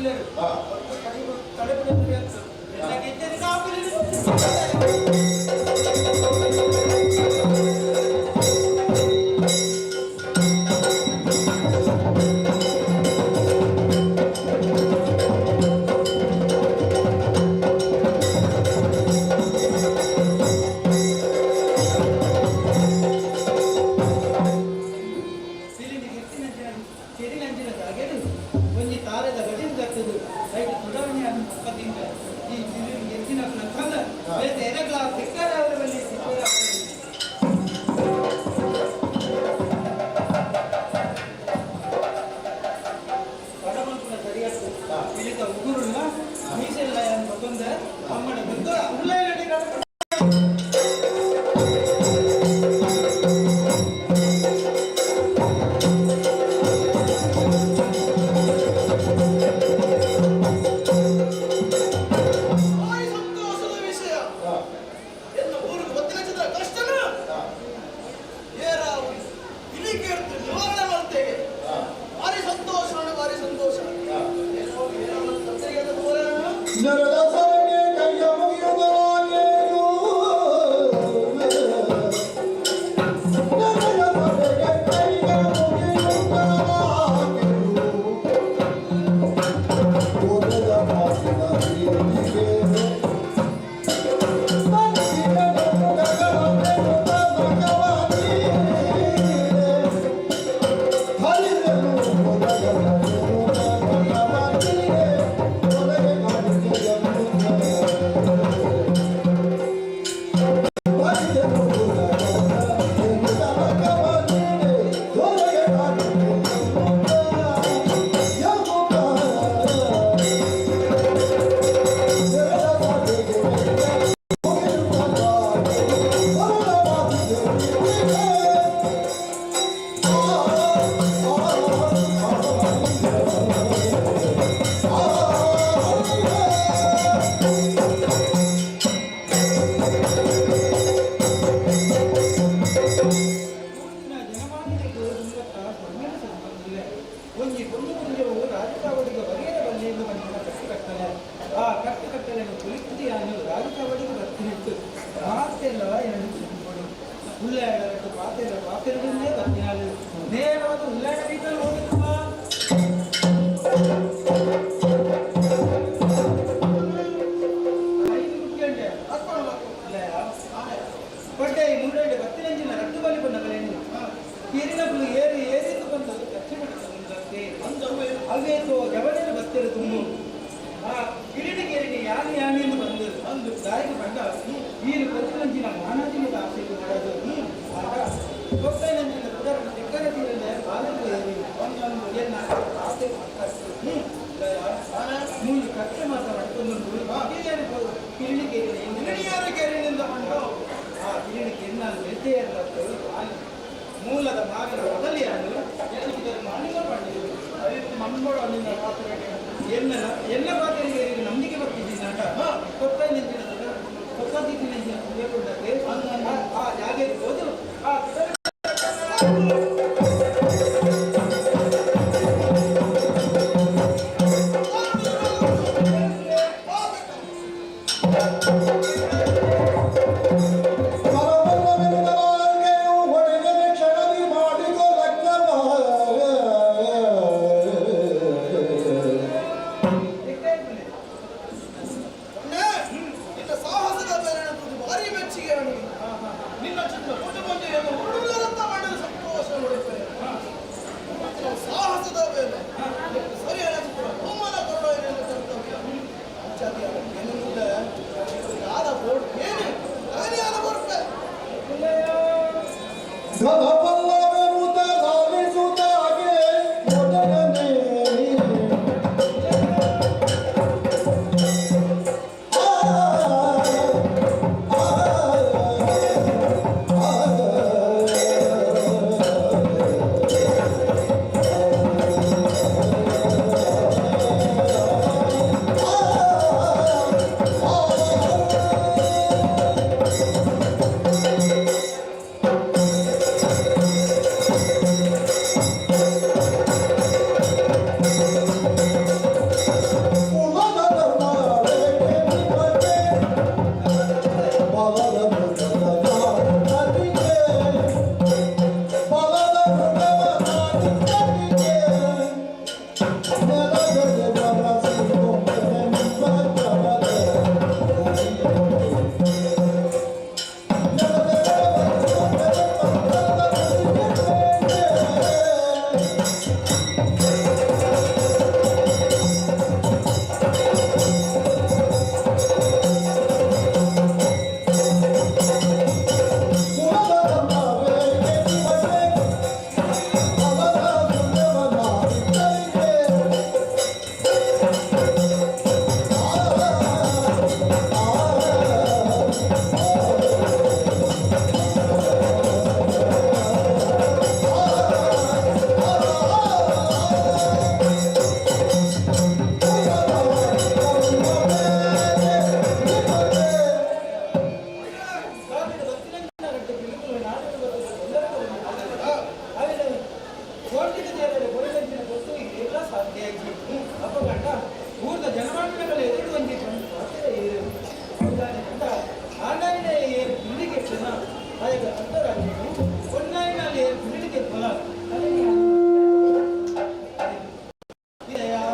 Speaker 2: ಇಲ್ಲರು ತಡೆಬಿಡ
Speaker 1: ಒಂಜಿ ತಾರದ ಗಡಿನ ದಕ್ಕದು ಐದು ಸುಧಾರಣೆ ಪಕ್ಕದಿಂದ ಈ ಎತ್ತಿನ ಪ್ರಧಾನ ಎರಗಲ ಸಿಕ್ಕರ ಅವರ ಬಳಿ ಸಿಕ್ಕರ ಪಡಮಂಪುನ ಸರಿಯಾದ ಇಳಿತ ಉಗುರುಲ್ಲ ಮೀಸೆಲ್ಲ ಮತ್ತೊಂದ ಅಮ್ಮನ ಬಂದು ಉಳ್ಳಾಗಡ್ಡಿ ಒಂಜಿ ಒಂದು ಮುಂಜವು ರಾಜಕಾವಡಿಗೆ ಬಗೆಯ ಬಲ್ಲೆಯನ್ನು ಬಂದಿನ ಕಟ್ಟುಕಟ್ಟಲೆ ಆ ಕಟ್ಟುಕಟ್ಟಲೆಯನ್ನು ಕುಳಿತಿಯಾನು ರಾಜಕಾವಡಿಗೆ ಬರ್ತಿನಿಟ್ಟು ಮಾತೆಲ್ಲ ಎರಡು ಕೊಡು ಉಳ್ಳಾಡರಟ್ಟು ಪಾತೆರಡನ್ನೇ ಬರ್ತಿನಾಳು ನೇರವಾದ ಉಳ್ಳಾಡ ರೀತಿಯಲ್ಲಿ ಹೋಗಿರುವ ಬಡ್ಡೆ ಮೂರಡೆ ಬತ್ತಿನಂಜಿನ ರಟ್ಟು ಬಲಿ ಬಂದ ಕಲೆಯನ್ನು ಕಿರಿನಗಳು ಏರಿ ಏರಿದ್ದು ಬಂದದ್ದು ಅವೇತು ಜವಳಿನ ಬತ್ತರು ತುಂಬು ಆ ಕಿರಿಣಿಗೇರಿಗೆ ಯಾನಿಂದು ಬಂದು ಒಂದು ದಾರಿಗೆ ಬಂದ ನೀನು ಬತ್ತಿನಂಜಿನ ಮಾನಜಿನ ಆಸೆಗೆ ಮಾಡೋದು ಆಗ ಕೊಪ್ಪೈನಂಜಿನ ಉದಾಹರಣೆ ತೆಕ್ಕರ ತೀರಲ್ಲ ಬಾಲಕು ಏರಿ ಒಂದೊಂದು ಏನ ಆಸೆ ಮೂರು ಕಷ್ಟ ಮಾತಾಡ್ಕೊಂಡು ಕಿರಿಣಿಗೇರಿನಿಂದ ಬಂದು ಆ ಕಿರಿಣಿಗೇರಿ ನಾನು ಮೆದ್ದೆಯಲ್ಲ ಮೂಲದ ಮಾವಿನ ಮೊದಲಿಯಾನು ಮಾನಿಗ ಮಾಡಿದ್ರು ಮಣ್ಣೋಡು ಅಲ್ಲಿಂದ ಎಲ್ಲ ಪಾತ್ರೆಗೆ ನಂಬಿಕೆ ಬರ್ತಿದ್ದೀನಿ ನಾಟ ಕೊತ್ತ ನಿಂತಿನ ಕೊತ್ತಿನ ಸುಳ್ಕೊಂಡಕ್ಕೆ ಆ ಜಾಗಕ್ಕೆ ಹೋದು ಆ
Speaker 2: ನಿನ್ನ ಚಿತ್ರ ಅಪ್ಪ ಗಂಡ ಊರ್ದ ಜನಮಾನಗಳ ಎದುರು ಬಂದಿದ್ದು ಆನ್ಲೈನ್ ಬಿಲ್ಲಿಗೆ ಜನ ಅದಕ್ಕೆ ಅಂತರಾಜ್ಯಗಳು ಆನ್ಲೈನಲ್ಲಿ ಬಿಲ್ಲಿಗೆ ಫಲ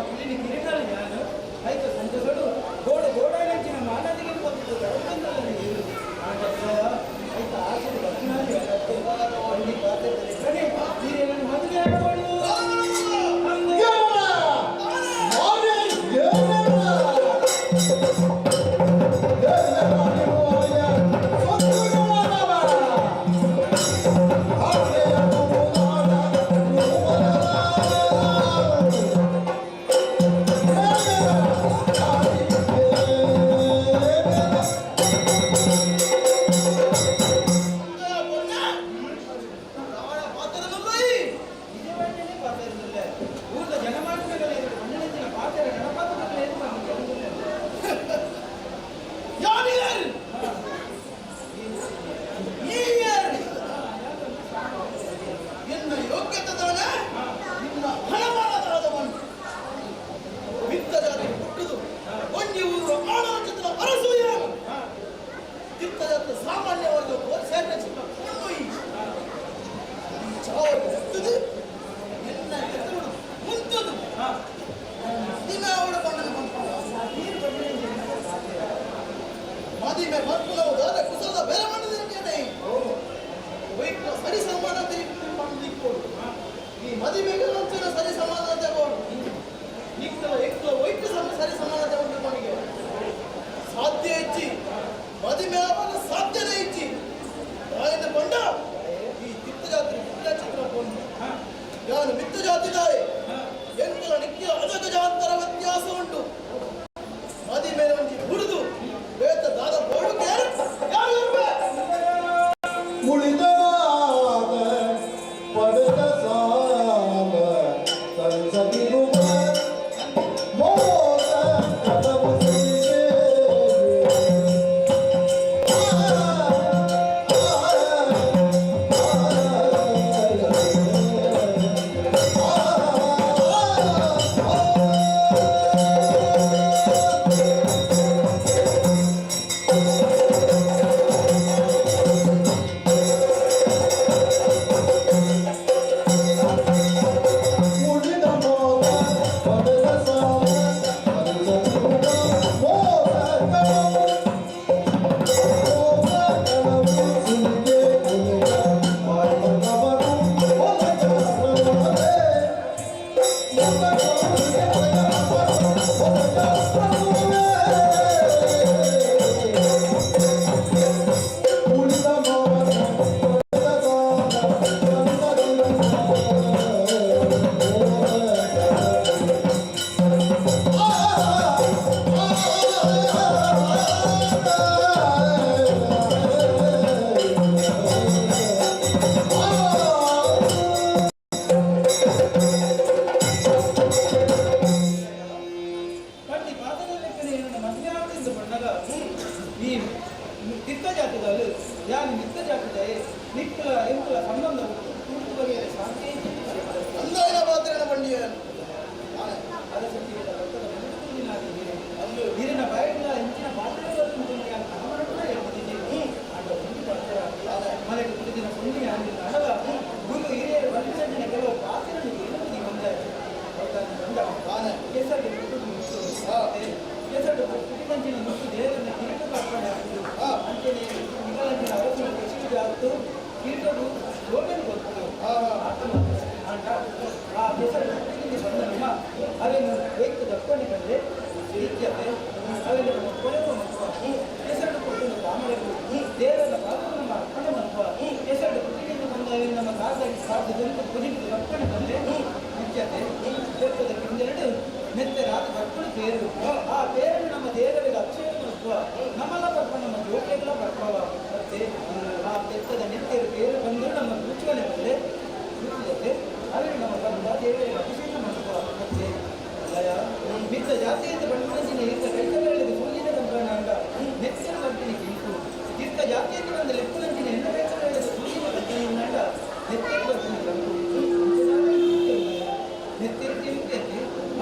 Speaker 2: ಬಿಲ್ಲಿನ ಕಿರಿಗಳು ಯಾರು ಆಯ್ತು ಸಂಜೆಗಳು ಗೋಡಾಡಿನ ಮಾನದಿಗೆ ಬಂದಿದ್ದು ಆಯ್ತು ಆಸೆ ಮದುವೆ ಆಗೋಳು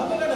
Speaker 2: ಅಪಘಾತ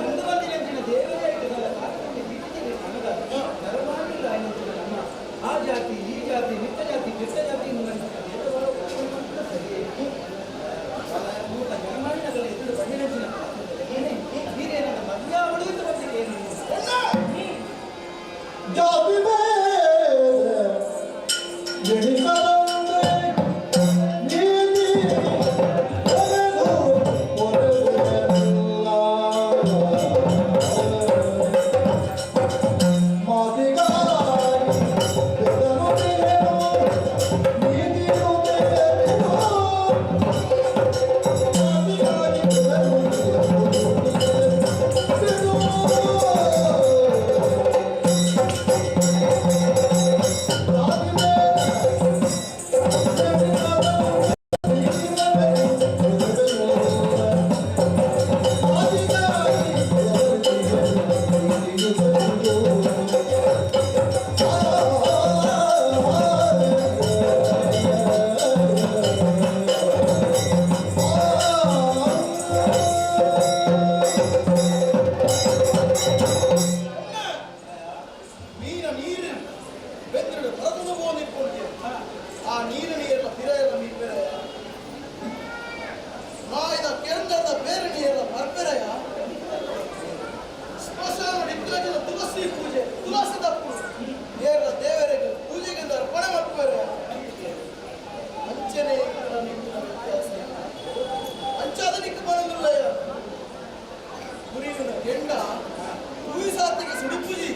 Speaker 1: ಮಾತಿಗೆ ಸುಡುಪುಜಿ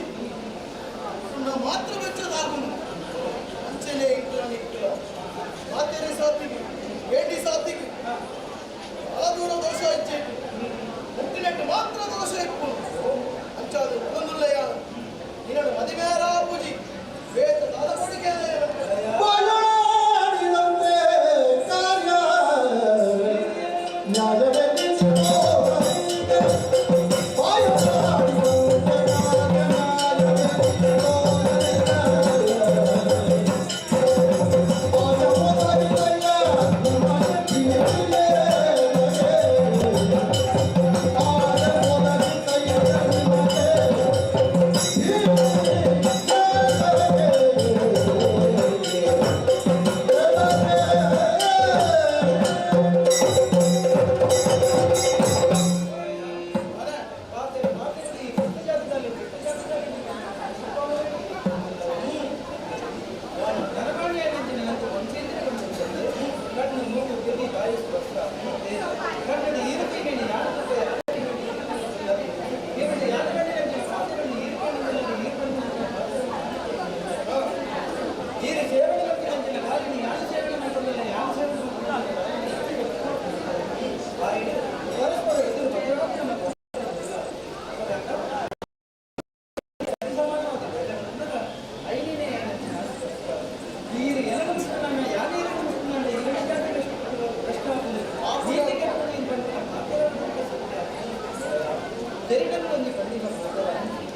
Speaker 1: ಮಾತ್ರ ಬೆಚ್ಚದಾಗುನು ಅಂಚನೆ ಇಟ್ಟು ಮಾತೆರೆ ಸಾತಿಗೆ ಬೇಟಿ ಸಾತಿಗೆ ಆ ದೂರ ದೋಷ ಇಚ್ಛೆ ಮುಟ್ಟಿನಟ್ಟು ಮಾತ್ರ ದೋಷ ಇಪ್ಪು ಅಂಚಾದು ಒಂದುಲ್ಲಯ್ಯ ನಿನ್ನಡು ಮದಿಮೇರ ಪೂಜಿ ವೇದ ದಾದ ಕೊಡಿಗೆ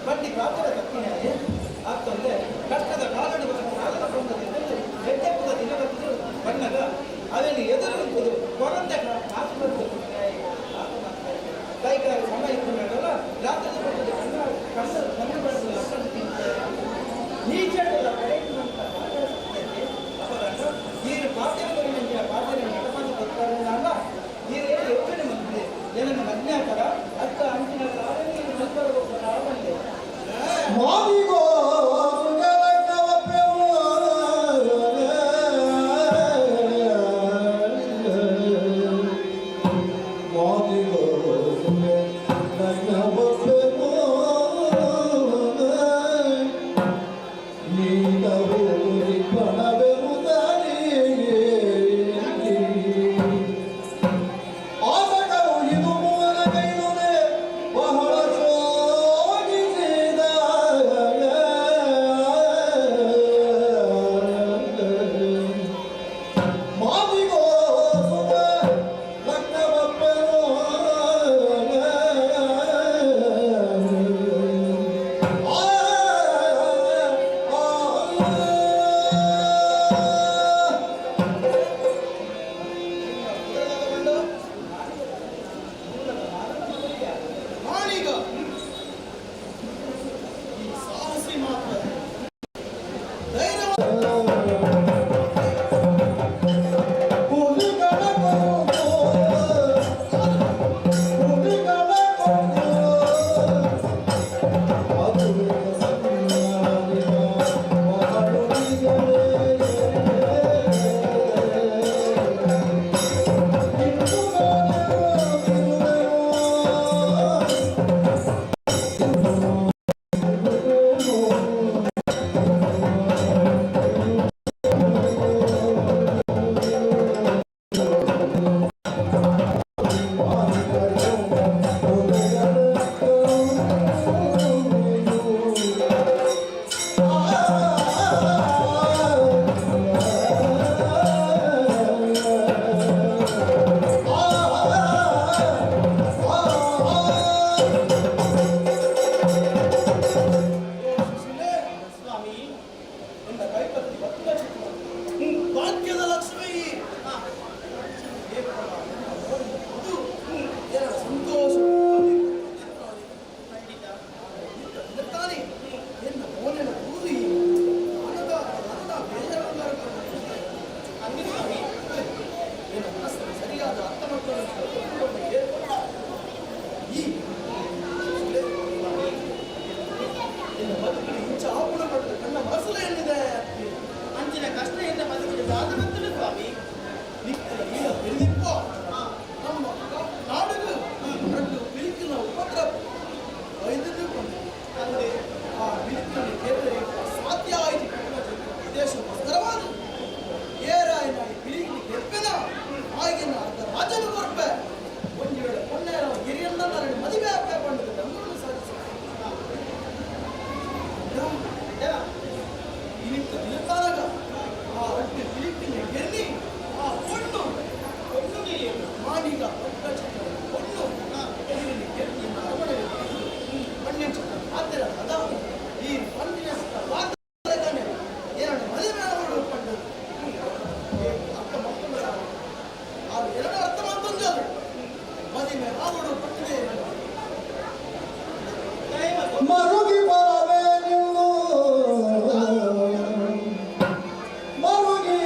Speaker 1: ಬಡ್ಡಿ ಪ್ರಾತರ ತಪ್ಪಿನ ಆಗ್ತಂದ್ರೆ ಕಷ್ಟದ ಕಾಲಡಿ ಹೆಡ್ಡೆಪ್ಪದ ದಿನಗತ್ತು ಬಣ್ಣಗ ಅವೆಲ್ಲಿ ಎದುರು ಕೊರಂತೆ ಕಾಸು ಬರ್ತದೆ ಕೈಗಾರ ಸಮಯ ಇಟ್ಕೊಂಡಾಗಲ್ಲ ರಾತ್ರಿ ಬರ್ತದೆ ಕಣ್ಣು ಬರ್ತದೆ ನೀಚೆಲ್ಲ ಕರೆಯುವಂತ ಅಪರಾಧ ನೀರು ಪಾತ್ರೆ ಪಾತ್ರೆ ನಡಪಾತಿ ಬರ್ತಾರೆ ಅಲ್ಲ ನೀರೇ ಯೋಚನೆ ಬಂದಿದೆ ಏನನ್ನು ಅಜ್ಞಾತರ ಅಕ್ಕ ಅಂಚಿನ ಕಾಲದಲ್ಲಿ ಆವಲ್ಲೇ
Speaker 11: ಮಾದಿಗೋ ಮಾದಿಗೋ ಮರುಗಿ ಬರಬೇನಿಲ್ಲು ಮರುಗಿ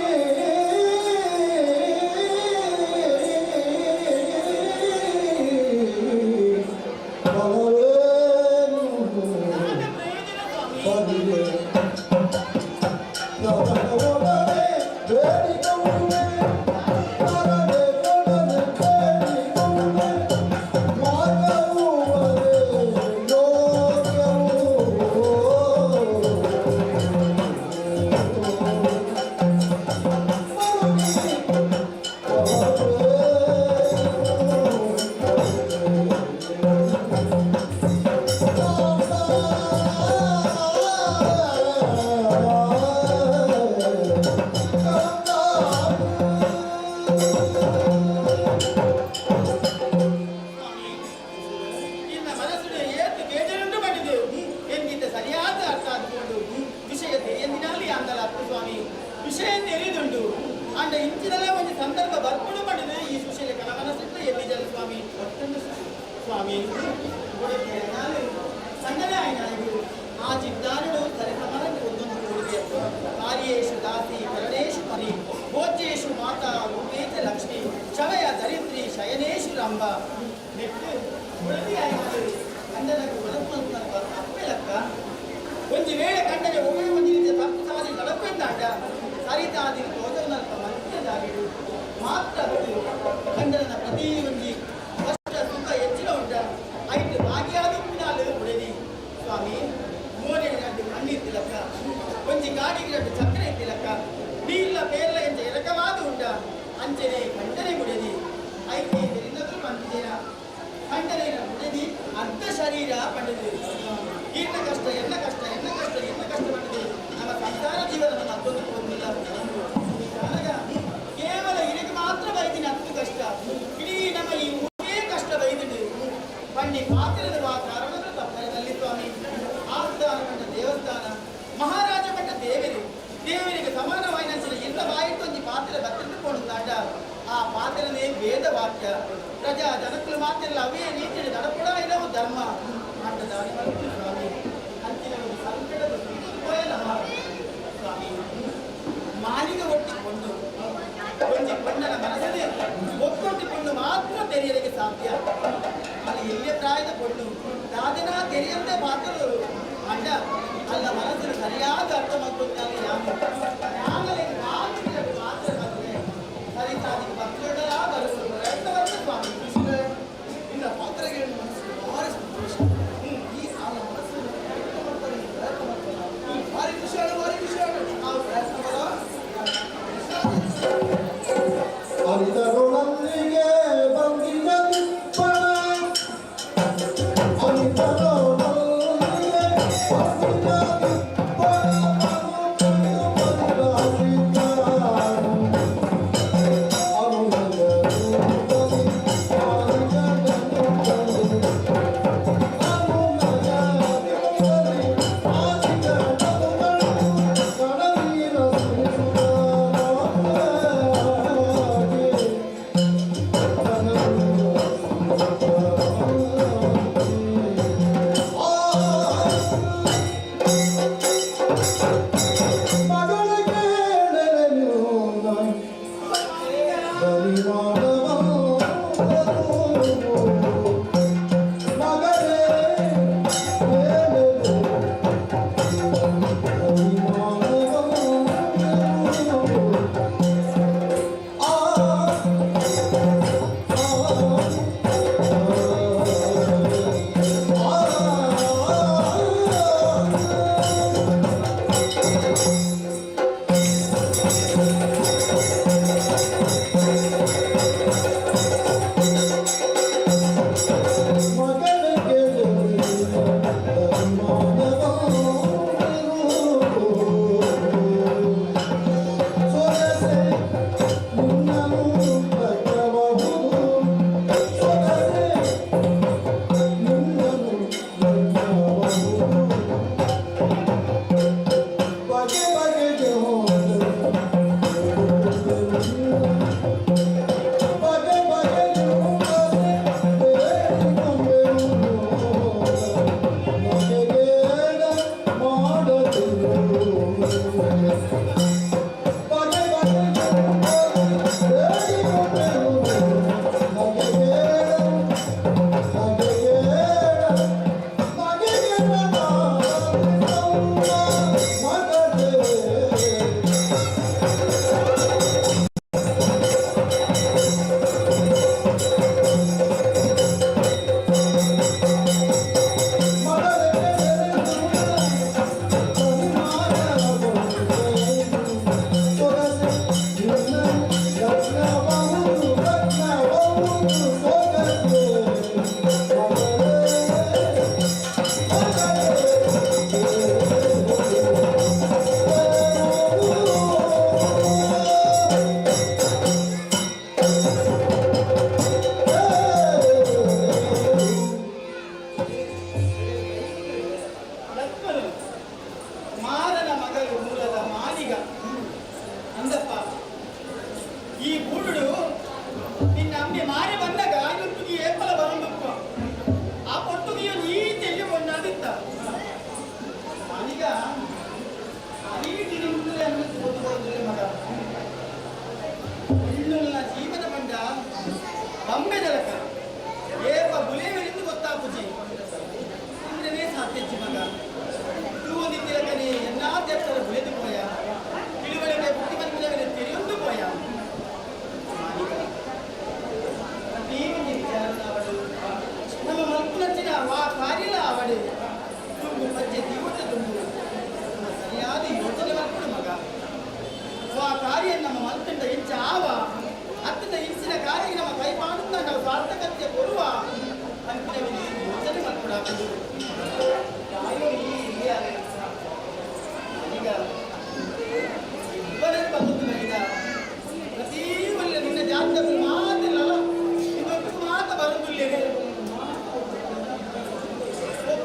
Speaker 2: ಇನ್ನ ಮನಸ್ಸು ಏತು ಬೇಜಾರುಂಟು ಮಾಡಿದೆವು ಎಂದಿದ್ದ ಸರಿಯಾದ ಅರ್ಥ ಆದುಕೊಂಡು ವಿಷಯ ತಿಳಿಯಂದಿನಲ್ಲಿ ಅಂದಲ್ಲ ಅಪ್ಪ ಸ್ವಾಮಿ ವಿಷಯ ತಿಳಿದುಂಟು ಅಂಡ ಇಂಚಿನಲ್ಲೇ ಒಂದು ಸಂದರ್ಭ ಬರ್ಕೊಂಡು ಮಾಡಿದೆ ಈ ಸುಶೀಲ ಕಲ ಮನಸ್ಸಿಟ್ಟು ಎಲ್ಲಿದ್ದಲ್ಲ ಸ್ವಾಮಿ ಮತ್ತೊಂದು ಸ್ವಾಮಿ ಸಣ್ಣನೇ ಆಯ್ನಾಯಿತು ಆ ಚಿತ್ತಾನುಡು ಸರಿಸಮನಕ್ಕೆ ಒಂದೊಂದು ಹುಡುಗಿ ಕಾರ್ಯೇಶು ದಾಸಿ ಕರಣೇಶು ಮರಿ ಭೋಜ್ಯೇಶು ಮಾತಾ ರೂಪೇಶ ಲಕ್ಷ್ಮಿ ಶವಯ ದರಿದ್ರಿ ಶಯನೇಶು ರಂಭ ನೆಟ್ಟು ಉಳಿದಿ ಆಯ್ತು ಕಂಡನಕ್ಕೆ ಒಳಪಂತ ಅಪ್ಪೆ ಲೆಕ್ಕ ಒಂದು ವೇಳೆ ಕಂಡನೆ ಒಮ್ಮೆ ಒಂದು ರೀತಿಯ ತಪ್ಪು ಸಮಾಜ ತಲುಪೆಂದಾಟ ಸರಿತಾದಿ ತೋಜನಲ್ಪ ಮಧ್ಯದಾಗಿಡು ಮಾತ್ರ ಕಂಡನ ಪ್ರತಿ ಒಂದು ಕಷ್ಟ ಸುಖ ಹೆಚ್ಚಿನ ಉಂಟ ಐದು ಭಾಗ್ಯಾದ ಪಿನಾಲು ಉಳಿದಿ ಸ್ವಾಮಿ ಮೋನೆ ಗಂಟು ಕಣ್ಣೀರ್ ತಿಲಕ ಒಂಜಿ ಗಾಡಿಗೆ ಗಂಟು ಚಕ್ರೆ ತಿಲಕ ನೀರ್ಲ ಪೇರ್ಲ ಎಂಚ ಎರಕವಾದ ಉಂಟ ಅಂಚನೆ ಕಂಡನೆ ಮುಡಿದಿ ಐದು ಇನ್ನೊಂದು ಬಂದಿದ್ದೀರ ಕಂಡನೆ ಮುಡಿದಿ ಅರ್ಧ ಶರೀರ ಪಡೆದಿದೆ ಈತ ಕಷ್ಟ ಎನ್ನ ಕಷ್ಟ ಎನ್ನ ಕಷ್ಟ ಎನ್ನ ಕಷ್ಟ ಪಡೆದಿದೆ ನಮ್ಮ ಸಂಸಾರ ಜೀವನ ಮತ್ತೊಂದು ಹೋಗಿಲ್ಲ ನನಗ ಕೇವಲ ಇದಕ್ಕೆ ಮಾತ್ರ ಬೈದಿನ ಹತ್ತು ಕಷ್ಟ ಇಡೀ ನಮ್ಮ ಈ ಊರೇ ಕಷ್ಟ ಬೈದಿದೆ ಬಂಡಿ ಪಾತ್ರದ ಕಾರಣಗಳು ತಪ್ಪದಲ್ಲಿ ಸ್ವಾಮಿ ಆಸ್ಥಾನ ಕಂಡ ದೇವಸ್ಥಾನ ಮಹಾರಾಜ ಕಂಡ ದೇವರಿಗೆ ಸಮಾನವಾಯಿನ ಎಲ್ಲ ಬಾಯಿಟ್ಟು ಒಂದು ಪಾತ್ರ ಬತ್ತಿಟ್ಟುಕೊಂಡಾಟ ಆ ಪಾತ್ರನೇ ವೇದ ವಾಕ್ಯ ಪ್ರಜಾ ಜನಕಲು ಮಾತ್ರ ಅವೇ ರೀತಿಯ ನಡಪಡ ಇಲ್ಲವೂ ಧರ್ಮ ಅಂತ ದಾರಿ ಬರುತ್ತದೆ ಸ್ವಾಮಿ ಅಂತಿನ ಒಂದು ಸಂಕಟದ ಸ್ವಾಮಿ ಮಾಲಿಗೆ ಒಟ್ಟಿಕೊಂಡು ಒಂದು ಪಣ್ಣನ ಮನಸ್ಸಲ್ಲಿ ಒಟ್ಟೊಟ್ಟಿಕೊಂಡು ಮಾತ್ರ ತೆರೆಯಲಿಕ್ಕೆ ಸಾಧ್ಯ ಅಲ್ಲಿ ಎಲ್ಲೇ ಪ್ರಾಯದ ಪೊಣ್ಣು ದಾದನ ತೆರೆಯಂತೆ ಪಾತ್ರರು ಅಂಡ ಅಲ್ಲ ಮನಸ್ಸಿನ ಸರಿಯಾದ ಅರ್ಥ ಮಾಡ್ಕೊಳ್ತಾನೆ ಆಮೇಲೆ ಮಾತ್ರ ಬಂದರೆ ಸರಿತಾದಿ ಭಕ್ತೊಡಲ ಬರುವ ಪ್ರಯತ್ನವನ್ನು ಸ್ವಾಮಿ ಇಲ್ಲ ಪಾತ್ರಗಳನ್ನು ಮನಸ್ಸು ಭಾಳ ಸಂತೋಷ ಈ ಆ ಮನಸ್ಸನ್ನು ಪ್ರಯತ್ನ ಮಾಡ್ತಾರೆ ಭಾರಿ ವಿಷಯ ನಾವು ಪ್ರಯತ್ನ ಮಾಡೋ
Speaker 11: ಅನಿತರೊಳಗೆ ಬಂದಿದ್ದ ತಿಪ್ಪಣ ಅನಿತರೊಳಗೆ ಬಂದಿದ್ದ ತಿಪ್ಪಣ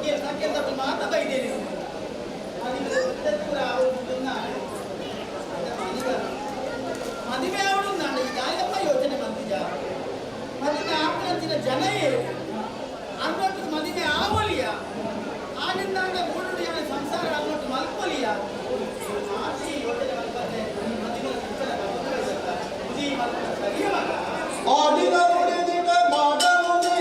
Speaker 2: ಬಗ್ಗೆ ಸಂಖ್ಯೆ ಮಾತಾ ಬೈದೇನೆ ಮದುವೆ ಅವಳು ನಾನು ಯಾರಪ್ಪ ಯೋಚನೆ ಮಾಡ್ತಿದ್ದ ಮದುವೆ ಆಪತ್ತಿನ ಜನ ಅನ್ನೊಟ್ಟು ಮದುವೆ ಆವಲಿಯ ಆಗಿಂದ ಮೂಡುಡಿ ಸಂಸಾರ ಅನ್ನೊಟ್ಟು ಮಲ್ಕೊಲಿಯ ಯೋಚನೆ ಮಾಡ್ತಾರೆ ಮದುವೆ ಸರಿಯವಾಗ
Speaker 11: ಆಡಿದ ನುಡಿದಿದ ಮಾಡಲುನೇ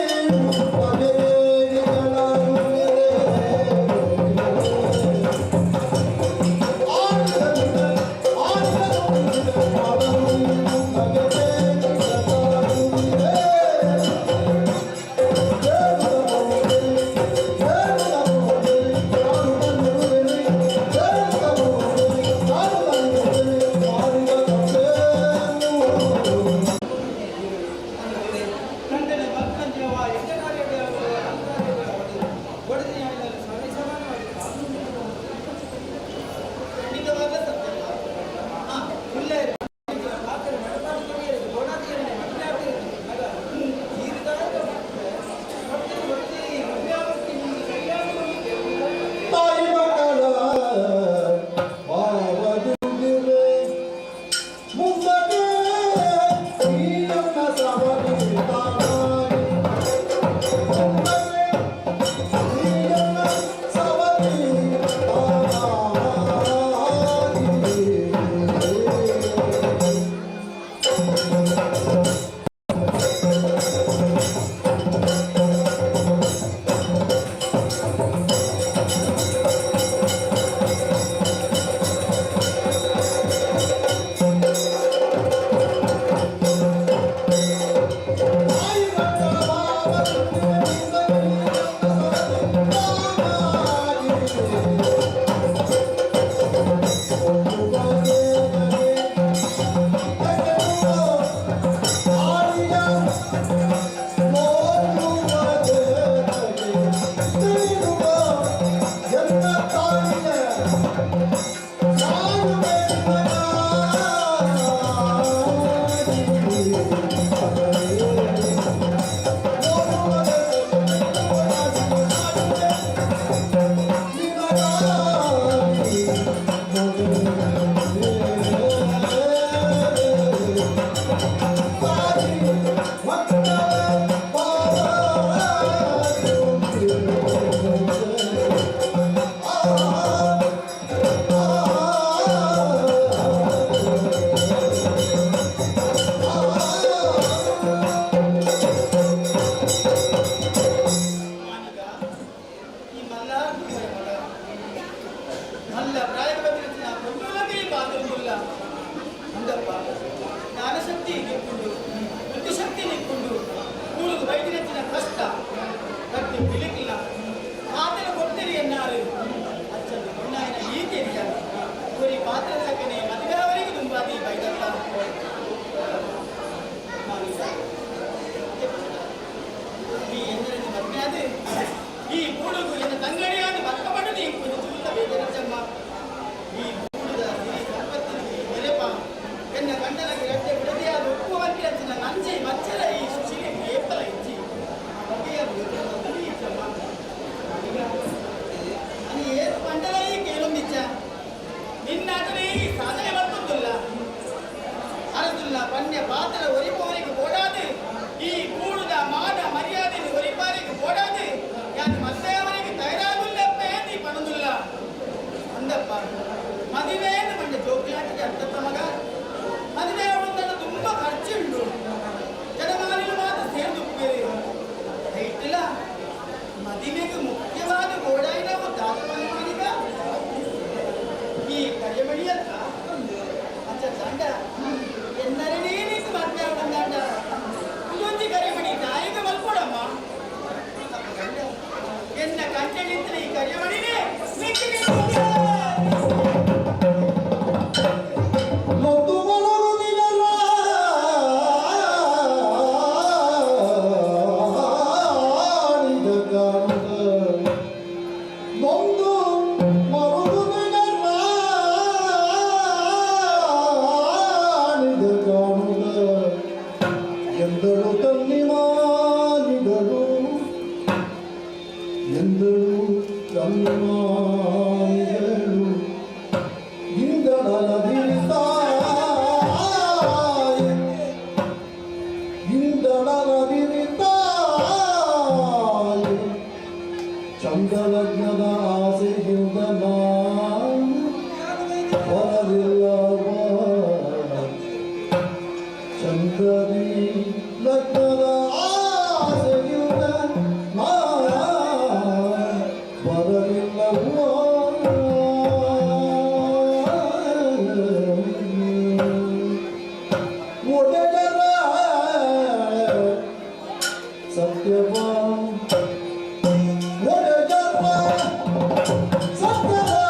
Speaker 11: ಎಂದಳು ಗಂಗಾನಿಗಳು ಇಂದಳದಿರಿತಾಯಿ ಚಂದ್ರಲಗ್ನದ ಆಸೆಯಿಂದ ನಾನು ಹೊರದಿಲ್ಲವ ಚಂದ್ರದಿ ಲಗ್ನದ ಆಸೆಯಿಂದ ಬರಲಿಲ್ಲವೋ ಒಡೆಯರ ಸತ್ಯವ ಒಡೆಯರ ಸತ್ಯವ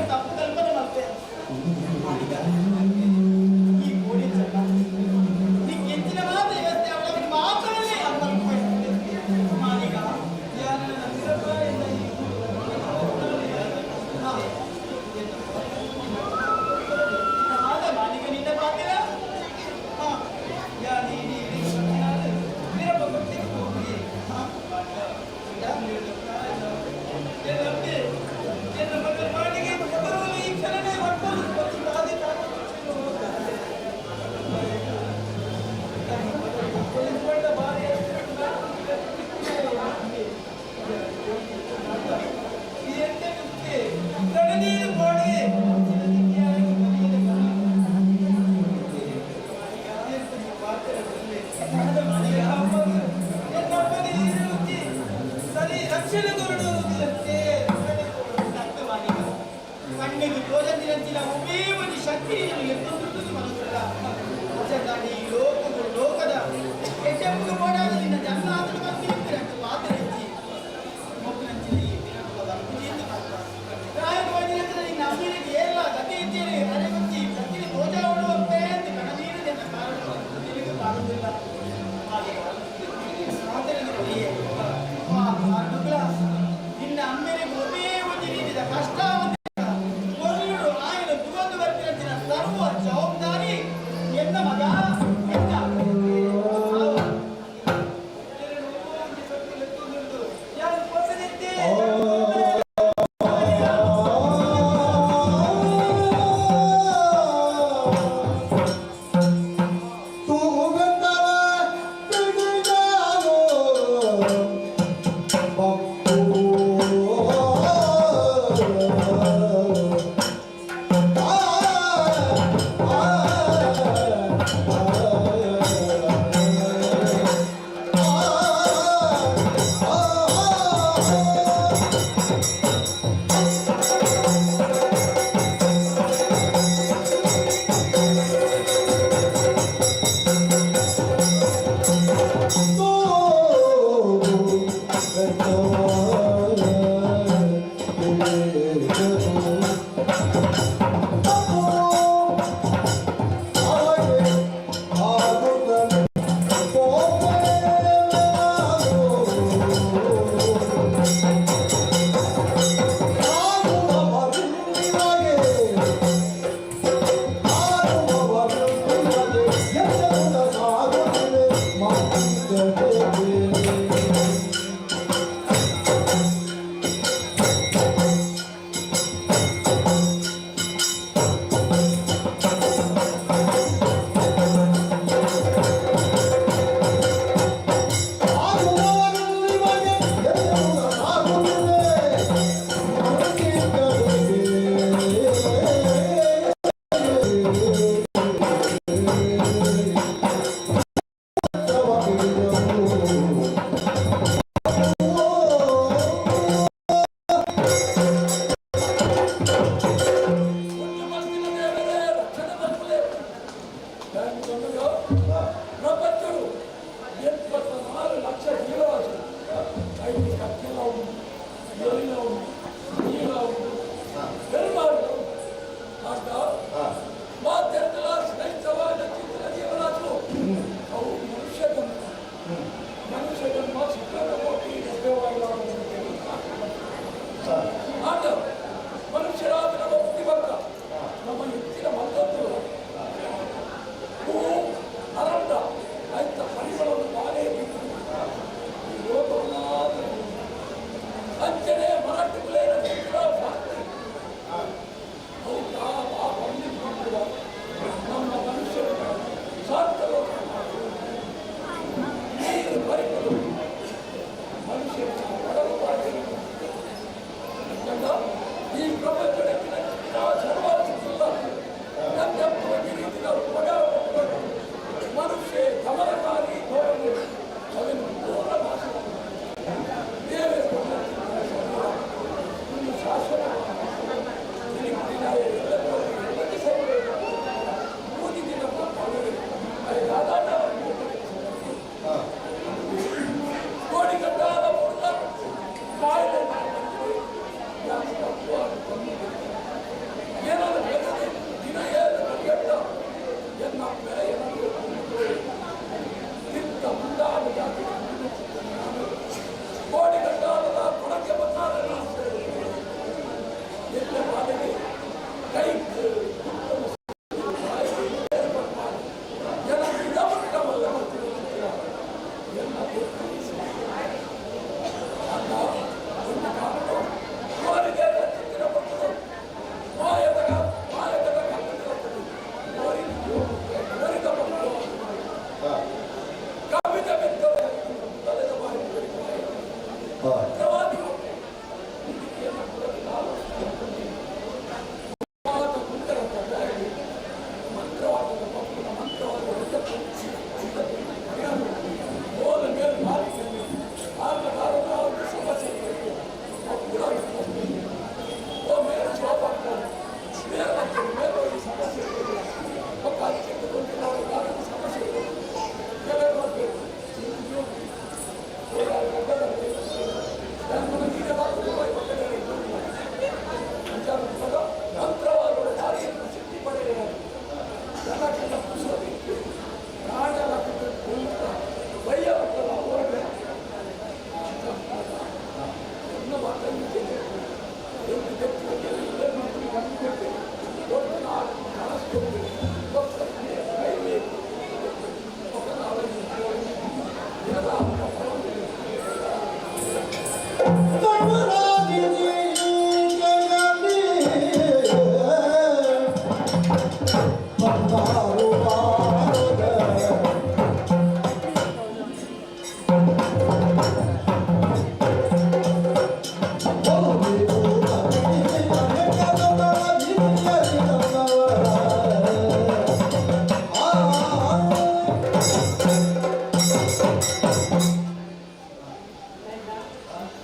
Speaker 2: ತಪ್ಪು ಕಲ್ಪನೆ ಅಂಚಿನ ಒಬ್ಬೇ ಒಂದು ಶಕ್ತಿಯನ್ನು ಎತ್ತುವುದು ಮನಸ್ಸುಲ್ಲ ಅಜಗಾಗಿ ಲೋಕದ ಹೆಜ್ಜೆಂಬುದು ಓಡಾದ ನಿನ್ನ ಜನ್ಮಾಂತರ ಬಂದಿರುತ್ತೀರ ಪಾತ್ರ ಹೆಚ್ಚಿ ಮಕ್ಕಳಂಚಿನ ಈ ವಿನೋದದ ಅನುಭೂತಿಯಿಂದ ಮಾತ್ರ ಪ್ರಾಯವಾಗಿ ನಿನ್ನ ಅಮ್ಮನಿಗೆ ಎಲ್ಲ ಗತಿ ಇದ್ದೇನೆ ಅರೆಗುಚ್ಚಿ ಪ್ರತಿ ಧ್ವಜಾವಳುವಂತೆ ಅಂತ ಕಣನೀರದೆ ನನ್ನ ಕಾರಣವನ್ನು ನಿನಗೆ ಕಾಣುವುದಿಲ್ಲ ಹಾಗೆ ಮಗಳ ನಿನ್ನ ಅಮ್ಮನಿಗೆ ಒಬ್ಬೇ ಒಂದು ನೀಡಿದ ಕಷ್ಟ ಆಯನು ತುಗೊಂಡು ಬರ್ತಿರಂತಿನ ಸರ್ವ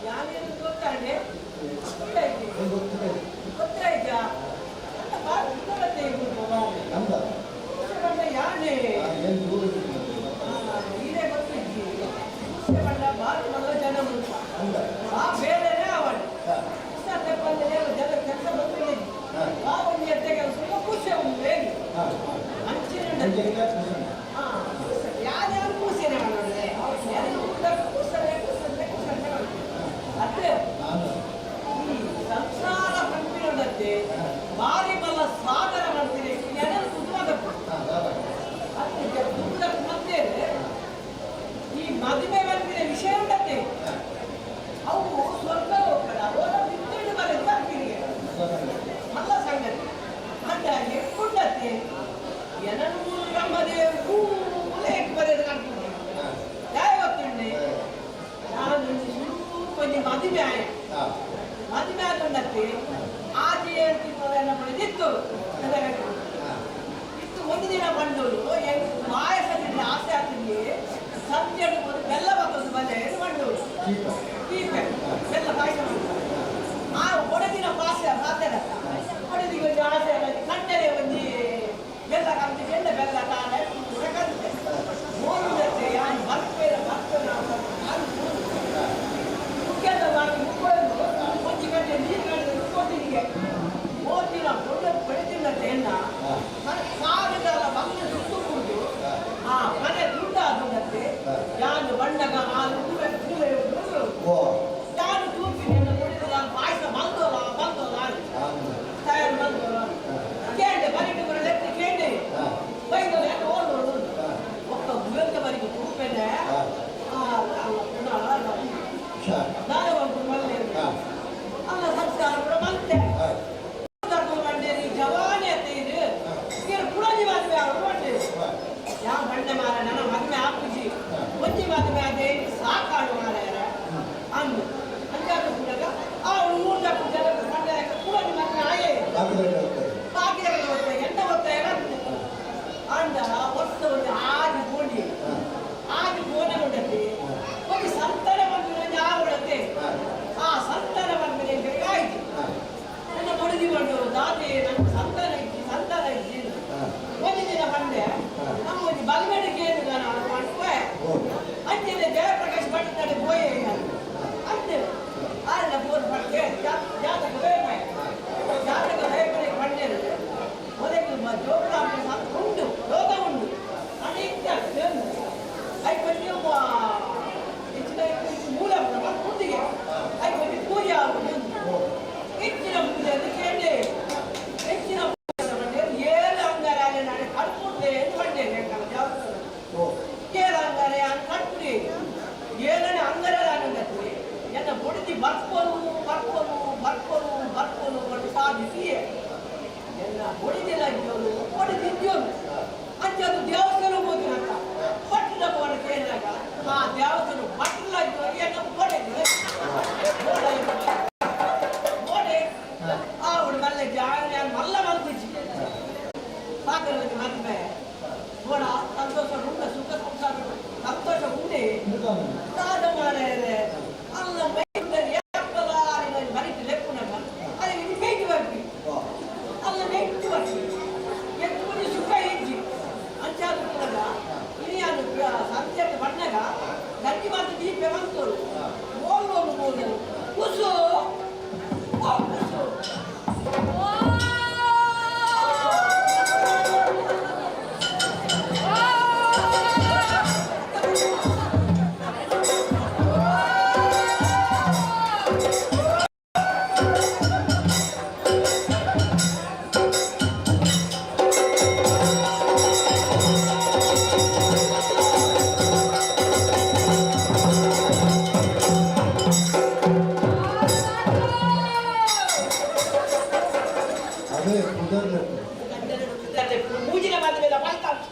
Speaker 3: ಯಾನೇನು ಗೊತ್ತಾನೆ ಗೊತ್ತಾಯ್ತಾ ಯಾನೇ ಇದೇ ಗೊತ್ತಿದ್ದಿ ಬಾರಿ ಮಲ್ಲ ಜನ ಆ ಬೇರೆನೇ ಅವನು ಜನ ಕೆಲಸ ಬಂದಿದೆ ಆ ಒಂದು ಎತ್ತೆ ಕೆಲಸ ಖುಷಿ ಅವನು ಹೇಗೆ ಅಂಚಿನ ಯಾರ್ಯಾರು ಕೂಸೇನೆ ಮಾಡಿದ್ರೆ ಅದೇ ಈ ಸಂಸಾರ ಕಂಪಿನಂತೆ ಭಾರಿ ಬಲ ಸಾಗರ ಮಾಡ್ತೀನಿ ಎಲ್ಲರೂ ಕುಟುಂಬದಪ್ಪ ಅದಕ್ಕೆ ಕುಟುಂಬದ ಮಧ್ಯೆ ಈ ಮದುವೆ ಬಂದಿನ ವಿಷಯ ಉಂಟಂತೆ ಅವು ಸ್ವರ್ಗ ಹೋಗ್ತದ ಅವರ ಬಿಟ್ಟು ಬರೋದು ಬರ್ತೀನಿ ಮಲ್ಲ ಸಂಗತಿ ಅಂತ ಎಕ್ಕುಂಡತ್ತೆ ಏನನ್ನು ನಮ್ಮದೇ ಲೇಖ ಬರೆದು ಕಾಣ್ತೀನಿ ಯಾವ ಗೊತ್ತುಂಡೆ ನಾನು ಕೊಂಚ ಮದುವೆ ಆಯ ಮದುವೆ ಆದೊಂಡತ್ತೆ ಆಚೆ ಹೇಳ್ತಿದ್ದವರೆಲ್ಲ ಪಡೆದಿತ್ತು ಇತ್ತು ಒಂದು ದಿನ ಬಂದವರು ಮಾಯಸದಿಂದ ಆಸೆ ಆಗ್ತಿದ್ದೆ ಸಂಜೆ ಒಂದು ಬೆಲ್ಲ ಬರ್ತದೆ ಬಲ್ಲೆ ಬಂದವರು ಕೀಪೆ ಬೆಲ್ಲ ಪಾಯಸ ಆ ಒಡಗಿನ ಪಾಸೆ ಮಾತಾಡ ಒಡದಿಗೆ ಒಂದು ಆಸೆ ಕಟ್ಟಲೆ ಒಂದು ಬೆಲ್ಲ ಕಲ್ತಿ ಬೆಲ್ಲ ಬೆಲ್ಲ ತಾನೆ ಕಲಿತೆ ನೋಡಿದತ್ತೆ ಯಾರು ಬರ್ತೇನೆ ಮುಖ್ಯವಾಗಿ ಮುಕ್ಕೊಂಡು ಒಂಚಿ ಗಂಟೆ ನೀರು ಗಂಟೆ ಮುಕ್ಕೊಟ್ಟಿಗೆ ಓದಿನ ದೊಡ್ಡ ಬೆಳೆದಿಲ್ಲತ್ತೆ ಎನ್ನ ಸಾವಿರ ಬಂದು ಸುತ್ತು ಕುಡಿದು ಆ ಮನೆ ದುಡ್ಡಾದಂತೆ ಯಾರು ಬಣ್ಣಗ ಹಾಲು ಯಾರು ತೂಪಿನ ಕುಡಿದು ನಾನು ಪಾಯಸ ಬಂದೋಲ್ಲ ತಯಾರು ಬಂದೋಲ್ಲ ಕೇಂಡೆ ಬರಿಟ್ಟು ಬರಲೆತ್ತಿ ಕೇಂಡೆ ಬೈದೋಲ್ಲ ಯಾಕೆ ಓಡೋದು ಒಕ್ಕ ಮುಗಿದ ಬರಿಗೆ ತೂಪೇನೆ ನಾನು ಒಂದು ಮಲ್ಲೆ ಅಲ್ಲ ಸಂಸ್ಕಾರ ಕೂಡ ಬಂತೆ ಬಂಡೇರಿ ಜವಾನಿ ಅಂತ ಇದು ಪುರಾಣಿ ಮದುವೆ ಅವರು ಬಂಡೇರಿ ಯಾವ ಬಂಡೆ ಮಾರ ನನ್ನ ಮದುವೆ ಹಾಕುಜಿ ಒಂಜಿ ಮದುವೆ ಅದೇ ಸಾಕಾಡು ಮಾರಾಯರ ಅಂದು ಅಂಜಾದು ಕೂಡ ಅವಳು ಮೂರ್ದ ಜನ ಬಂಡೆ ಪುರಾಣಿ ಮದುವೆ ಆಯೇ ಬಾಕಿದಾಗ ಹೋಗ್ತಾರೆ ಎಂತ ಹೋಗ್ತಾರೆ ಅಂದ ವರ್ಷ ಒಂದು ಆದಿ ಗೋಣಿ ಆದಿ ಗೋಣ ಉಂಡತ್ತೆ ಒಂದು ಸಂತಾನ ಬಂದು ಆಗುಡತ್ತೆ ಆ ಸಂತಾನ ಬಂದರೆ ಬೇಕಾಯ್ತು ನನ್ನ ಬಡದಿ ಬಂದು ದಾದೆ ನನ್ನ ಸಂತಾನ ಇದ್ದಿ ಒಂದು ದಿನ ಬಂದೆ ನಮ್ಮ ಒಂದು ಬಲ್ಗಡಿಗೆ ನಾನು ಮಾಡುವೆ ಅಂತಿದೆ ಜಯಪ್ರಕಾಶ್ ಭಟ್ ಬೋಯೆ ಅಂತೆ ಆಲ್ಲ ಬೋರ್ ಬಟ್ಟೆ ಜಾತಕ ಜಾತಕ ಬೇರೆ ಬಂದೆ ಮೊದಲು ಜೋಗ ಉಂಟು ರೋಗ ಉಂಟು ಅನೇಕ ಐದು ಮೂಲ ಮುಂದಿಗೆ ಐದು ಪೂಜೆ ಆಗುವುದು ಹೆಚ್ಚಿನ ಪೂಜೆ ಅಂತ ಕೇಳಿ ಹೆಚ್ಚಿನ ಪೂಜೆ ಏಳು ಅಂಗಾರ ನಾಳೆ ಕಟ್ಬಿಟ್ಟೆ ಬಂದೆ ಏಳು ಅಂಗಾರ ಕಟ್ಬಿಡಿ ಏಳನೇ ಅಂಗಾರ ಅನ್ನೋದಕ್ಕೆ ಎನ್ನ ಬುಡದಿ ಬರ್ಕೋನು ಒಟ್ಟು ಸಾಧಿಸಿ ಎಲ್ಲ ಹೊಡಿದಿಲ್ಲ ಇದ್ದವರು ಹೊಡಿದಿದ್ದೋರು ಅಂಚದು ದೇವಸ್ಥಾನ ಹೋಗಿರಂತ ಪಟ್ಟಣ ಬೋಡ ಕೇಳಿದಾಗ ಆ ದೇವಸ್ಥಾನ ಪಟ್ಟಣ ಇದ್ದವರು ಎಲ್ಲ ಗೋಡೆ ಅವಳು ಮಲ್ಲ ಜಾಗ ಮಲ್ಲ ಮಲ್ಪಿಸಿ ಸಾಗರದಲ್ಲಿ ಮದುವೆ ಗೋಡ ಸಂತೋಷ ಉಂಟ ಸುಖ ಸಂತೋಷ ಉಂಟೆ ಸಾಧ ಮಾರಾಯರೆ ಅಲ್ಲ ಮರಿತು ಲೆಕ್ಕುನಗ ಅದಕ್ಕೆ ಬೇಯ್ತು ಬರ್ತಿ ಅಲ್ಲ ನೆಟ್ಟು ಬರ್ತಿ ಎಷ್ಟು ಮಂದಿ ಸುಖ ಹೆಜ್ಜಿ ಅಂಚಾದ ಕೂಡ ಇನಿಯಾನು ಸಂಚಾರ ಬಣ್ಣಗ ಗಟ್ಟಿ ಮಾತು ದೀಪ ಬಂತೋರು ಓಲ್ಬೋದು ಕುಸು ಕುಸು
Speaker 2: ಮೂಜಿನ ಮದುವೆದ ಫಲಿತಾಂಶ.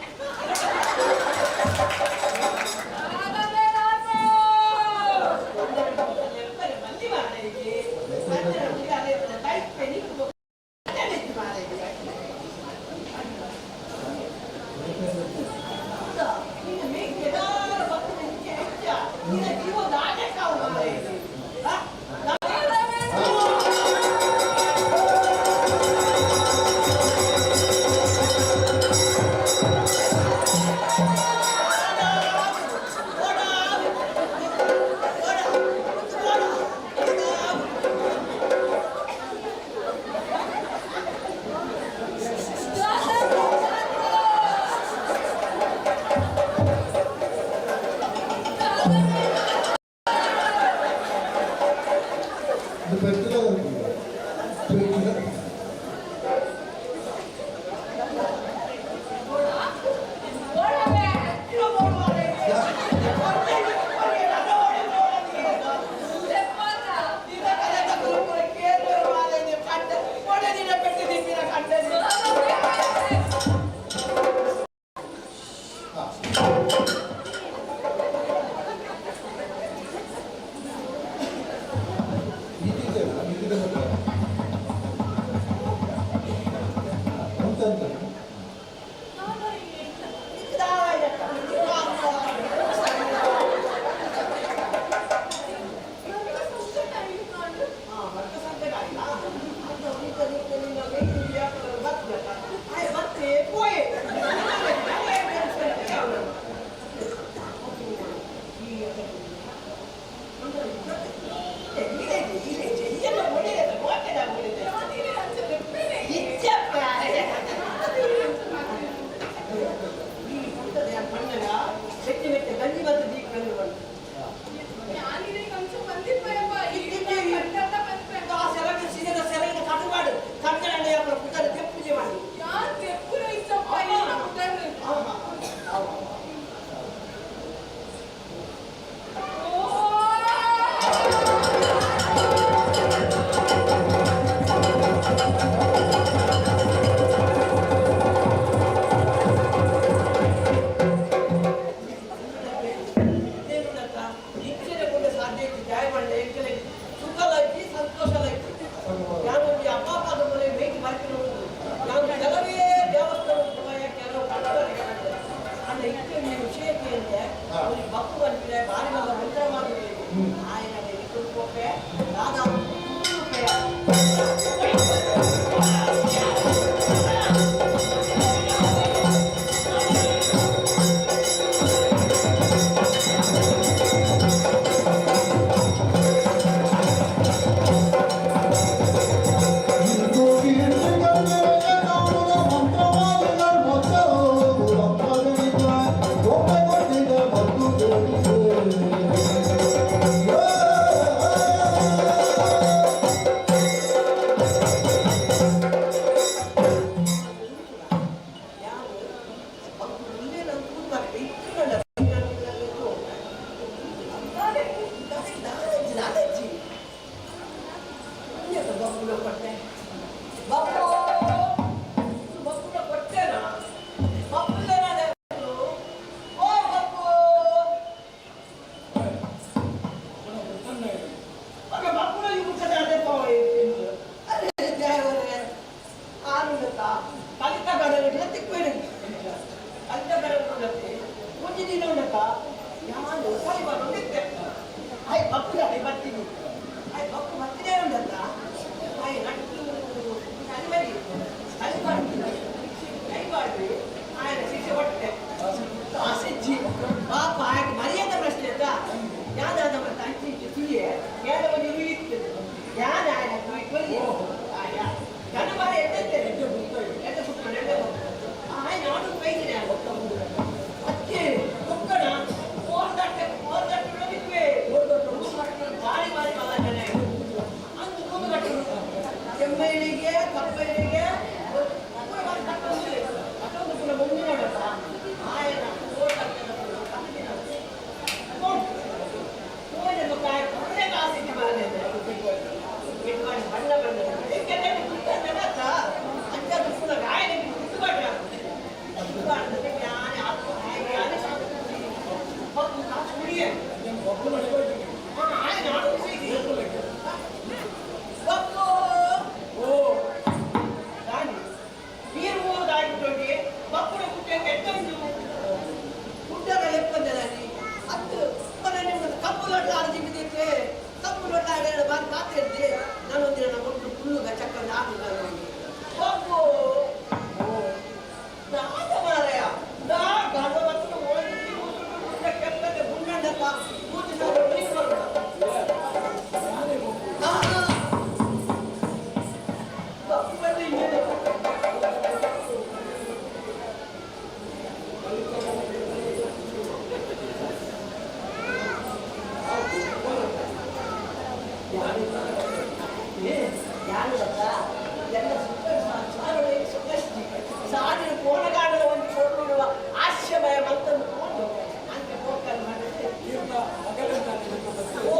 Speaker 11: ഇത് പറ്റില്ല
Speaker 3: ನೋಡಿ ಮಕ್ಕಳ ಕುಟ್ಟೆ ಕೆಟ್ಟಂಡು ಕುಟ್ಟರ ಲೆಪ್ಪಂದಲ್ಲಿ ಅದು ಮನೆ ನಿಮ್ಮದು ಕಪ್ಪು ಲೊಡ್ಡ ಆರ್ಜಿ ಬಿದ್ದಿದ್ರೆ ಕಪ್ಪು ಲೊಡ್ಡ ಆಡೋಣ ಬಂದು ಮಾತಾಡಿದ್ರೆ ನಾನೊಂದಿನ ನಮ್ಮ ಮಕ್ಕಳು ಫುಲ್ಲು ಚಕ್ಕಂಡು ಆಡುದು ಹೋಗು ನಾದ ಮಾರಾಯ ನಾ ಗಣವತ್ತು ಓದಿ ಕೆಟ್ಟದೆ ಗುಂಡಪ್ಪ ಮೂತಿ ಸಾವಿರ ಸಾಲಿನ ಕೋಣಗಾಡಲ ಒಂದು ಕೊಡುವ ಆಶ್ಯಮಯ ಮತ್ತೊಂದು ಕೊಂಡು ಅಂತ ಹೋಗಲ್ ಮಾಡಿದ್ರೆ ಓ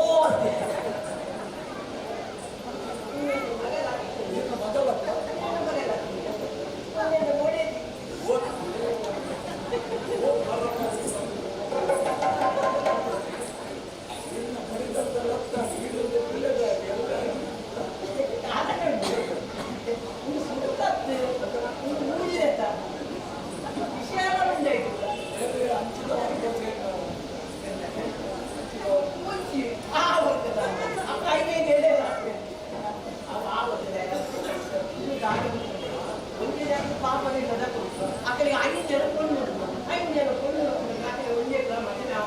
Speaker 3: అక్కడికి 5 నెలలు కొను 5 నెలలు కొను అక్కడ ఉండే మధ్య నా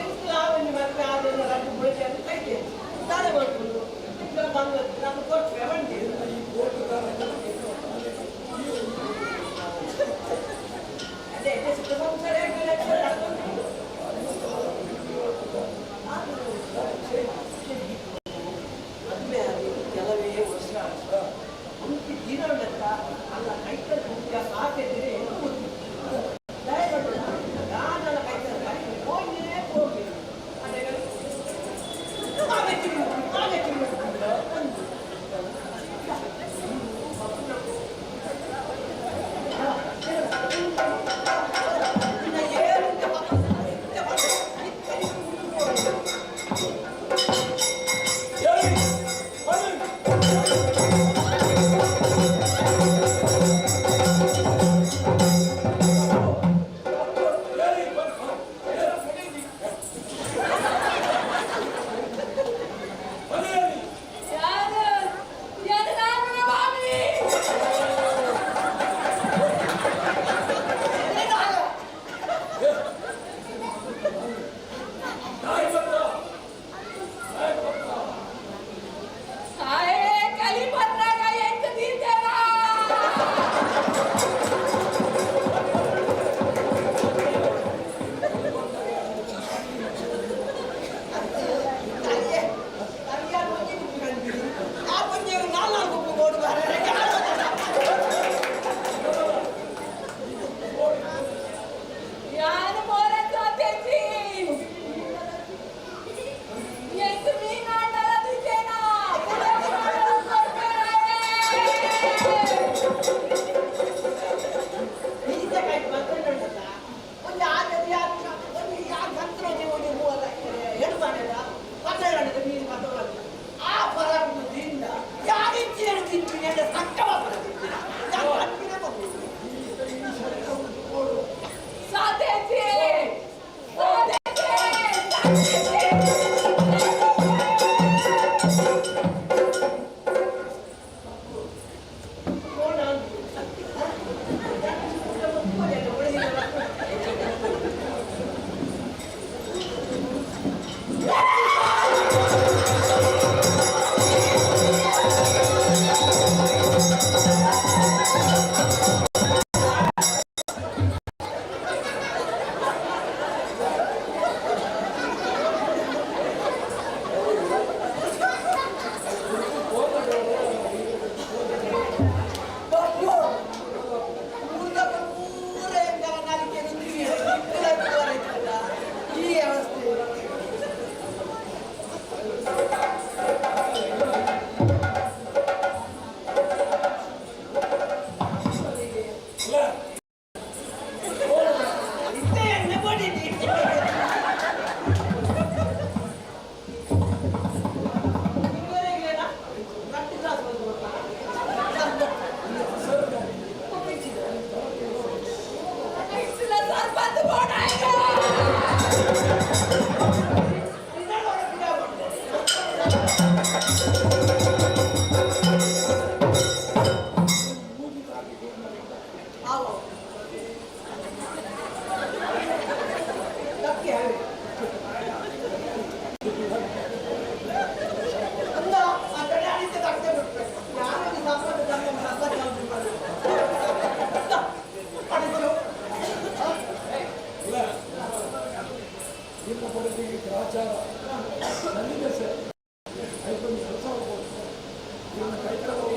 Speaker 3: ఎంత లాభం మరి ఆరు నెలలు పోయి అయితే దాని వరకు ఇక్కడ బంగ్ నాకు కోట్ పెవండి ఈ కోట్ అదే సిస్టమ్ సరే ಅದ್ಮೇ ಅದು ಕೆಲವೇ ವರ್ಷ ಉಂಟು ಜೀವನಕ್ಕ ಅಲ್ಲ ಕೈತಲ್ ಮುಖ್ಯ ಸಾಧ್ಯತೆ ನಾನಲ್ಲ ಕೈತಲ್ ಹೋಗಿನೇ ಹೋಗಿ ಅದೇ आओ तब क्या है अंदा अटड़े आने से तक दे यार ये साफ कर दे हम साफ कर दे अरे चलो
Speaker 9: ನಿಮ್ಮ ಪದ್ಧತಿಗೆ ಗ್ರಾಚಾರ ನನಗೆ ಸರ್ ಐಕೊಂಡು ಕೆಲಸ ಹೋಗ್ಬೋದು ನಿಮ್ಮ ಕೈಕಲವನ್ನು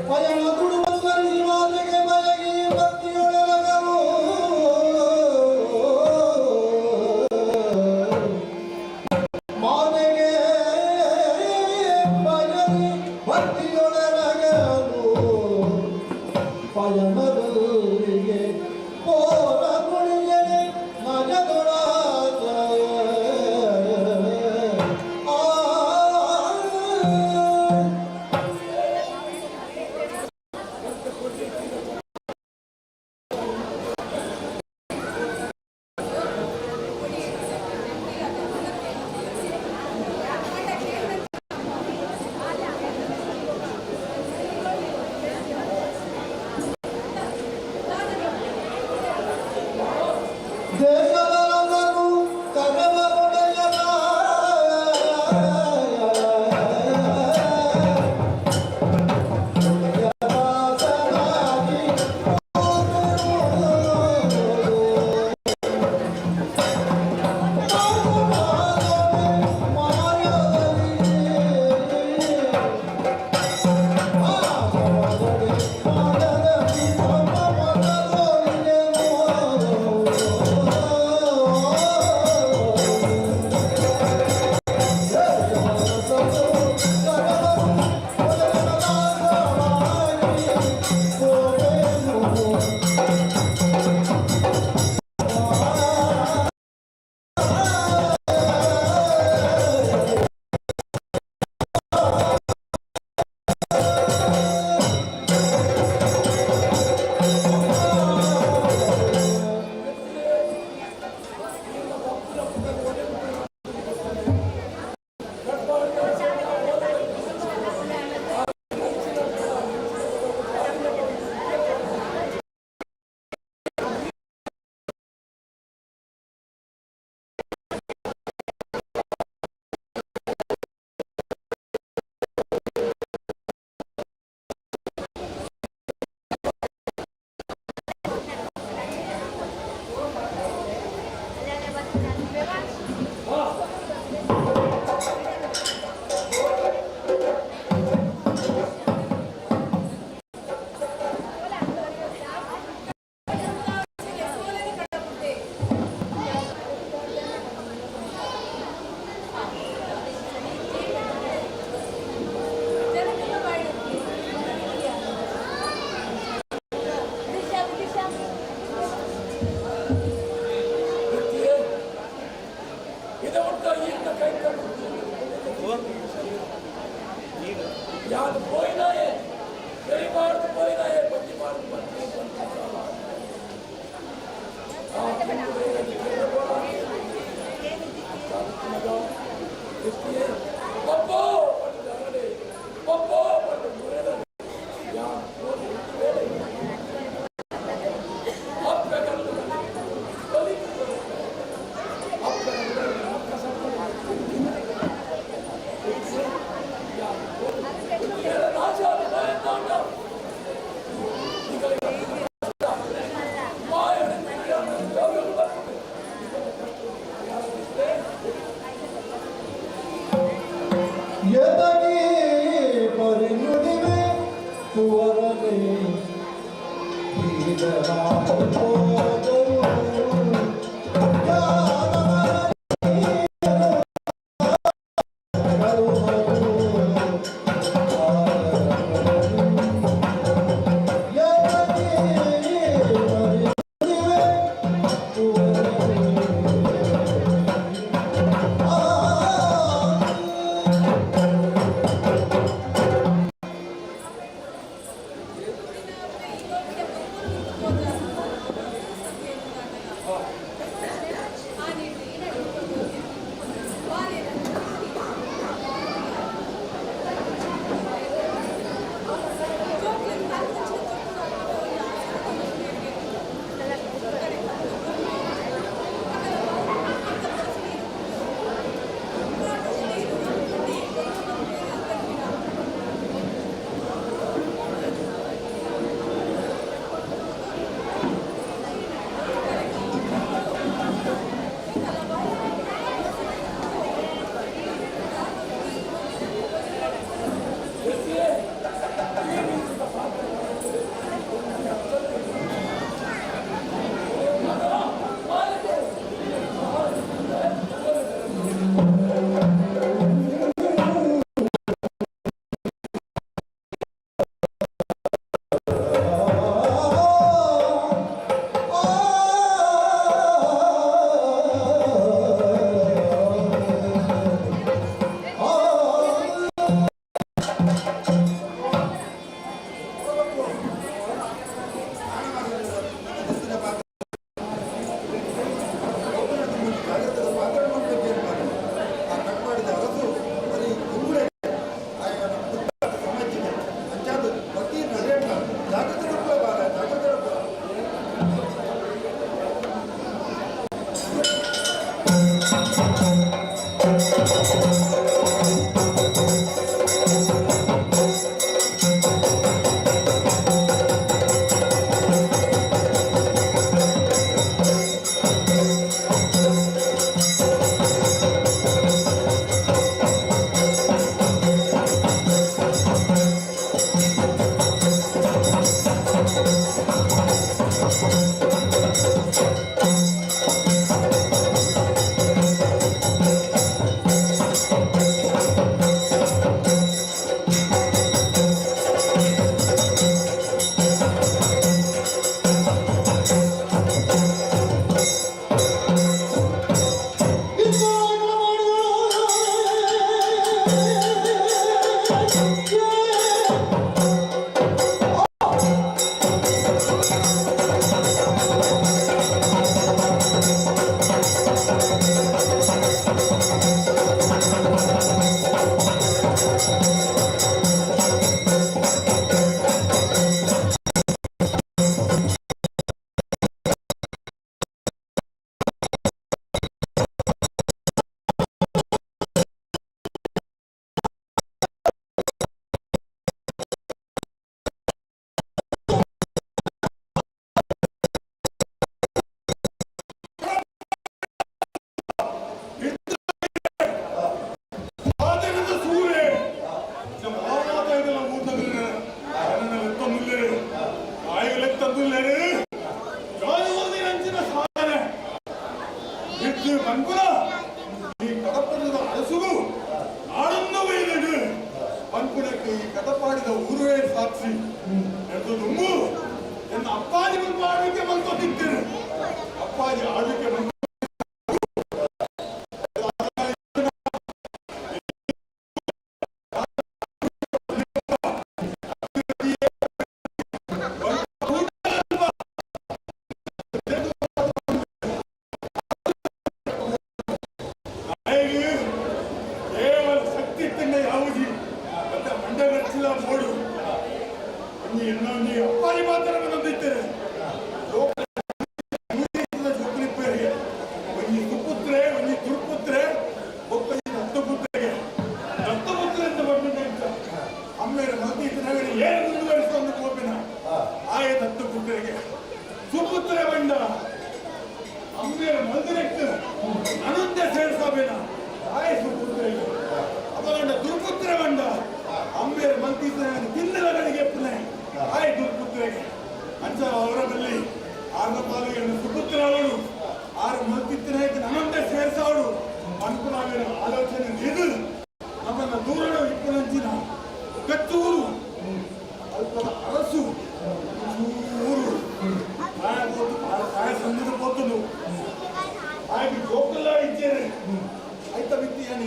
Speaker 11: Vaya, no, tú no vas a
Speaker 9: इधर उठता ये ना कहीं कर याद कोई ना है मेरी बार तो कोई ना है बच्ची बार पप्पो पप्पो
Speaker 11: यदि परिनुदिवे कुवरने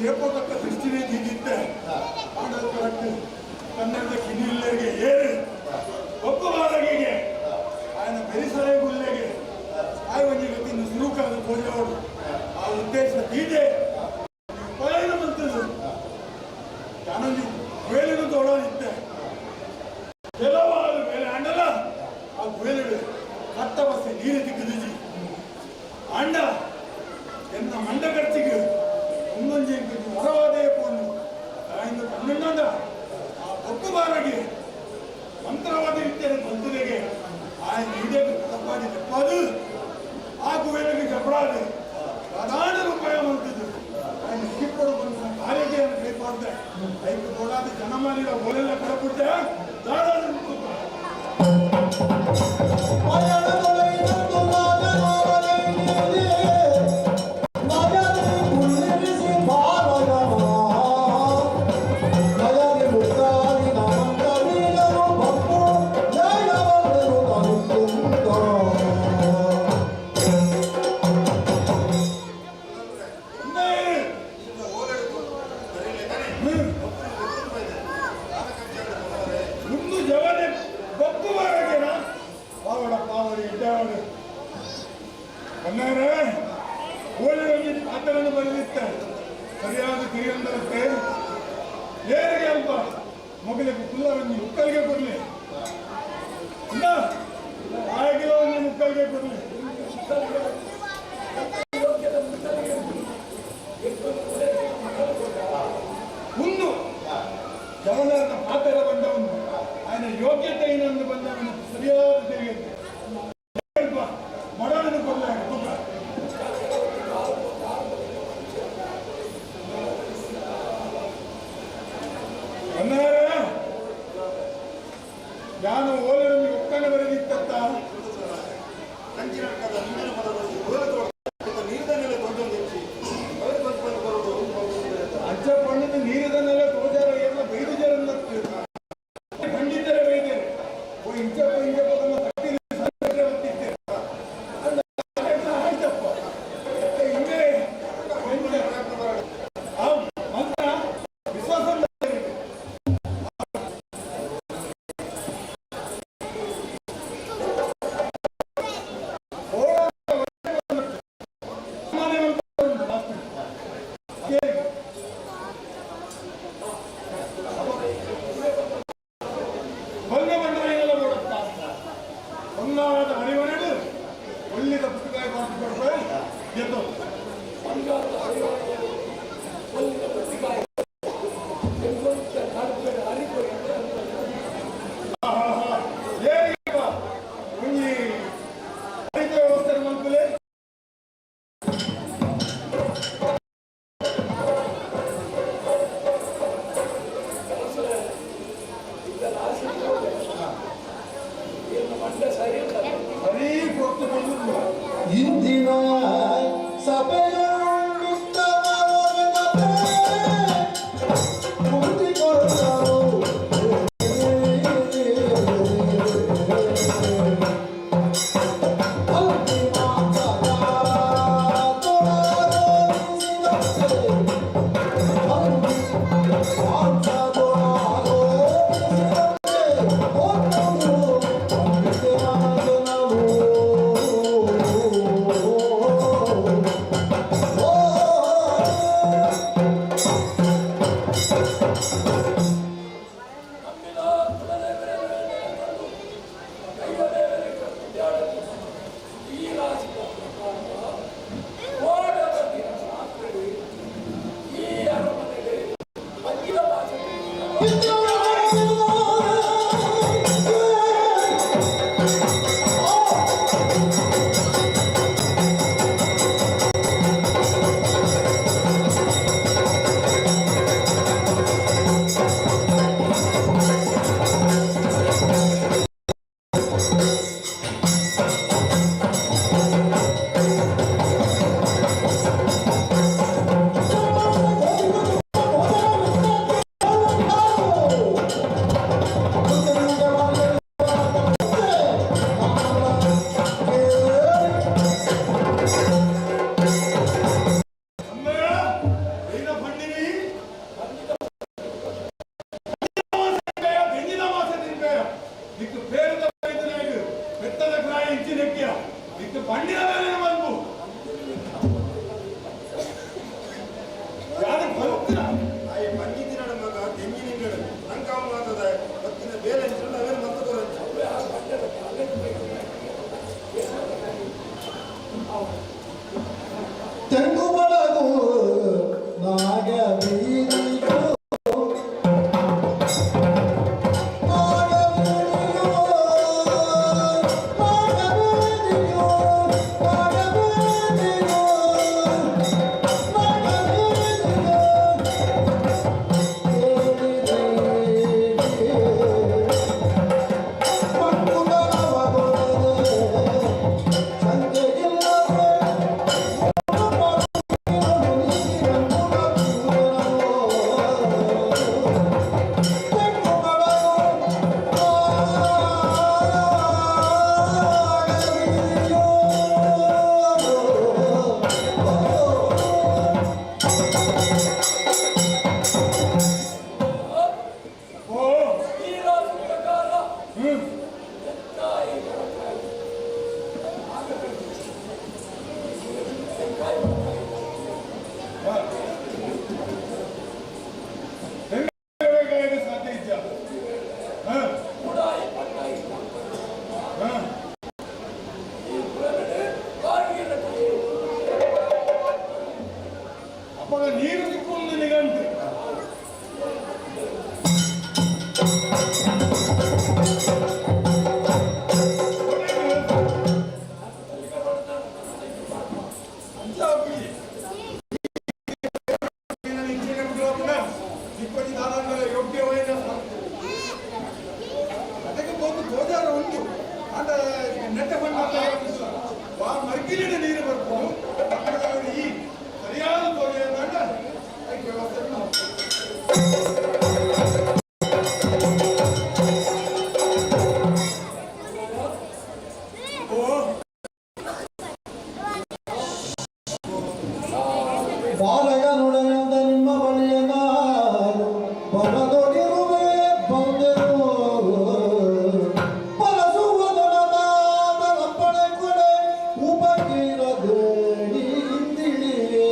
Speaker 12: ಏಪೋತಕ್ಕ ದೃಷ್ಟಿನೇ ಹೀಗಿತ್ತೆ ಕರೆಕ್ಟ್ ಕನ್ನಡದ ಕಿಡಿಲ್ಲರಿಗೆ ಏರಿ ಒಬ್ಬ ಮಾರಗೆಗೆ ఆయన ಬೆರಿಸಾಯ ಗುಲ್ಲೆಗೆ ಆಯ ಒಂಜಿ ಗೊತ್ತಿನ ಸುರುಕಾದ ಪೋಜಾವಡು ಆ ಉದ್ದೇಶ ತೀದೆ ಪಯಣ ಮಂತದ್ದು ನಾನೊಂದು ವೇಲಿನ ತೋಡೋದಿತ್ತೆ ಕೆಲವಾರು ಮೇಲೆ ಅಂಡಲ ಆ ವೇಲಿಡು ಕಟ್ಟ ಬಸ್ಸೆ ನೀರು ತಿಕ್ಕದಿಜಿ ಅಂಡ ಎಂತ ಮಂಡ ಖರ್ಚಿಗೆ ಒಂದೊಂದು ಹೊರವಾದೇ ಪೋನು ಆಯ್ತು ಕಣ್ಣಂಡ ಆ ಒಟ್ಟು ಬಾರಗೆ ಮಂತ್ರವಾದ ರೀತಿಯ ಬಂಧುವಿಗೆ ఆయన ఇదే తప్పని చెప్పాదు ఆ గువేలకి చెప్పడాదు ప్రధాన రూపాయం ఉంటుంది ఆయన ఇప్పుడు కొంచెం కార్యక్రమం రేపాడు అయితే కూడా జనమానిలో ఓలెల కడపుట్టే దాదాపు ಸರಿಯಾದ ಕಿರಿಯಂದರಕ್ಕೆ ಏರಿಗೆ ಅಲ್ಪ ಮಗಲಿಗೆ ಕುಲ್ಲರನ್ನು ಮುಕ್ಕಲಿಗೆ ಕೊಡಲಿ ಆಗಿಲವನ್ನು ಮುಕ್ಕಲಿಗೆ ಕೊಡಲಿ ಹುಣ್ಣು ಜವನದ ಪಾತ್ರ ಬಂದವನು ఆయన ಯೋಗ್ಯತೆಯಿಂದ ಬಂದವನು ಸರಿಯಾದ ತೆರಿಗೆ ಮಡವನ್ನು ಕೊಡಲ ನಾನು ಓಲರನ್ನು ಒಕ್ಕನ ಬರೆದಿತ್ತ ಅಜ್ಜ ಪಣ್ಣದ ನೀರದನ್ನೆಲ್ಲ ತೋಜಾರ ಎಲ್ಲ ಬೈದು ಜರನ್ನ ಖಂಡಿತರೇ ಬೈದೇನೆ ಇಂಚಪ್ಪ ಇಂಚಪ್ಪ ಆಯ್ತಪ್ಪ ಹಿಂಗೆ ವಿಶ್ವಾಸ ಬಂಗಾರದ ಹರಿವನಡು ಒಳ್ಳೆದ ಪುಸ್ತಕ ಮಾಡಿಕೊಡ್ತಾರೆ ಗೆದ್ದು ವ್ಯವಸ್ಥೆ ಮಾಡ್ಕೊಳ್ಳಿ
Speaker 11: ಇಂದಿನ ಸಭೆಯ
Speaker 12: ಅಪ್ಪಗ ನೀರು ಸಿಕ್ಕೊಂಡು ನಿಗಂಟು ಯೋಗ್ಯವಾದ ಅದಕ್ಕೆ ಒಂದು ಗೋದಾರ ಉಂಟು ಅದ ನೆಟ್ಟ ಬಣ್ಣ ಮರ್ಗಿಲಿನ ನೀರು ಬರ್ತದೆ ಈ ಸರಿಯಾದ ತೋರಿಯ ವ್ಯವಸ್ಥೆ
Speaker 11: ಬಾಲಕನೊಡನೆಂದ ನಿಮ್ಮ ಬಳಿಯ ನಾನು ಬಲದೊಡಿರುವೆ ಬಂದೆನು ಪರಸುವದನದಾದರಪ್ಪಣೆ ಕೊಡೆ ಉಪಕೀರದೇಡಿ ಇಂದಿಳಿಯೇ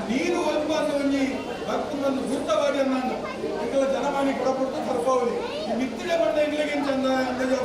Speaker 11: ನೀರು ಒಂದು ಭಕ್ತನನ್ನು ಗುರ್ತವಾಡಿ ಅನ್ನ ಎಂಗಳ ಜನಮಾನಿ ಕೊಡಪಟ್ಟು ಸರ್ಪಾವಳಿ ಈ ಮಿತ್ತಿಡೆ ಬಂದ ಎಂಗ್ಲಿಗೆ ಚಂದ ಅಂದಾಜು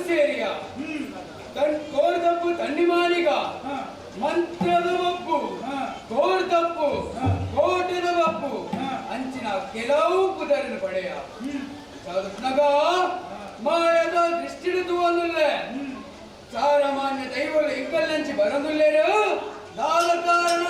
Speaker 9: ಸೇರಿಯ ಕೋರ್ದಪ್ಪು ತಣ್ಣಿಮಾಲಿಗ ಮಂತ್ರದ ಬಪ್ಪು ಕೋರ್ದಪ್ಪು ಕೋಟದ ಬಪ್ಪು ಅಂಚಿನ ಕೆಲವು ಕುದರನ್ನು ಪಡೆಯ ನಗ ಮಾಯದ ದೃಷ್ಟಿಡಿದು ಅನ್ನುಲ್ಲೇ ಸಾರಮಾನ್ಯ ದೈವಗಳು ಇಂಕಲ್ಲಂಚಿ ಬರಂದುಲ್ಲೇರು ನಾಲ ಕಾರಣ